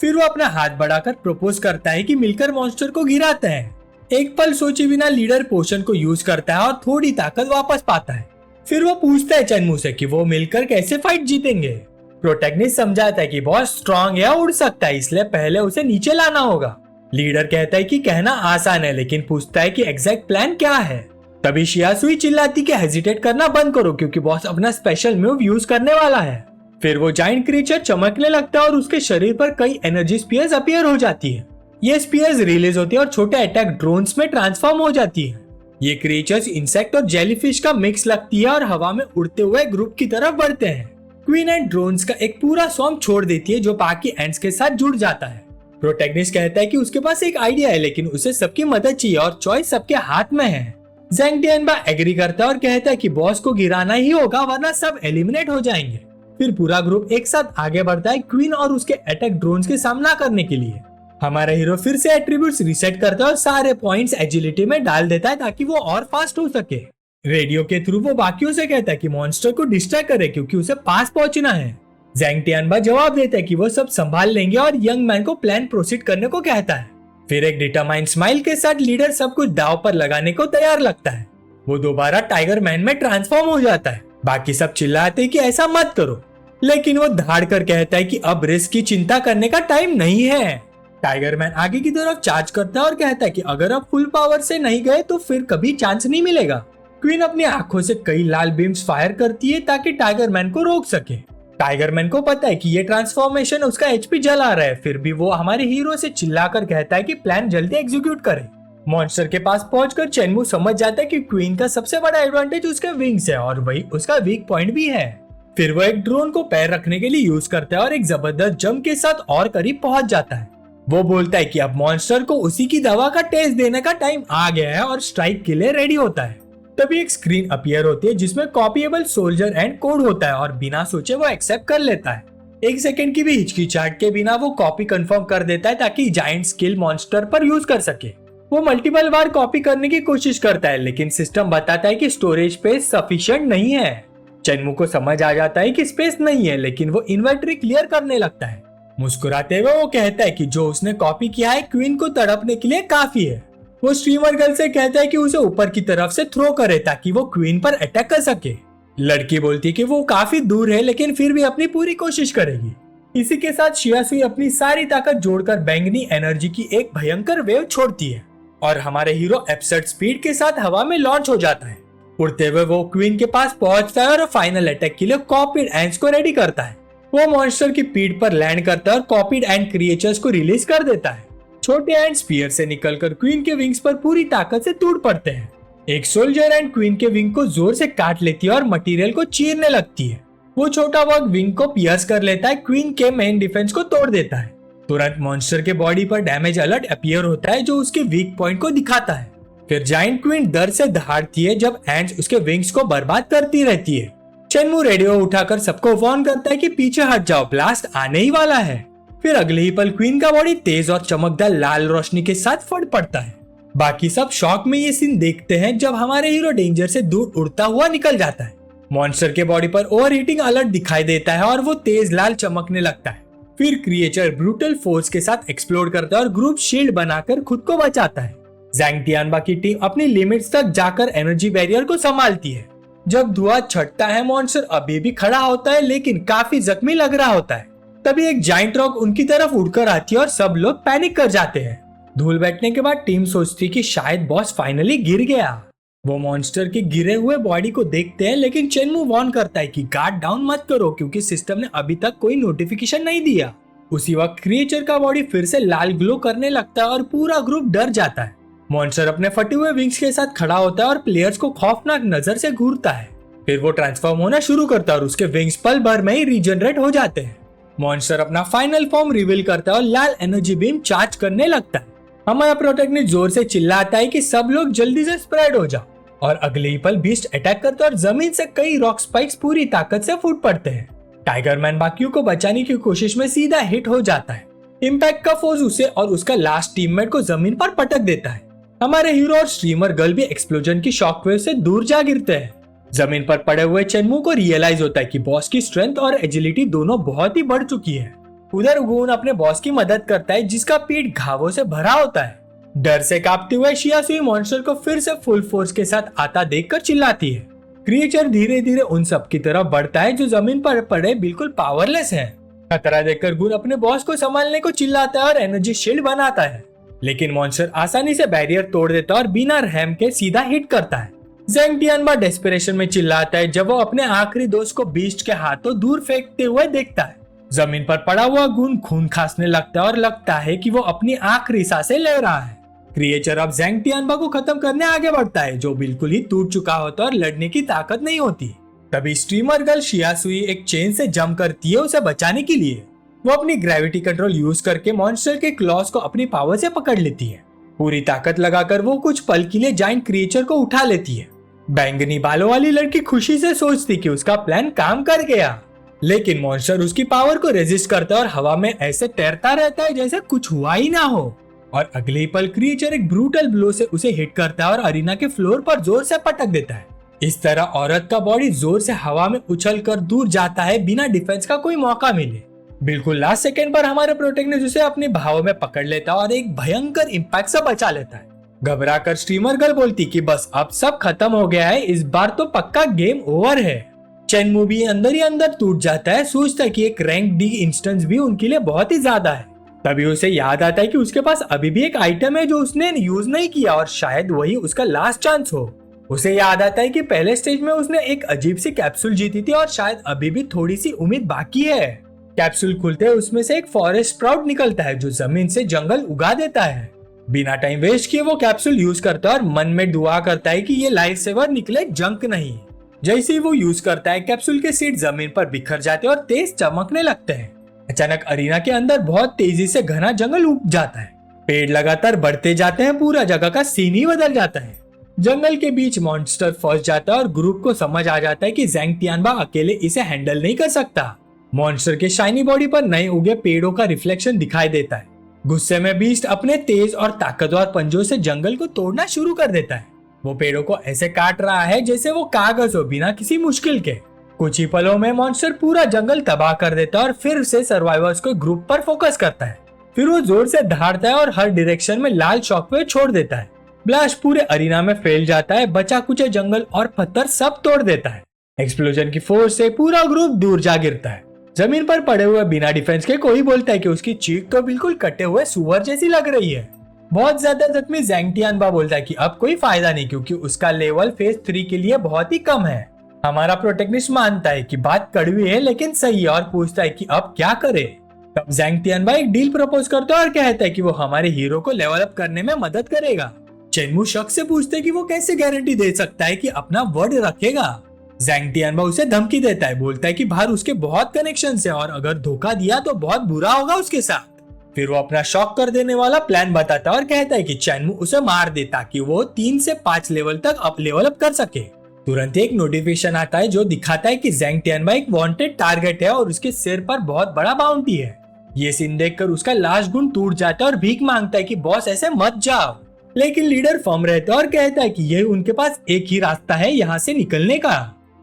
फिर वो अपना हाथ बढ़ाकर प्रपोज करता है कि मिलकर मॉन्स्टर को गिराते हैं। एक पल सोचे बिना लीडर पोशन को यूज करता है और थोड़ी ताकत वापस पाता है। फिर वो पूछता है चेनमू से कि वो मिलकर कैसे फाइट जीतेंगे। प्रोटैगनिस्ट समझाता है कि बहुत स्ट्रांग है, उड़ सकता है, इसलिए पहले उसे नीचे लाना होगा। लीडर कहता है कि कहना आसान है लेकिन पूछता है कि एग्जैक्ट प्लान क्या है। तभी शियासुई चिल्लाती कि हेजिटेट करना बंद करो क्योंकि बॉस अपना स्पेशल मूव यूज करने वाला है। फिर वो जाइंट क्रीचर चमकने लगता है और उसके शरीर पर कई एनर्जी स्पीयर्स अपीयर हो जाती है। ये स्पीयर्स रिलीज होती है और छोटे अटैक ड्रोन्स में ट्रांसफॉर्म हो जाती है। ये क्रिएचर्स इंसेक्ट और जेलीफिश का मिक्स लगती है और हवा में उड़ते हुए ग्रुप की तरफ बढ़ते हैं। क्वीन एंड ड्रोन्स का एक पूरा सॉन्ग छोड़ देती है जो बाकी एंड्स के साथ जुड़ जाता है। प्रोटैगनिस्ट कहता है कि उसके पास एक आइडिया है लेकिन उसे सबकी मदद चाहिए और चॉइस सबके हाथ में है। ज़ैंग टियानबा एग्री करता है और कहता है कि बॉस को गिराना ही होगा वरना सब एलिमिनेट हो जाएंगे। फिर पूरा ग्रुप एक साथ आगे बढ़ता है क्वीन और उसके अटैक ड्रोन्स का सामना करने के लिए। हमारा हीरो फिर से एट्रीब्यूट्स रीसेट करता है और सारे पॉइंट्स एजिलिटी में डाल देता है ताकि वो और फास्ट हो सके। रेडियो के थ्रू वो बाकियों से कहता है कि मॉन्स्टर को डिस्ट्रैक्ट करे क्योंकि उसे पास पहुंचना है। ज़ैंग टियानबा जवाब देता है कि वो सब संभाल लेंगे और यंग मैन को प्लान प्रोसीड करने को कहता है। फिर एक डिटरमाइंड स्माइल के साथ लीडर सब कुछ दांव पर लगाने को तैयार लगता है। वो दोबारा टाइगर मैन में ट्रांसफॉर्म हो जाता है। बाकी सब चिल्लाते हैं कि ऐसा मत करो, लेकिन वो धाड़ कर कहता है कि अब रिस्क की चिंता करने का टाइम नहीं है। टाइगर मैन आगे की तरफ चार्ज करता है और कहता है कि अगर आप फुल पावर से नहीं गए तो फिर कभी चांस नहीं मिलेगा। क्वीन अपनी आंखों से कई लाल बीम्स फायर करती है ताकि टाइगर मैन को रोक सके। टाइगर मैन को पता है कि ये ट्रांसफॉर्मेशन उसका एचपी जला रहा है, फिर भी वो हमारे हीरो से चिल्लाकर कहता है कि प्लान जल्दी एग्जीक्यूट करे। मॉन्स्टर के पास पहुंचकर चेनमू समझ जाता है कि क्वीन का सबसे बड़ा एडवांटेज उसके विंग्स है और वही उसका वीक पॉइंट भी है। फिर वो एक ड्रोन को पैर रखने के लिए यूज करता है और एक जबरदस्त जंप के साथ और करीब पहुंच जाता है। वो बोलता है कि अब मॉन्स्टर को उसी की दवा का टेस्ट देने का टाइम आ गया है और स्ट्राइक के लिए रेडी होता है। तभी एक स्क्रीन अपीयर होती है जिसमें कॉपीएबल सोल्जर एंड कोड होता है और बिना सोचे वो एक्सेप्ट कर लेता है। एक सेकंड की भी हिचकिचाहट के बिना वो कॉपी कंफर्म कर देता है ताकि जायंट स्किल मॉन्स्टर पर यूज कर सके। वो मल्टीपल बार कॉपी करने की कोशिश करता है लेकिन सिस्टम बताता है कि स्टोरेज स्पेस सफिशिएंट नहीं है। चेनमू को समझ आ जाता है कि स्पेस नहीं है लेकिन वो इन्वेंटरी क्लियर करने लगता है। मुस्कुराते हुए वो कहता है कि जो उसने कॉपी किया है क्वीन को तड़पने के लिए काफी है। वो स्ट्रीमर गर्ल से कहता है कि उसे ऊपर की तरफ से थ्रो करे ताकि वो क्वीन पर अटैक कर सके। लड़की बोलती है कि वो काफी दूर है लेकिन फिर भी अपनी पूरी कोशिश करेगी। इसी के साथ शियासुई अपनी सारी ताकत जोड़कर बैंगनी एनर्जी की एक भयंकर वेव छोड़ती है और हमारे हीरो एब्सर्ड स्पीड के साथ हवा में लॉन्च हो जाता है। उड़ते हुए वो क्वीन के पास पहुंचता है और फाइनल अटैक के लिए कॉपीड एंड्स को रेडी करता है। वो मॉन्स्टर की पीठ पर लैंड करता है और कॉपीड एंड क्रिएचर्स को रिलीज कर देता है। छोटे एंड स्पीयर से निकलकर क्वीन के विंग्स पर पूरी ताकत से टूट पड़ते हैं। एक सोल्जर एंड क्वीन के विंग को जोर से काट लेती है और मटेरियल को चीरने लगती है। वो छोटा वर्ग विंग को पियर्स कर लेता है, क्वीन के मेन डिफेंस को तोड़ देता है। तुरंत मॉन्स्टर के बॉडी पर डैमेज अलर्ट अपीयर होता है जो उसके वीक पॉइंट को दिखाता है। फिर जायंट क्वीन डर से दहाड़ती है जब एंड्स उसके विंग्स को बर्बाद करती रहती है। चेनमू रेडियो उठाकर सबको वार्न करता है कि पीछे हट जाओ, ब्लास्ट आने ही वाला है। फिर अगले ही पल क्वीन का बॉडी तेज और चमकदार लाल रोशनी के साथ फट पड़ता है। बाकी सब शॉक में ये सीन देखते हैं जब हमारे हीरो डेंजर से दूर उड़ता हुआ निकल जाता है। मॉन्स्टर के बॉडी पर ओवरहीटिंग अलर्ट दिखाई देता है और वो तेज लाल चमकने लगता है। फिर क्रिएचर ब्रूटल फोर्स के साथ एक्सप्लोड करता है और ग्रुप शील्ड बनाकर खुद को बचाता है। ज़ैंग टियानबा की टीम अपनी लिमिट्स तक जाकर एनर्जी बैरियर को संभालती है। जब धुआं छटता है मॉन्स्टर अभी भी खड़ा होता है लेकिन काफी जख्मी लग रहा होता है। तभी एक जाइंट रॉक उनकी तरफ उड़कर आती है और सब लोग पैनिक कर जाते हैं। धूल बैठने के बाद टीम सोचती है कि शायद बॉस फाइनली गिर गया। वो मॉन्स्टर के गिरे हुए बॉडी को देखते हैं लेकिन चेनमू वार्न करता है कि गार्ड डाउन मत करो क्योंकि सिस्टम ने अभी तक कोई नोटिफिकेशन नहीं दिया। उसी वक्त क्रिएचर का बॉडी फिर से लाल ग्लो करने लगता है और पूरा ग्रुप डर जाता है। मॉन्स्टर अपने फटे हुए विंग्स के साथ खड़ा होता है और प्लेयर्स को खौफनाक नजर से घूरता है। फिर वो ट्रांसफॉर्म होना शुरू करता है और उसके विंग्स पल भर में ही रीजनरेट हो जाते हैं। मॉन्स्टर अपना फाइनल फॉर्म रिवील करता है और लाल एनर्जी बीम चार्ज करने लगता है। हमारा प्रोटैगनिस्ट जोर से चिल्लाता है कि सब लोग जल्दी से स्प्रेड हो जाओ और अगले ही पल बीस्ट अटैक करता है और जमीन से कई रॉक स्पाइक्स पूरी ताकत से फूट पड़ते हैं। टाइगर मैन बाकियों को बचाने की कोशिश में सीधा हिट हो जाता है। इम्पैक्ट का फोर्स उसे और उसका लास्ट टीममेट को जमीन पर पटक देता है। हमारे हीरो और स्ट्रीमर गर्ल भी एक्सप्लोजन की शॉकवेव से दूर जा गिरते हैं। जमीन पर पड़े हुए चेनमू को रियलाइज होता है कि बॉस की स्ट्रेंथ और एजिलिटी दोनों बहुत ही बढ़ चुकी है। उधर गुन अपने बॉस की मदद करता है जिसका पीठ घावों से भरा होता है। डर से कांपते हुए शियासुई मॉन्स्टर को फिर से फुल फोर्स के साथ आता देखकर चिल्लाती है। क्रिएचर धीरे धीरे उन सब की तरफ बढ़ता है जो जमीन पर पड़े बिल्कुल पावरलेस हैं। खतरा देखकर गुन अपने बॉस को संभालने को चिल्लाता है और एनर्जी शील्ड बनाता है, लेकिन मॉन्स्टर आसानी से बैरियर तोड़ देता है और बिना रहम के सीधा हिट करता है। ज़ैंग टियानबा डेस्परेशन में चिल्लाता है जब वो अपने आखिरी दोस्त को बीस्ट के हाथों दूर फेंकते हुए देखता है। जमीन पर पड़ा हुआ गुन खून खांसने लगता है और लगता है कि वो अपनी आखिरी सांसें ले रहा है। क्रिएचर अब ज़ैंग टियानबा को खत्म करने आगे बढ़ता है, जो बिल्कुल ही टूट चुका होता है और लड़ने की ताकत नहीं होती। तभी स्ट्रीमर गर्ल शियासुई एक चेन से जंप करती है उसे बचाने के लिए। वो अपनी ग्रेविटी कंट्रोल यूज करके मॉन्स्टर के क्लॉज को अपनी पावर से पकड़ लेती है। पूरी ताकत लगाकर वो कुछ पल के लिए जायंट क्रिएचर को उठा लेती है। बैंगनी बालों वाली लड़की खुशी से सोचती कि उसका प्लान काम कर गया, लेकिन मॉन्स्टर उसकी पावर को रेजिस्ट करता है और हवा में ऐसे तैरता रहता है जैसे कुछ हुआ ही ना हो। और अगले ही पल क्रिएचर एक ब्रूटल ब्लो से उसे हिट करता है और अरीना के फ्लोर पर जोर से पटक देता है। इस तरह औरत का बॉडी जोर से हवा में उछलकर दूर जाता है बिना डिफेंस का कोई मौका मिले। बिल्कुल लास्ट सेकंड पर हमारे प्रोटेक्टिव उसे अपने भावों में पकड़ लेता है और एक भयंकर इम्पैक्ट से बचा लेता है। घबरा कर स्ट्रीमर गर्ल बोलती कि बस अब सब खत्म हो गया है, इस बार तो पक्का गेम ओवर है। चेनमू भी अंदर ही अंदर टूट जाता है, सोचता है कि एक रैंक डी इंस्टेंस भी उनके लिए बहुत ही ज्यादा है। तभी उसे याद आता है कि उसके पास अभी भी एक आइटम है जो उसने यूज नहीं किया और शायद वही उसका लास्ट चांस हो। उसे याद आता है कि पहले स्टेज में उसने एक अजीब सी कैप्सूल जीती थी और शायद अभी भी थोड़ी सी उम्मीद बाकी है। कैप्सूल खुलते उसमें से एक फॉरेस्ट स्प्राउट निकलता है जो जमीन से जंगल उगा देता है। बिना टाइम वेस्ट किए वो कैप्सूल यूज करता है और मन में दुआ करता है कि ये लाइफ सेवर निकले, जंक नहीं। जैसे ही वो यूज करता है कैप्सूल के सीड जमीन पर बिखर जाते हैं और तेज चमकने लगते हैं। अचानक अरीना के अंदर बहुत तेजी से घना जंगल उग जाता है। पेड़ लगातार बढ़ते जाते हैं, पूरा जगह का सीन ही बदल जाता है। जंगल के बीच मॉन्स्टर फंस जाता है और ग्रुप को समझ आ जाता है कि ज़ैंग टियानबा अकेले इसे हैंडल नहीं कर सकता। मॉन्स्टर के शाइनी बॉडी पर नए उगे पेड़ों का रिफ्लेक्शन दिखाई देता है। गुस्से में बीस्ट अपने तेज और ताकतवर पंजों से जंगल को तोड़ना शुरू कर देता है। वो पेड़ों को ऐसे काट रहा है जैसे वो कागज हो, बिना किसी मुश्किल के। कुछ ही पलों में मॉन्स्टर पूरा जंगल तबाह कर देता है और फिर से सर्वाइवर्स को ग्रुप पर फोकस करता है। फिर वो जोर से दहाड़ता है और हर डायरेक्शन में लाल शॉकवेव छोड़ देता है। ब्लास्ट पूरे अरीना में फैल जाता है, बचा कुचा जंगल और पत्थर सब तोड़ देता है। एक्सप्लोजन की फोर्स से पूरा ग्रुप दूर जा गिरता है। जमीन पर पड़े हुए बिना डिफेंस के कोई बोलता है कि उसकी चीख तो बिल्कुल कटे हुए सुअर जैसी लग रही है। बहुत ज्यादा जख्मी ज़ैंग टियानबा बोलता है कि अब कोई फायदा नहीं क्योंकि उसका लेवल फेज 3 के लिए बहुत ही कम है। हमारा प्रोटेक्टिव मानता है कि बात कड़वी है लेकिन सही है और पूछता है कि अब क्या करे। तब ज़ैंग टियानबा एक डील प्रपोज करता है और कहता है कि वो हमारे हीरो को लेवल अप करने में मदद करेगा। चेनमू शक से पूछते है कि वो कैसे गारंटी दे सकता है कि अपना वर्ड रखेगा। ज़ैंग टियानबा उसे धमकी देता है, बोलता है कि बाहर उसके बहुत कनेक्शन है और अगर धोखा दिया तो बहुत बुरा होगा उसके साथ। फिर वो अपना शॉक कर देने वाला प्लान बताता है और कहता है कि चेनमू उसे मार दे ताकि वो 3 से 5 लेवल तक लेवल अप कर सके। तुरंत एक नोटिफिकेशन आता है जो दिखाता है कि ज़ैंग टियानबा एक वांटेड टारगेट है और उसके सिर पर बहुत बड़ा बाउंटी है। ये सीन देखकर उसका लास्ट गुण टूट जाता है और भीख मांगता है कि बॉस ऐसे मत जाओ। लेकिन लीडर फर्म रहता है और कहता है कि ये उनके पास एक ही रास्ता है यहाँ से निकलने का।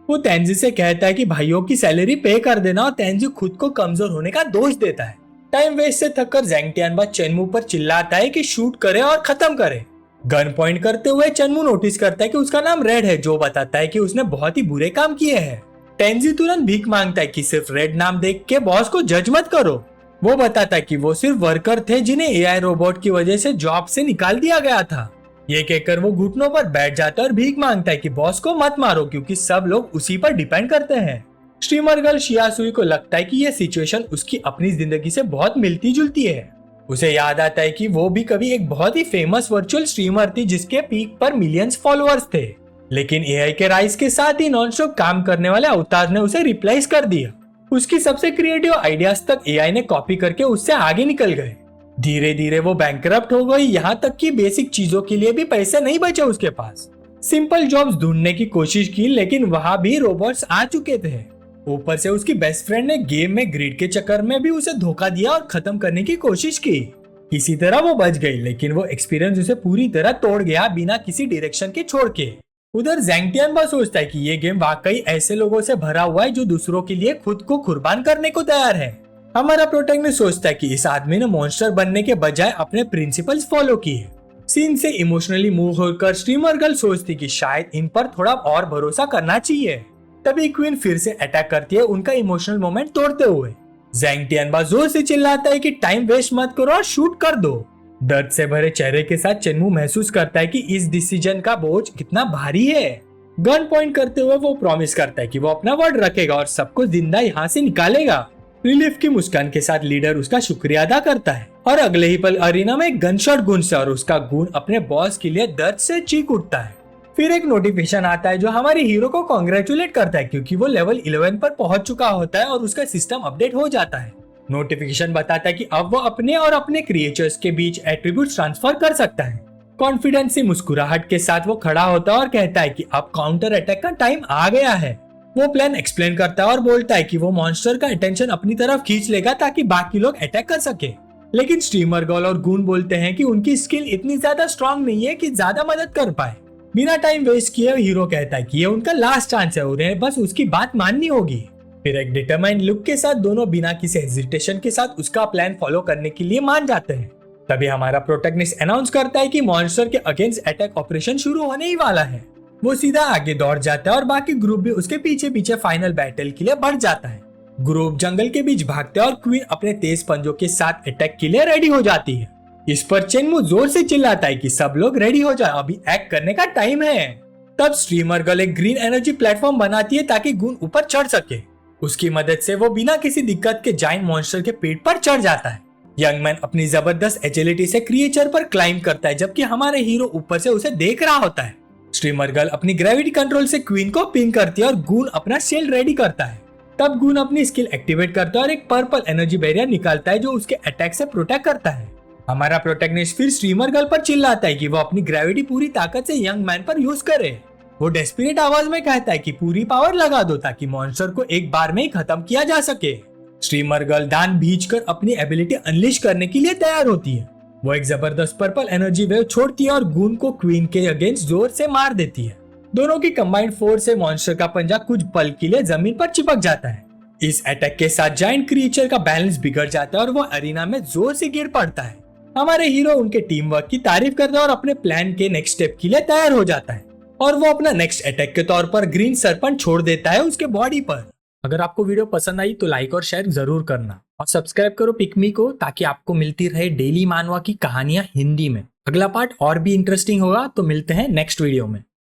वो तेंजी से कहता है कि भाइयों की सैलरी पे कर देना और तेंजी खुद को कमजोर होने का दोष देता है। टाइम वेस्ट से थककर ज़ैंग टियानबा चेनमू पर चिल्लाता है कि शूट करे और खत्म करे। गन पॉइंट करते हुए चेनमू नोटिस करता है कि उसका नाम रेड है, जो बताता है कि उसने बहुत ही बुरे काम किए हैं। तेंजी तुरंत भीख मांगता है कि सिर्फ रेड नाम देख के बॉस को जज मत करो। वो बताता है कि वो सिर्फ वर्कर थे जिन्हें एआई रोबोट की वजह से जॉब से निकाल दिया गया था। ये कहकर वो घुटनों पर बैठ जाता है और भीख मांगता है कि बॉस को मत मारो क्योंकि सब लोग उसी पर डिपेंड करते हैं। स्ट्रीमर गर्ल शियासुई को लगता है कि ये सिचुएशन उसकी अपनी जिंदगी से बहुत मिलती जुलती है। उसे याद आता है कि वो भी कभी एक बहुत ही फेमस वर्चुअल स्ट्रीमर थी जिसके पीक पर मिलियंस फॉलोअर्स थे, लेकिन एआई के राइज के साथ ही नॉनस्टॉप काम करने वाले अवतार ने उसे रिप्लेस कर दिया। उसकी सबसे क्रिएटिव आइडियाज तक एआई ने कॉपी करके उससे आगे निकल गए। धीरे धीरे वो बैंकरप्ट हो गई, यहाँ तक कि बेसिक चीजों के लिए भी पैसे नहीं बचे उसके पास। सिंपल जॉब्स ढूंढने की कोशिश की लेकिन वहां भी रोबोट्स आ चुके थे। ऊपर से उसकी बेस्ट फ्रेंड ने गेम में ग्रीड के चक्कर में भी उसे धोखा दिया और खत्म करने की कोशिश की। किसी तरह वो बच गई लेकिन वो एक्सपीरियंस उसे पूरी तरह तोड़ गया बिना किसी डायरेक्शन के छोड़ के। उधर ज़ैंग टियानबा सोचता है कि ये गेम वाकई ऐसे लोगों से भरा हुआ है जो दूसरों के लिए खुद को कुर्बान करने को तैयार है। हमारा प्रोटैगनिस्ट सोचता है कि इस आदमी ने मॉन्स्टर बनने के बजाय अपने प्रिंसिपल्स फॉलो किए। सीन से इमोशनली मूव होकर स्ट्रीमर गर्ल सोचती कि शायद इन पर थोड़ा और भरोसा करना चाहिए। तभी क्वीन फिर से अटैक करती है उनका इमोशनल मोमेंट तोड़ते हुए। ज़ैंग टियानबा जोर से चिल्लाता है कि टाइम वेस्ट मत करो और शूट कर दो। दर्द से भरे चेहरे के साथ चेनमू महसूस करता है कि इस डिसीजन का बोझ कितना भारी है। गन पॉइंट करते हुए वो प्रॉमिस करता है कि वो अपना वर्ड रखेगा और सबको जिंदा यहाँ से निकालेगा। रिलीफ की मुस्कान के साथ लीडर उसका शुक्रिया अदा करता है और अगले ही पल अरीना में एक गनशॉट गूंजता है और उसका गून अपने बॉस के लिए दर्द से चीख उठता है। फिर एक नोटिफिकेशन आता है जो हमारे हीरो को कॉन्ग्रेचुलेट करता है क्योंकि वो लेवल 11 पर पहुंच चुका होता है और उसका सिस्टम अपडेट हो जाता है। नोटिफिकेशन बताता है कि अब वो अपने और अपने क्रिएचर्स के बीच एट्रीब्यूट ट्रांसफर कर सकता है। कॉन्फिडेंस से मुस्कुराहट के साथ वो खड़ा होता है और कहता है कि अब काउंटर अटैक का टाइम आ गया है। वो प्लान एक्सप्लेन करता है और बोलता है कि वो मॉन्स्टर का अटेंशन अपनी तरफ खींच लेगा ताकि बाकी लोग अटैक कर सके। लेकिन स्ट्रीमर गर्ल और गून बोलते हैं कि उनकी स्किल इतनी ज्यादा स्ट्रांग नहीं है कि ज्यादा मदद कर पाए। बिना टाइम वेस्ट किए हीरो कहता है कि ये उनका लास्ट चांस है, उन्हें बस उसकी बात माननी होगी। फिर एक डिटरमाइंड लुक के साथ दोनों बिना किसी हेजिटेशन के साथ उसका प्लान फॉलो करने के लिए मान जाते हैं। तभी हमारा प्रोटैगनिस्ट अनाउंस करता है कि मॉन्स्टर के अगेंस्ट अटैक ऑपरेशन शुरू होने ही वाला है। वो सीधा आगे दौड़ जाता है और बाकी ग्रुप भी उसके पीछे पीछे फाइनल बैटल के लिए बढ़ जाता है। ग्रुप जंगल के बीच भागते हैं और क्वीन अपने तेज पंजों के साथ अटैक के लिए रेडी हो जाती है। इस पर चेनमू जोर से चिल्लाता है कि सब लोग रेडी हो जाए, अभी एक्ट करने का टाइम है। तब स्ट्रीमर गर्ल एक ग्रीन एनर्जी प्लेटफॉर्म बनाती है ताकि गून ऊपर चढ़ सके। उसकी मदद से वो बिना किसी दिक्कत के जायंट मॉन्स्टर के पेट पर चढ़ जाता है। यंग मैन अपनी जबरदस्त एजिलिटी से क्रिएचर पर क्लाइम करता है जबकि हमारे हीरो ऊपर से उसे देख रहा होता है। स्ट्रीमर गर्ल अपनी ग्रेविटी कंट्रोल से क्वीन को पिंग करती है और गून अपना शील्ड रेडी करता है। तब गून अपनी स्किल एक्टिवेट करता है और एक पर्पल एनर्जी बैरियर निकालता है जो उसके अटैक से प्रोटेक्ट करता है। हमारा प्रोटैगनिस्ट फिर स्ट्रीमर गर्ल पर चिल्लाता है कि वो अपनी ग्रेविटी पूरी ताकत से यंग मैन पर यूज करे। वो डेस्परेट आवाज में कहता है कि पूरी पावर लगा दो ताकि मॉन्स्टर को एक बार में ही खत्म किया जा सके। स्ट्रीमर गर्ल दान भींचकर अपनी एबिलिटी अनलिश करने के लिए तैयार होती है। वो एक जबरदस्त पर्पल एनर्जी वेव छोड़ती है और गून को क्वीन के अगेंस्ट जोर से मार देती है। दोनों की कंबाइंड फोर्स से मॉन्स्टर का पंजा कुछ पल के लिए जमीन पर चिपक जाता है। इस अटैक के साथ जायंट क्रिएचर का बैलेंस बिगड़ जाता है और वो अरीना में जोर से गिर पड़ता है। हमारे हीरो उनके टीम वर्क की तारीफ करता है और अपने प्लान के नेक्स्ट स्टेप के लिए तैयार हो जाता है और वो अपना नेक्स्ट अटैक के तौर पर ग्रीन सरपंच छोड़ देता है उसके बॉडी पर। अगर आपको वीडियो पसंद आई तो लाइक और शेयर जरूर करना और सब्सक्राइब करो पिकमी को ताकि आपको मिलती रहे डेली मानवा की कहानियां हिंदी में। अगला पार्ट और भी इंटरेस्टिंग होगा, तो मिलते हैं नेक्स्ट वीडियो में।